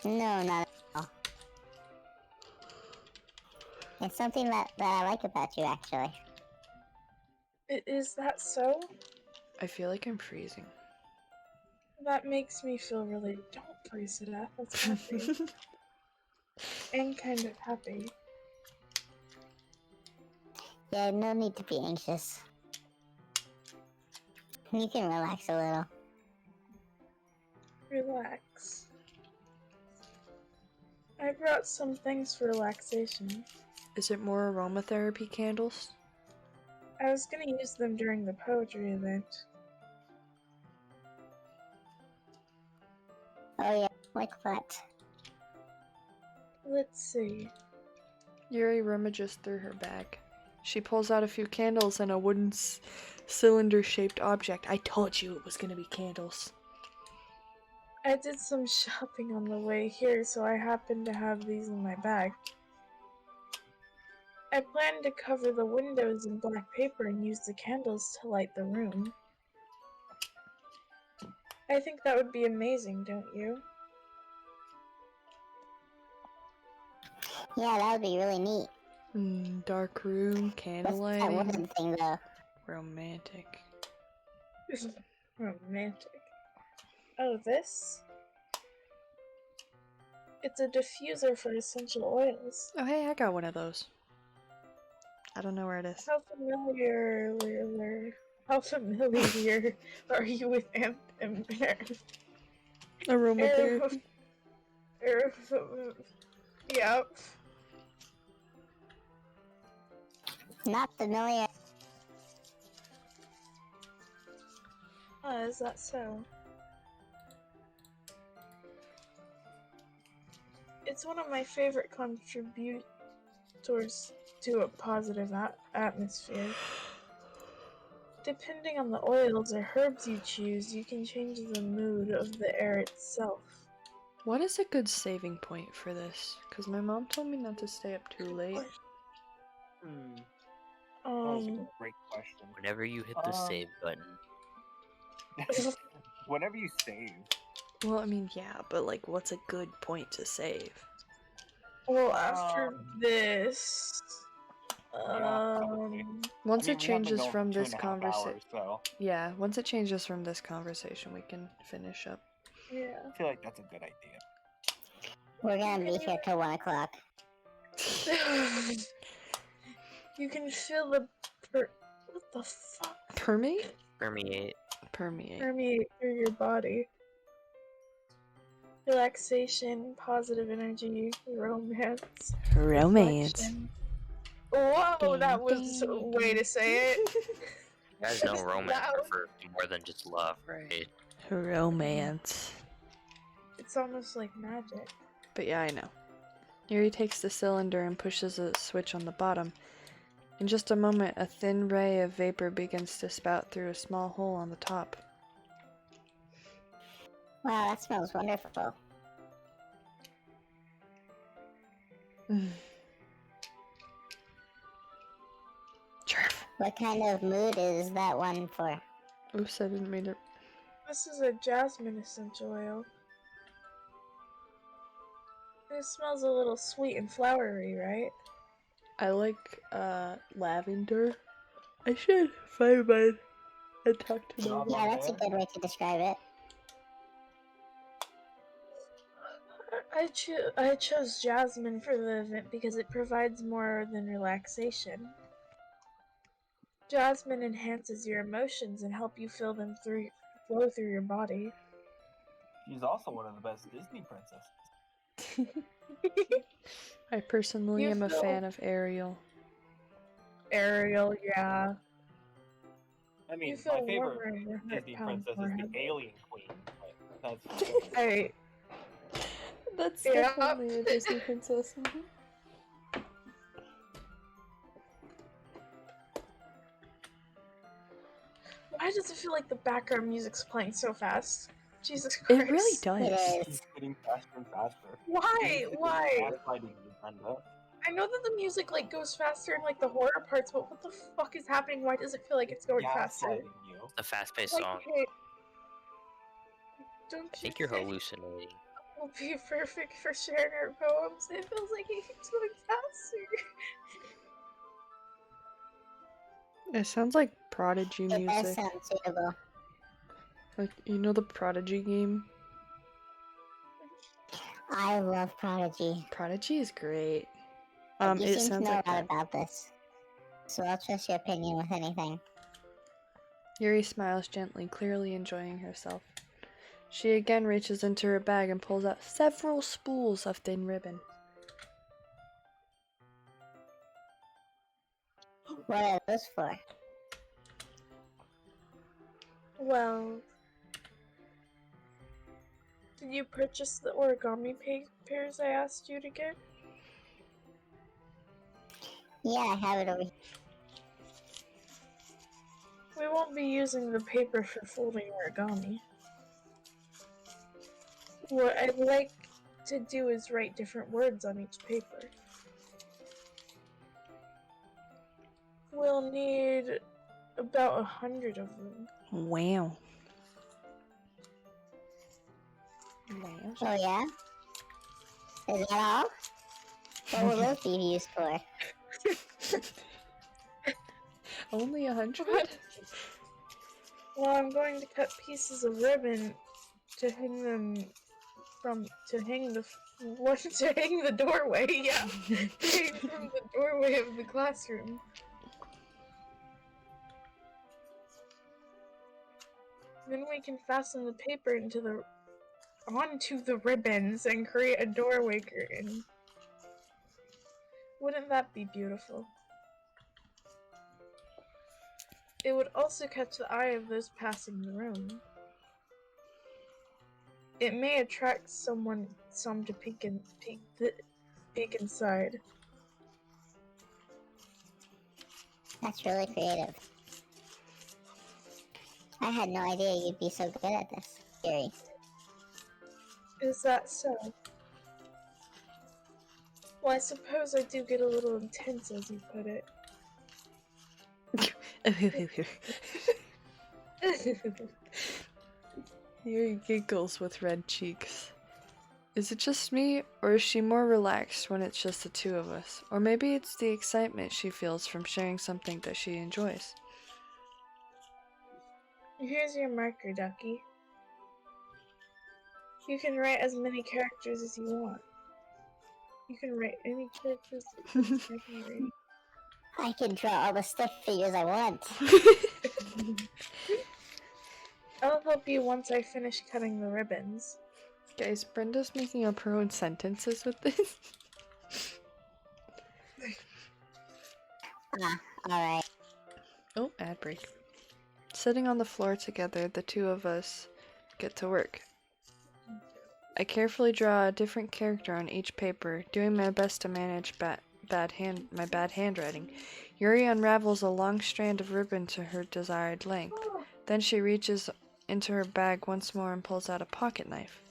No, not at all. It's something that I like about you, actually. Is that so? I feel like I'm freezing. That makes me feel really. Don't freeze to death. That's happy. And kind of happy. Yeah, no need to be anxious. You can relax a little. Relax. I brought some things for relaxation. Is it more aromatherapy candles? I was gonna use them during the poetry event. Oh yeah, like what? Let's see. Yuri rummages through her bag. She pulls out a few candles and a wooden cylinder-shaped object. I told you it was gonna be candles. I did some shopping on the way here, so I happen to have these in my bag. I plan to cover the windows in black paper and use the candles to light the room. I think that would be amazing, don't you? Yeah, that would be really neat. Dark room, What's candlelighting. that wooden thing though? Romantic. Romantic. Oh, this? It's a diffuser for essential oils. Oh hey, I got one of those. I don't know where it is. How familiar are you with Aromatherapy. Yep. Not familiar. Oh, is that so? It's one of my favorite contributors to a positive atmosphere. Depending on the oils or herbs you choose, you can change the mood of the air itself. What is a good saving point for this? Because my mom told me not to stay up too late. That's a great question. Whenever you hit the save button. Whenever you save. Well, I mean, yeah, but like, what's a good point to save? Well, after this, probably. Once I mean, it we have been changes going from for this 2.5 conversation, hours, so yeah, once it changes from this conversation, we can finish up. yeah. I feel like that's a good idea. We're gonna be here till 1 o'clock. You can feel the what the fuck? Permeate? Permeate. Permeate through your body. Relaxation, positive energy, romance. reflection. Whoa, that was a way to say it. You guys know romance Loud. refers to more than just love, right? Romance. It's almost like magic. But yeah, I know. Yuri takes the cylinder and pushes a switch on the bottom. In just a moment, a thin ray of vapor begins to spout through a small hole on the top. Wow, that smells wonderful. What kind of mood is that one for? Oops, I didn't mean to. This is a jasmine essential oil. It smells a little sweet and flowery, right? I like lavender. I should find mine and talk to them. Job Yeah, on that's a hand. good way to describe it. I chose jasmine for the event because it provides more than relaxation. Jasmine enhances your emotions and help you feel them flow through your body. She's also one of the best Disney princesses. I personally You am a feel- fan of Ariel. Ariel, yeah. I mean, You feel my favorite warmer in your heart Disney pound princess is forehead. the Alien Queen. But that's Hey, That's Yeah. definitely a Disney princess. why does it feel like the background music's playing so fast? Jesus Christ. It really does. It keeps is. getting faster and faster. Why? Basically Why? gaslighting you, Brenda. I know that the music like goes faster in like the horror parts, but what the fuck is happening? Why does it feel like it's going faster? Gaslighting you. It's a fast-paced Like, song. hey, don't I you think you're think hallucinating. it will be perfect for sharing our poems? It feels like it keeps going faster. It sounds like Prodigy It does music. sound suitable. Like, you know the Prodigy game? I love Prodigy. Prodigy is great. You It seem to sounds know like a lot that. about this. So I'll trust your opinion with anything. Yuri smiles gently, clearly enjoying herself. She again reaches into her bag and pulls out several spools of thin ribbon. What are those for? Well, did you purchase the origami pairs I asked you to get? Yeah, I have it over here. We won't be using the paper for folding origami. What I'd like to do is write different words on each paper. We'll need about 100 of them. Wow. Wow. Oh yeah? Is that all? What will those be used for? Only 100? Well, I'm going to cut pieces of ribbon to hang them to hang the doorway, yeah. To hang from the doorway of the classroom. Then we can fasten the paper onto the ribbons and create a doorway curtain. Wouldn't that be beautiful? It would also catch the eye of those passing the room. It may attract some to peek inside. That's really creative. I had no idea you'd be so good at this, Yuri. Is that so? Well, I suppose I do get a little intense, as you put it. Yuri giggles with red cheeks. Is it just me, or is she more relaxed when it's just the two of us? Or maybe it's the excitement she feels from sharing something that she enjoys. Here's your marker, Ducky. You can write as many characters as you want. You can write any characters you can write. I can draw all the stick figures I want. I'll help you once I finish cutting the ribbons. Guys, Brenda's making up her own sentences with this. Alright. Oh, ad break. Sitting on the floor together, the two of us get to work. I carefully draw a different character on each paper, doing my best to manage my bad handwriting. Yuri unravels a long strand of ribbon to her desired length. Then she reaches into her bag once more and pulls out a pocket knife.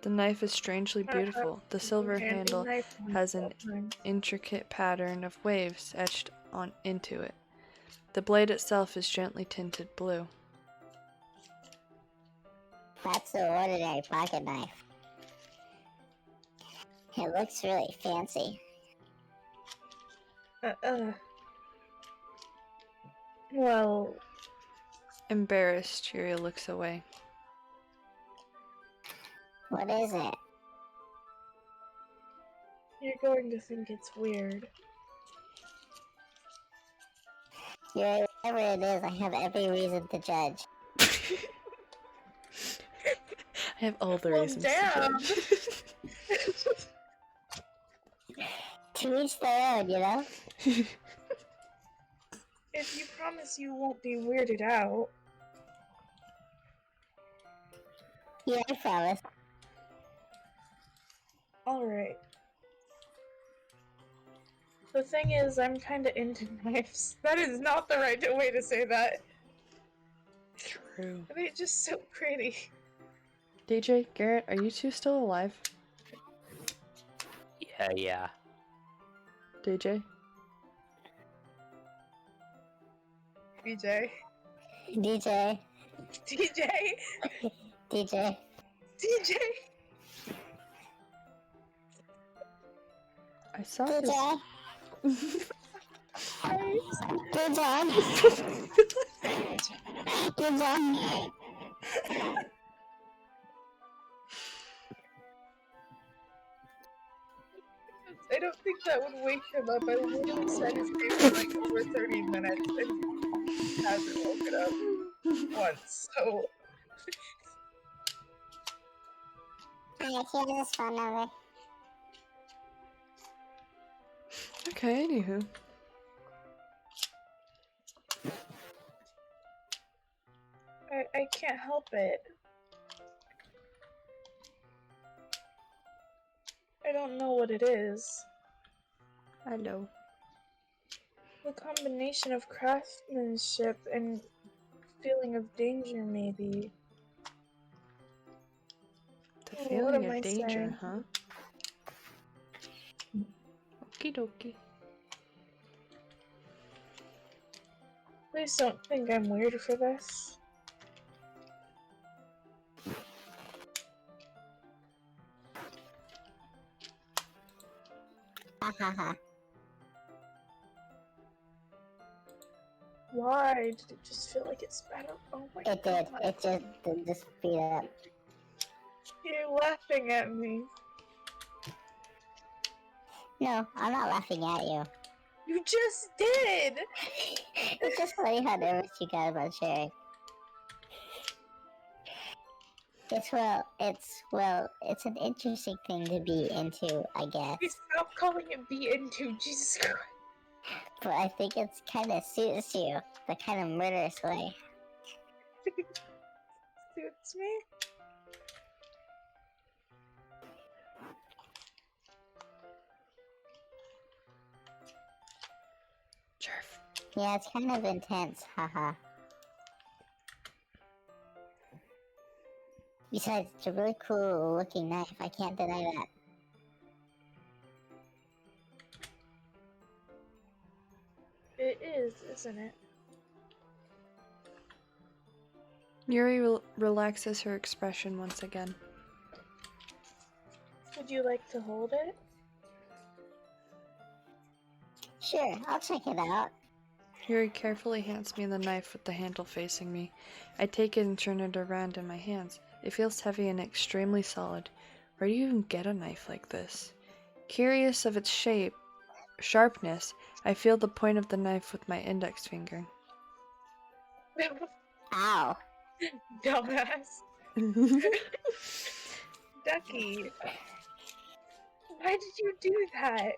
The knife is strangely beautiful. The silver Handy handle knife has an sometimes. intricate pattern of waves etched into it. The blade itself is gently tinted blue. That's the ordinary pocket knife. It looks really fancy. Well, Embarrassed, Yuria looks away. What is it? you're going to think it's weird. You're, whatever it is, I have every reason to judge. I have all the Well, reasons damn. to judge. To each their own, you know? If you promise you won't be weirded out, Yeah, I promise. alright. The thing is, I'm kinda into knives. That is not the right way to say that. True. They're just so pretty. DJ, Garrett, are you two still alive? Yeah. DJ? BJ. DJ. DJ. DJ. DJ. I saw this. DJ. Good job. Good job. I don't think that would wake him up. I literally said his name for like over 30 minutes and he hasn't woken up once, so. Alright, here's his phone number. Okay, anywho. I can't help it. I don't know what it is. I know. The combination of craftsmanship and feeling of danger, maybe. The Oh, what feeling am I of danger, saying? huh? Okie dokie. Please don't think I'm weird for this. Ha ha ha. Why? Did it just feel like it sped up? Oh my It god. did. It just speed up. You're laughing at me. No, I'm not laughing at you. You just did! It's just funny how nervous you got about sharing. It's an interesting thing to be into, I guess. Please stop calling it be into, Jesus Christ. But I think it's kind of suits you, the kind of murderous way. Suits me? Jerf. Yeah, it's kind of intense, haha. Besides, it's a really cool looking knife, I can't deny that. It is, isn't it? Yuri relaxes her expression once again. Would you like to hold it? Sure, I'll check it out. Yuri carefully hands me the knife with the handle facing me. I take it and turn it around in my hands. It feels heavy and extremely solid. Where do you even get a knife like this? Curious of its sharpness, I feel the point of the knife with my index finger. Ow. Dumbass. Ducky. Why did you do that?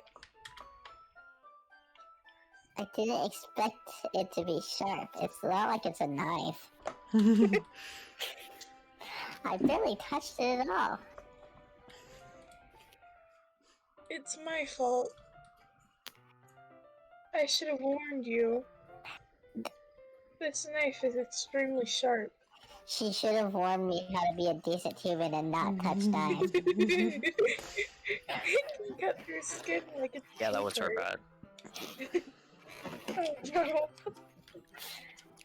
I didn't expect it to be sharp. It's not like it's a knife. I barely touched it at all. It's my fault. I should have warned you. This knife is extremely sharp. She should have warned me how to be a decent human and not touch dying. Cut through skin like a Yeah, that was her paper. bad. Oh no.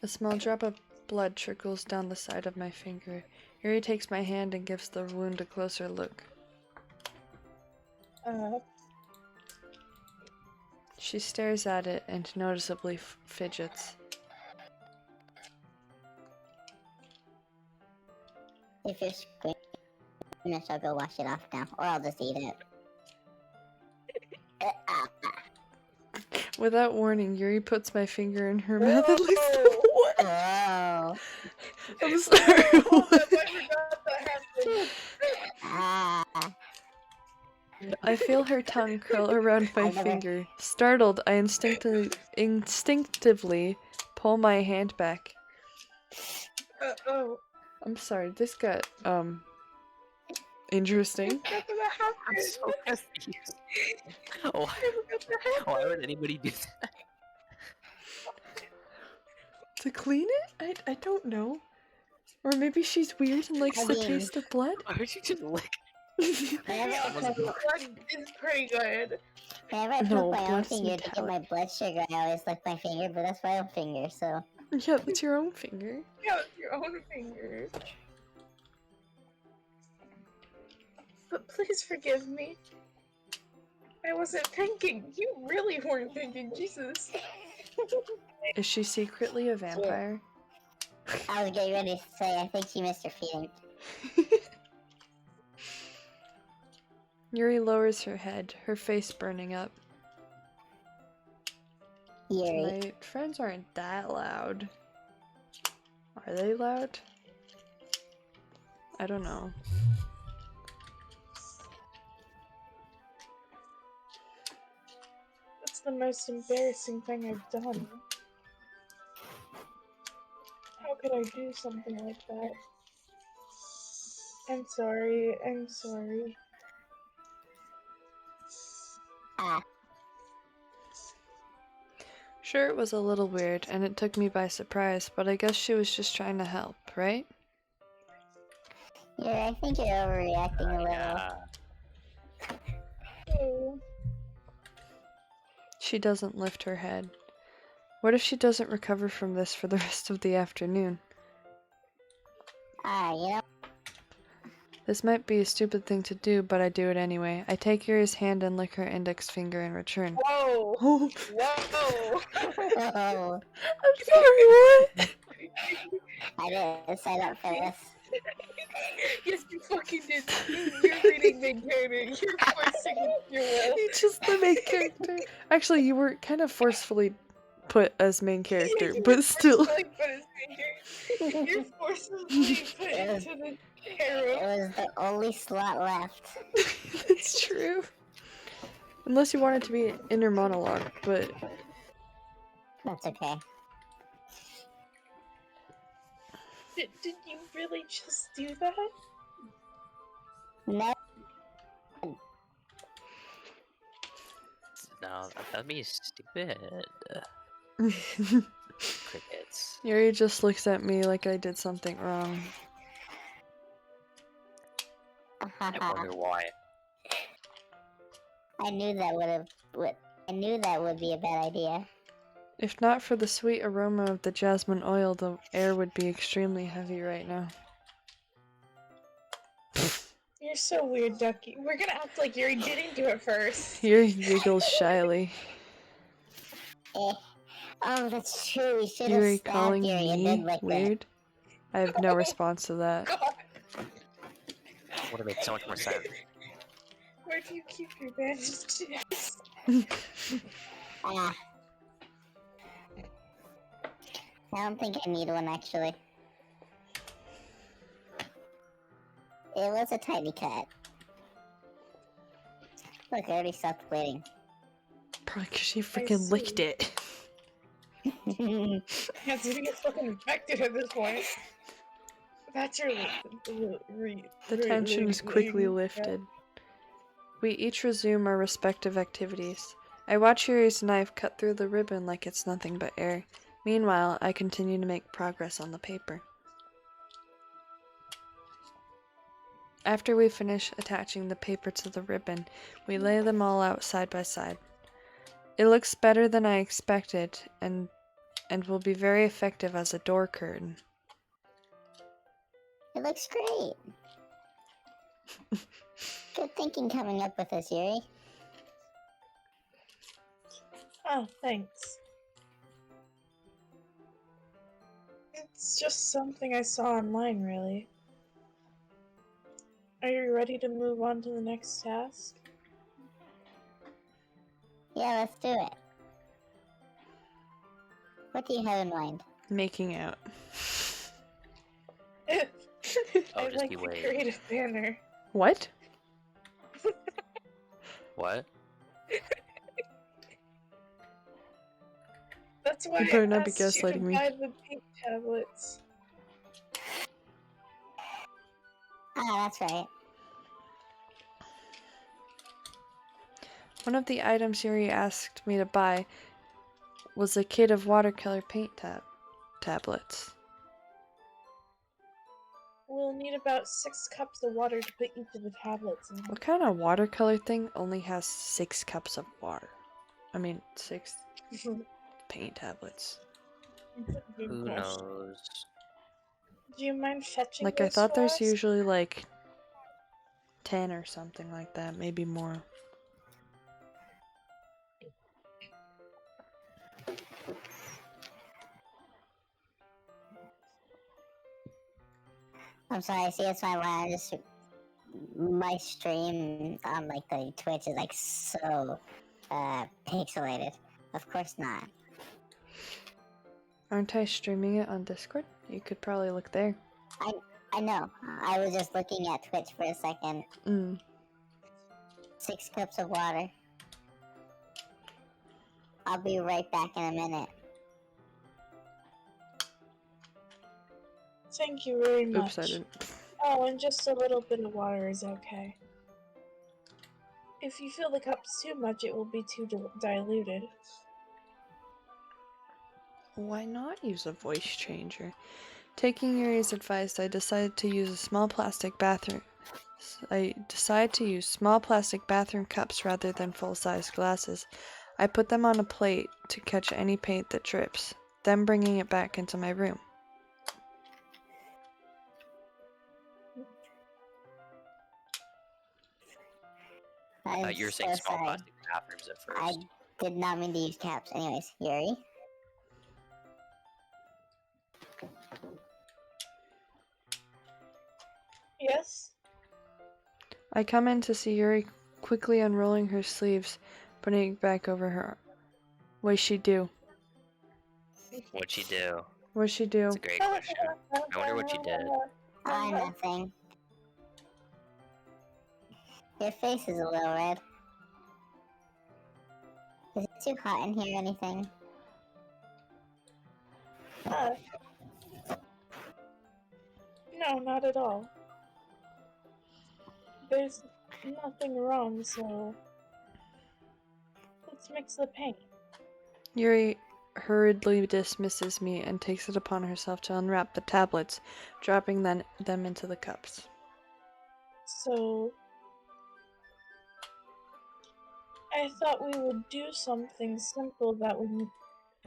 A small drop of blood trickles down the side of my finger. Yuri takes my hand and gives the wound a closer look. She stares at it and noticeably fidgets. If you're screaming, I'll go wash it off now, or I'll just eat it. Without warning, Yuri puts my finger in her mouth and licks the what? Oh. I'm sorry. Hold up, I forgot that happened. Ah. I feel her tongue curl around my finger. Startled, I instinctively pull my hand back. Oh. I'm sorry, this got, interesting. I'm so confused. Why would anybody do that? To clean it? I don't know. Or maybe she's weird and likes the taste of blood? Why would you just lick? Blood is pretty good. Whenever I poke No, my own blood's finger to get my blood sugar, I always lick my finger, but that's my own finger, so... Yeah, that's your own finger. Yeah, with your own fingers. But please forgive me. I wasn't thinking. You really weren't thinking, Jesus. Is she secretly a vampire? I was getting ready to say, I think you missed your feeling. Yuri lowers her head, her face burning up. Yuri. My friends aren't that loud. Are they loud? I don't know. That's the most embarrassing thing I've done. How could I do something like that? I'm sorry, I'm sorry. Sure, it was a little weird, and it took me by surprise, but I guess she was just trying to help, right? Yeah, I think you're overreacting a little. Oh. She doesn't lift her head. What if she doesn't recover from this for the rest of the afternoon? You know? This might be a stupid thing to do, but I do it anyway. I take Yuri's hand and lick her index finger in return. Whoa! Oh. Whoa! Oh. I'm sorry, what? I didn't sign up for this. Yes, you fucking did. You're reading main character. You're forcing your will. You're just the main character. Actually, you were kind of forcefully put as main character, Yeah, but still. You're forcibly put into the harem. It was the only slot left. That's true. Unless you want it to be an inner monologue, but... That's okay. Did you really just do that? No. No, that'd be stupid. Crickets. Yuri just looks at me like I did something wrong. I wonder why. I knew that would be a bad idea. If not for the sweet aroma of the jasmine oil, the air would be extremely heavy right now. You're so weird, Ducky. We're gonna act like Yuri didn't do it first. Yuri giggles shyly. Oh, that's true. We should have Yuri stabbed calling Yuri and me then like weird? I have no response to that. Would have made so much more sense. Where do you keep your bandages? I don't think I need one actually. It was a tiny cut. Look, I already stopped bleeding. Probably because she freaking licked it. Yeah, so he gets fucking infected at this point. That's your... The tension is quickly lifted. We each resume our respective activities. I watch Yuri's knife cut through the ribbon like it's nothing but air. Meanwhile, I continue to make progress on the paper. After we finish attaching the paper to the ribbon, we lay them all out side by side. It looks better than I expected and will be very effective as a door curtain. It looks great. Good thinking coming up with this, Yuri. Oh, thanks. It's just something I saw online, really. Are you ready to move on to the next task? Yeah, let's do it. What do you have in mind? Making out. Oh, I'd just like be to waiting. create a banner. What? What? That's why You better I not be asked you to gaslighting me. buy the pink tablets. Ah, that's right. One of the items Yuri asked me to buy was a kit of watercolor paint tablets. We'll need about 6 cups of water to put each of the tablets in. What kind of watercolor thing only has 6 cups of water? I mean, 6 paint tablets. Good Who question. knows? Do you mind fetching Like, I this thought for there's us? usually like 10 or something like that, maybe more. I'm sorry, see, that's why I just my stream on like the Twitch is like so pixelated. Of course not. Aren't I streaming it on Discord? You could probably look there. I know. I was just looking at Twitch for a second. 6 cups of water. I'll be right back in a minute. Thank you very much. Oops, I didn't. Oh, and just a little bit of water is okay. If you fill the cups too much, it will be too diluted. Why not use a voice changer? Taking Yuri's advice, I decided to use small plastic bathroom cups rather than full-size glasses. I put them on a plate to catch any paint that drips, then bringing it back into my room. You were saying so small sorry. plastic bathrooms at first. I did not mean to use caps. Anyways, Yuri. Yes? I come in to see Yuri quickly unrolling her sleeves, putting it back over her. What'd she do? What'd she do? What'd she do? That's a great question. I wonder what she did. Oh, nothing. Your face is a little red. Is it too hot in here or anything? No, not at all. There's nothing wrong, so let's mix the paint. Yuri hurriedly dismisses me and takes it upon herself to unwrap the tablets, dropping them into the cups. So I thought we would do something simple that would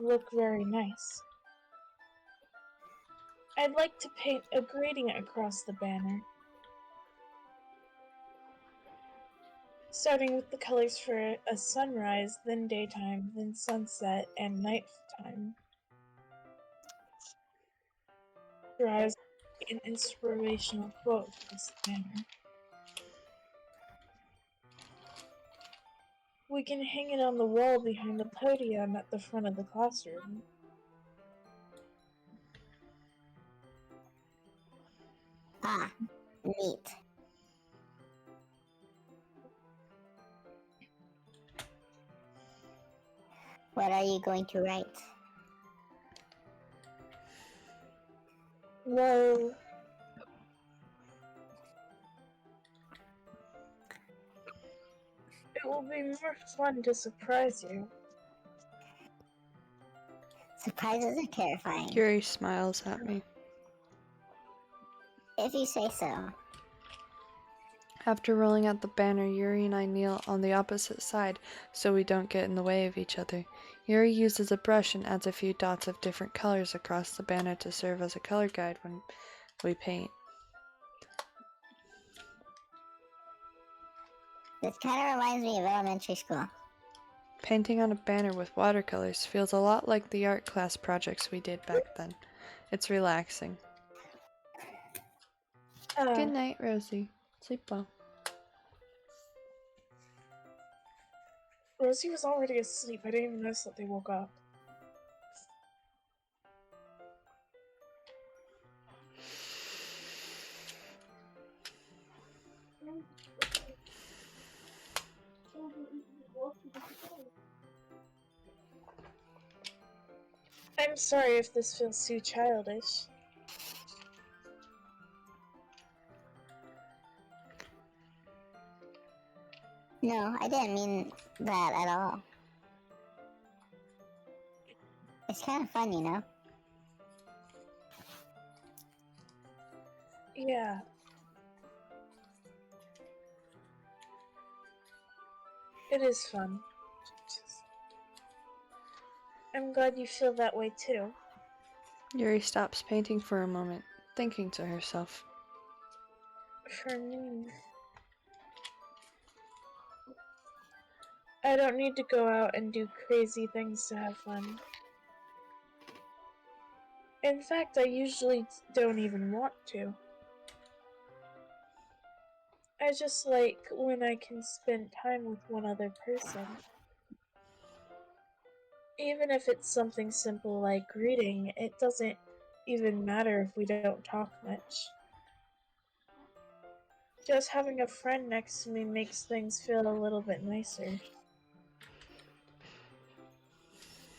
look very nice. I'd like to paint a gradient across the banner. Starting with the colors for a sunrise, then daytime, then sunset, and nighttime. Drives an inspirational quote for this banner. We can hang it on the wall behind the podium at the front of the classroom. Ah, neat. What are you going to write? Well, it will be more fun to surprise you. Surprises are terrifying. Yuri smiles at me. If you say so. After rolling out the banner, Yuri and I kneel on the opposite side so we don't get in the way of each other. Yuri uses a brush and adds a few dots of different colors across the banner to serve as a color guide when we paint. This kind of reminds me of elementary school. Painting on a banner with watercolors feels a lot like the art class projects we did back then. It's relaxing. Good night, Rosie. Sleep well. Rosie was already asleep. I didn't even notice that they woke up. I'm sorry if this feels too childish. No, I didn't mean that at all. It's kind of fun, you know? Yeah. It is fun. I'm glad you feel that way too. Yuri stops painting for a moment, thinking to herself. For me, I don't need to go out and do crazy things to have fun. In fact, I usually don't even want to. I just like when I can spend time with one other person. Even if it's something simple like reading, it doesn't even matter if we don't talk much. Just having a friend next to me makes things feel a little bit nicer.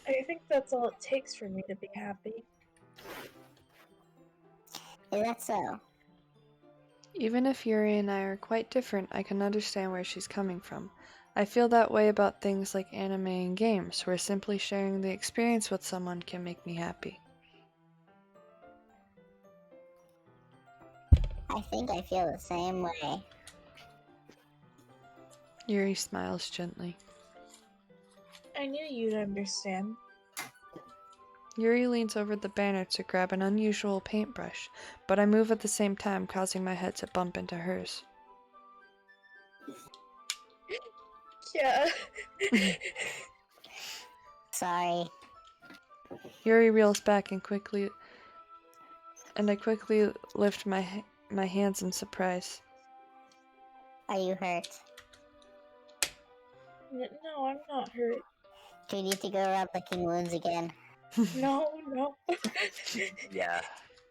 I think that's all it takes for me to be happy. Is that so? Even if Yuri and I are quite different, I can understand where she's coming from. I feel that way about things like anime and games, where simply sharing the experience with someone can make me happy. I think I feel the same way. Yuri smiles gently. I knew you'd understand. Yuri leans over the banner to grab an unusual paintbrush, but I move at the same time, causing my head to bump into hers. Yeah. Sorry. Yuri reels back and I quickly lift my hands in surprise. Are you hurt? No, I'm not hurt. Do you need to go around licking wounds again? No. Yeah,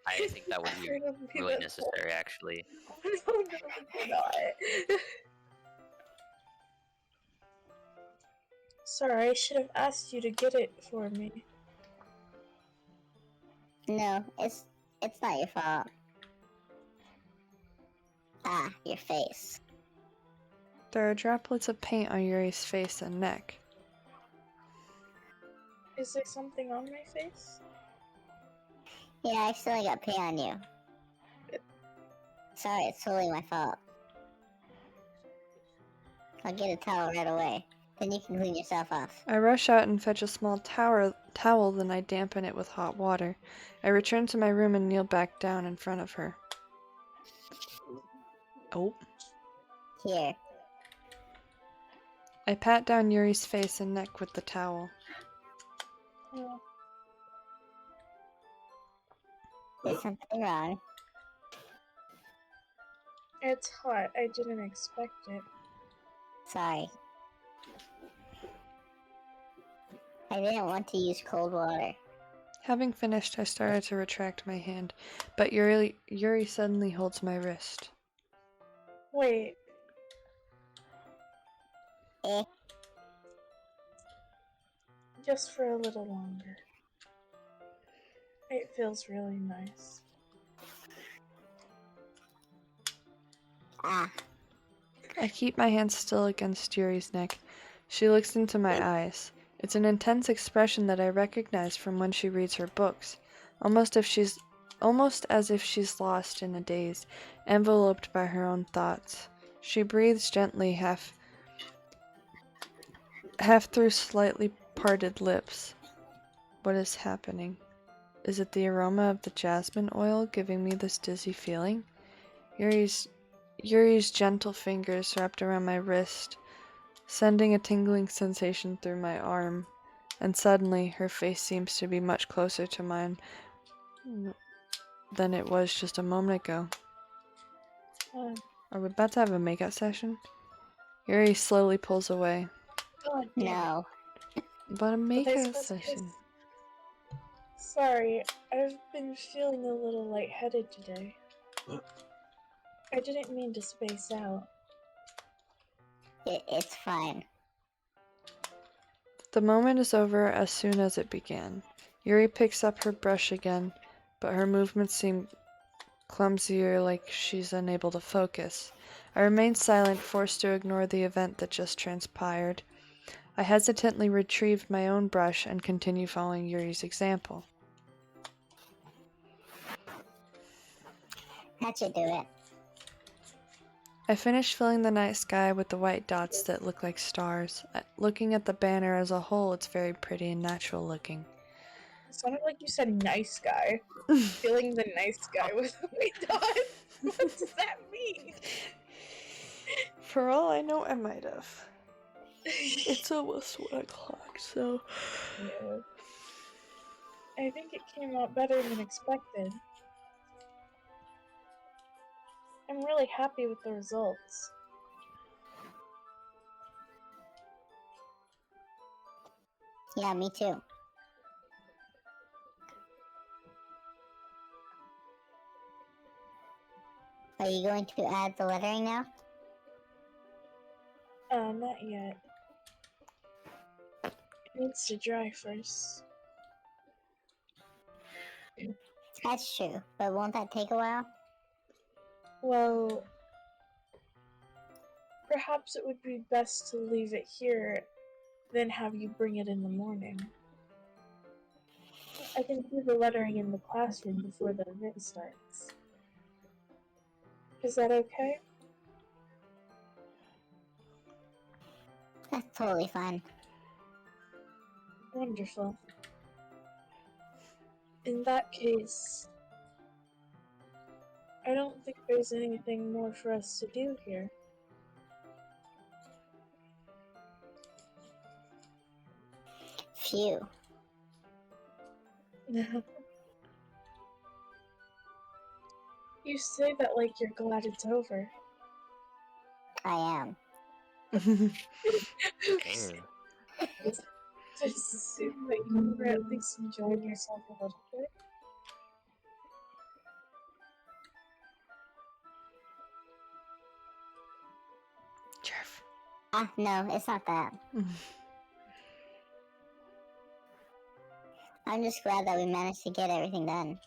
I think that would be I don't mean really that. necessary, actually. No, you're not. Sorry, I should have asked you to get it for me. No, it's not your fault. Ah, your face. There are droplets of paint on Yuri's face and neck. Is there something on my face? Yeah, I accidentally got paint on you. Sorry, it's totally my fault. I'll get a towel right away. Then you can clean yourself off. I rush out and fetch a small towel, then I dampen it with hot water. I return to my room and kneel back down in front of her. Oh. Here. I pat down Yuri's face and neck with the towel. Yeah. There's something wrong. It's hot. I didn't expect it. Sorry. I didn't want to use cold water. Having finished, I started to retract my hand, but Yuri suddenly holds my wrist. Wait. Eh? Just for a little longer. It feels really nice. Ah. I keep my hand still against Yuri's neck. She looks into my eyes. It's an intense expression that I recognize from when she reads her books, almost as if she's lost in a daze, enveloped by her own thoughts. She breathes gently, half through slightly parted lips. What is happening? Is it the aroma of the jasmine oil giving me this dizzy feeling? Yuri's gentle fingers wrapped around my wrist, sending a tingling sensation through my arm, and suddenly her face seems to be much closer to mine than it was just a moment ago. Are we about to have a makeout session? Yuri slowly pulls away. God damn it. No. But a Were they makeout supposed to session. kiss? Sorry, I've been feeling a little lightheaded today. I didn't mean to space out. It's fine. The moment is over as soon as it began. Yuri picks up her brush again, but her movements seem clumsier, like she's unable to focus. I remain silent, forced to ignore the event that just transpired. I hesitantly retrieved my own brush and continue following Yuri's example. That should do it. I finished filling the night sky with the white dots that look like stars. Looking at the banner as a whole, it's very pretty and natural looking. It sounded like you said nice guy. Feeling the nice guy with a white dot. What does that mean? For all I know, I might have. It's almost 1 o'clock, so... Yeah. I think it came out better than expected. I'm really happy with the results. Yeah, me too. Are you going to add the lettering now? Not yet. It needs to dry first. That's true, but won't that take a while? Well, perhaps it would be best to leave it here, then have you bring it in the morning. I can do the lettering in the classroom before the event starts. Is that okay? That's totally fine. Wonderful. In that case, I don't think there's anything more for us to do here. Phew. You say that like you're glad it's over. I am. Oops. Just assume that you were at least enjoying yourself a little bit. Jeff. Ah, no, it's not that. I'm just glad that we managed to get everything done.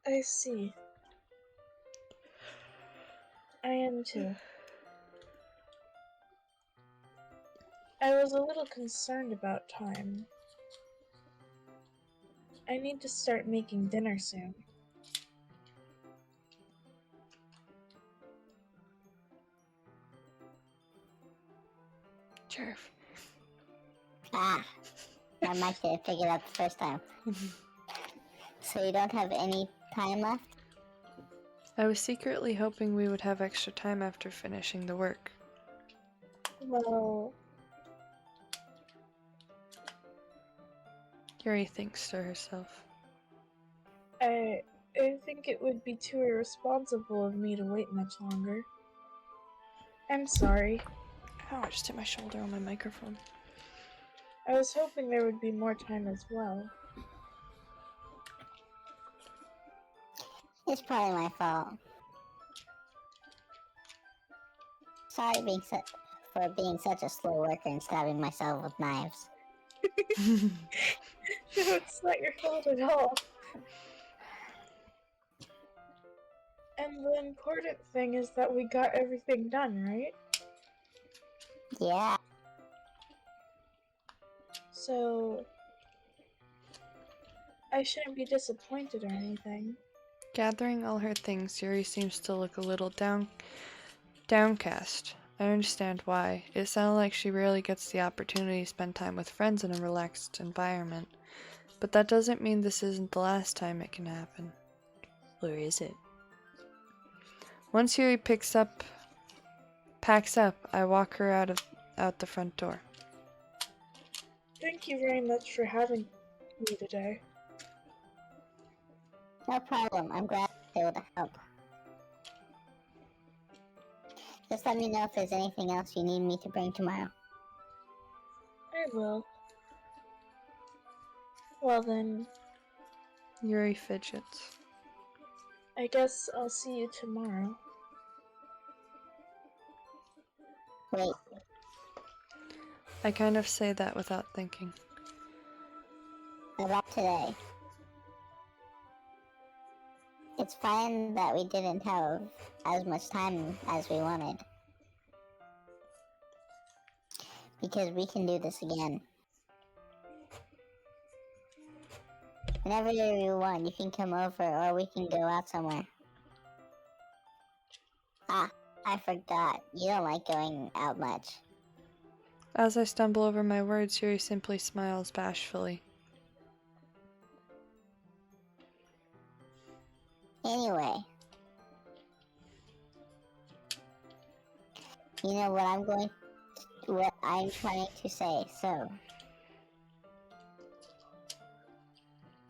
I see. I am too. I was a little concerned about time. I need to start making dinner soon. Jeff. Ah, my mic didn't pick it up the first time. So you don't have any time left? I was secretly hoping we would have extra time after finishing the work. Well, Yuri thinks to herself. I think it would be too irresponsible of me to wait much longer. I'm sorry. Ow, I just hit my shoulder on my microphone. I was hoping there would be more time as well. It's probably my fault. Sorry for being such a slow worker and stabbing myself with knives. No, it's not your fault at all. And the important thing is that we got everything done, right? Yeah. So, I shouldn't be disappointed or anything. Gathering all her things, Yuri seems to look a little downcast. I understand why. It sounded like she rarely gets the opportunity to spend time with friends in a relaxed environment. But that doesn't mean this isn't the last time it can happen. Or is it? Once Yuri packs up, I walk her out the front door. Thank you very much for having me today. No problem. I'm glad I was able to help. Just let me know if there's anything else you need me to bring tomorrow. I will. Well then, Yuri fidgets. I guess I'll see you tomorrow. Wait, I kind of say that without thinking. about today. It's fine that we didn't have as much time as we wanted. Because we can do this again. Whenever you want, you can come over or we can go out somewhere. Ah, I forgot. You don't like going out much. As I stumble over my words, Yuri simply smiles bashfully. Anyway. You know what I'm trying to say, so.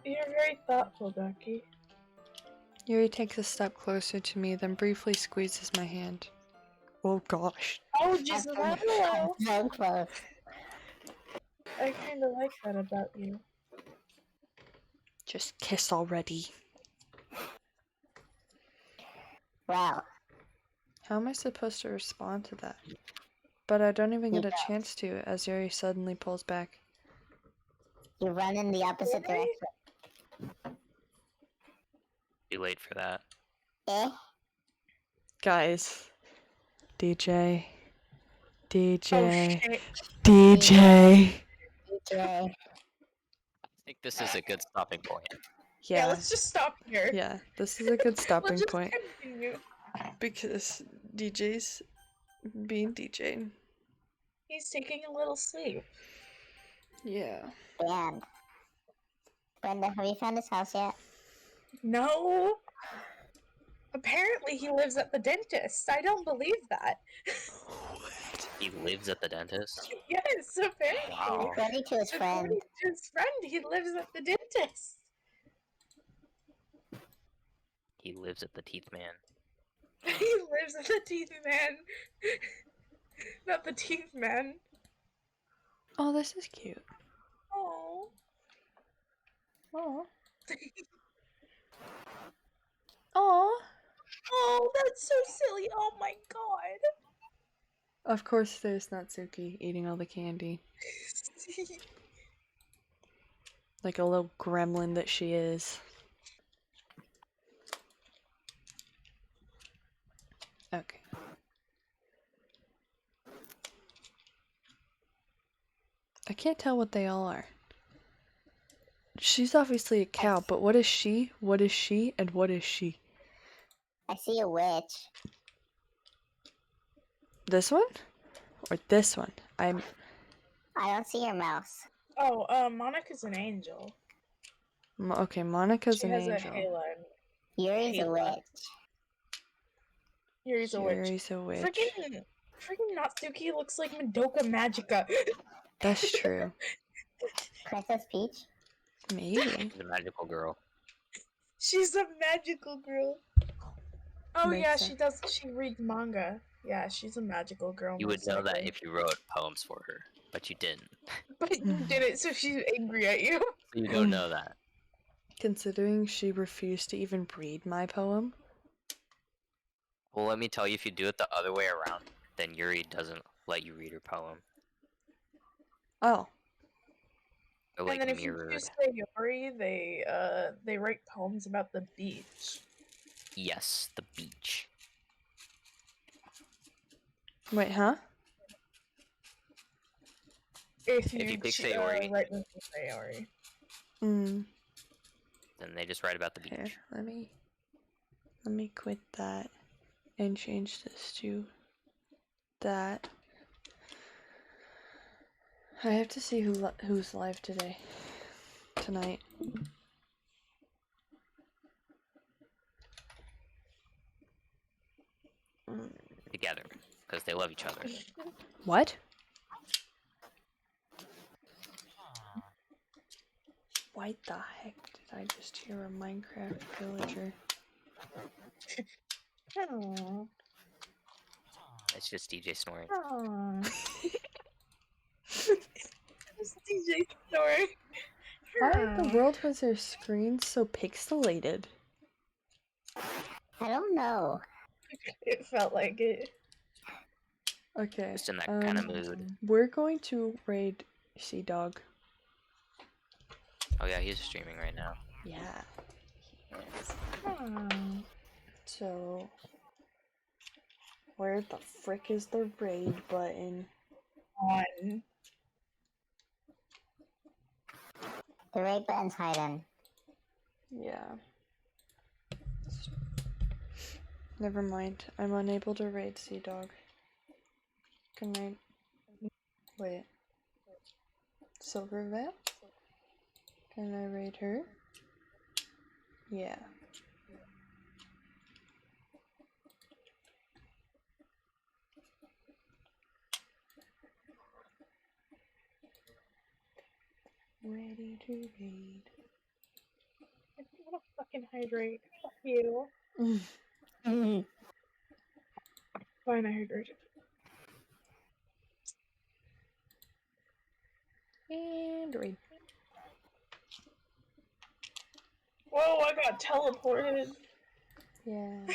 You're very thoughtful, Doki. Yuri takes a step closer to me, then briefly squeezes my hand. Oh gosh. Oh, just hello! So close. I kinda like that about you. Just kiss already. Wow. How am I supposed to respond to that? But I don't even get a chance to, as Yuri suddenly pulls back. You run in the opposite Really? direction. Too late for that. Eh? Guys. DJ. Oh DJ. shit. DJ. DJ. I think this is a good stopping point. Yeah, Yeah. let's just stop here. Yeah, this is a good stopping Let's just point. continue. Because DJ's being DJ. He's taking a little sleep. Yeah. Damn. Brenda, have you found his house yet? No. Apparently he lives at the dentist. I don't believe that. He lives at the dentist. Yes, apparently. Wow. According to his friend. According to his friend, he lives at the dentist. He lives at the Teeth Man. He lives at the teeth man. Not the teeth man. Oh, this is cute. Oh. Oh. Oh. Oh, that's so silly. Oh my god. Of course, there's Natsuki eating all the candy. Like a little gremlin that she is. Okay. I can't tell what they all are. She's obviously a cow, but what is she? What is she? And what is she? I see a witch. This one? Or this one? I don't see her mouse. Oh, Monica's an angel. Okay, Monica's She an has angel. a halo. Yuri's a Halo. witch. Yuri's a witch. Yuri's a witch. Freaking Natsuki looks like Madoka Magica. That's true. Princess Peach? Maybe. She's a magical girl. She's a magical girl. Oh Makes yeah, sense. she does. She reads manga. Yeah, she's a magical girl. You would most know that likely. if you wrote poems for her, but you didn't. But you did it, so she's angry at you. So you don't know that. Considering she refused to even read my poem. Well, let me tell you, if you do it the other way around, then Yuri doesn't let you read her poem. Oh. Or like And then if you mirrored. choose Yuri, they write poems about the beach. Yes, the beach. Wait, huh? If If you pick ch- Sayori. write with Sayori. Mm. Then they just write about the beach. Here, let me Let me quit that and change this to that. I have to see who's live tonight. Together, because they love each other. What? Why the heck did I just hear a Minecraft villager? Aww. It's just DJ snoring. Aww. It's DJ snoring. Why in the world was their screen so pixelated? I don't know. It felt like it. Okay. Just in that kind of mood. We're going to raid Sea Dog. Oh yeah, he's streaming right now. Yeah. Aww. So, where the frick is the raid button? On. The raid button's hidden. Yeah. Never mind. I'm unable to raid Sea Dog. Can I... Wait. Silver Vet? Can I raid her? Yeah. Ready to raid. I don't want to fucking hydrate. Fuck you. Fine, I hydrated. And raid. Whoa, I got teleported. Yeah.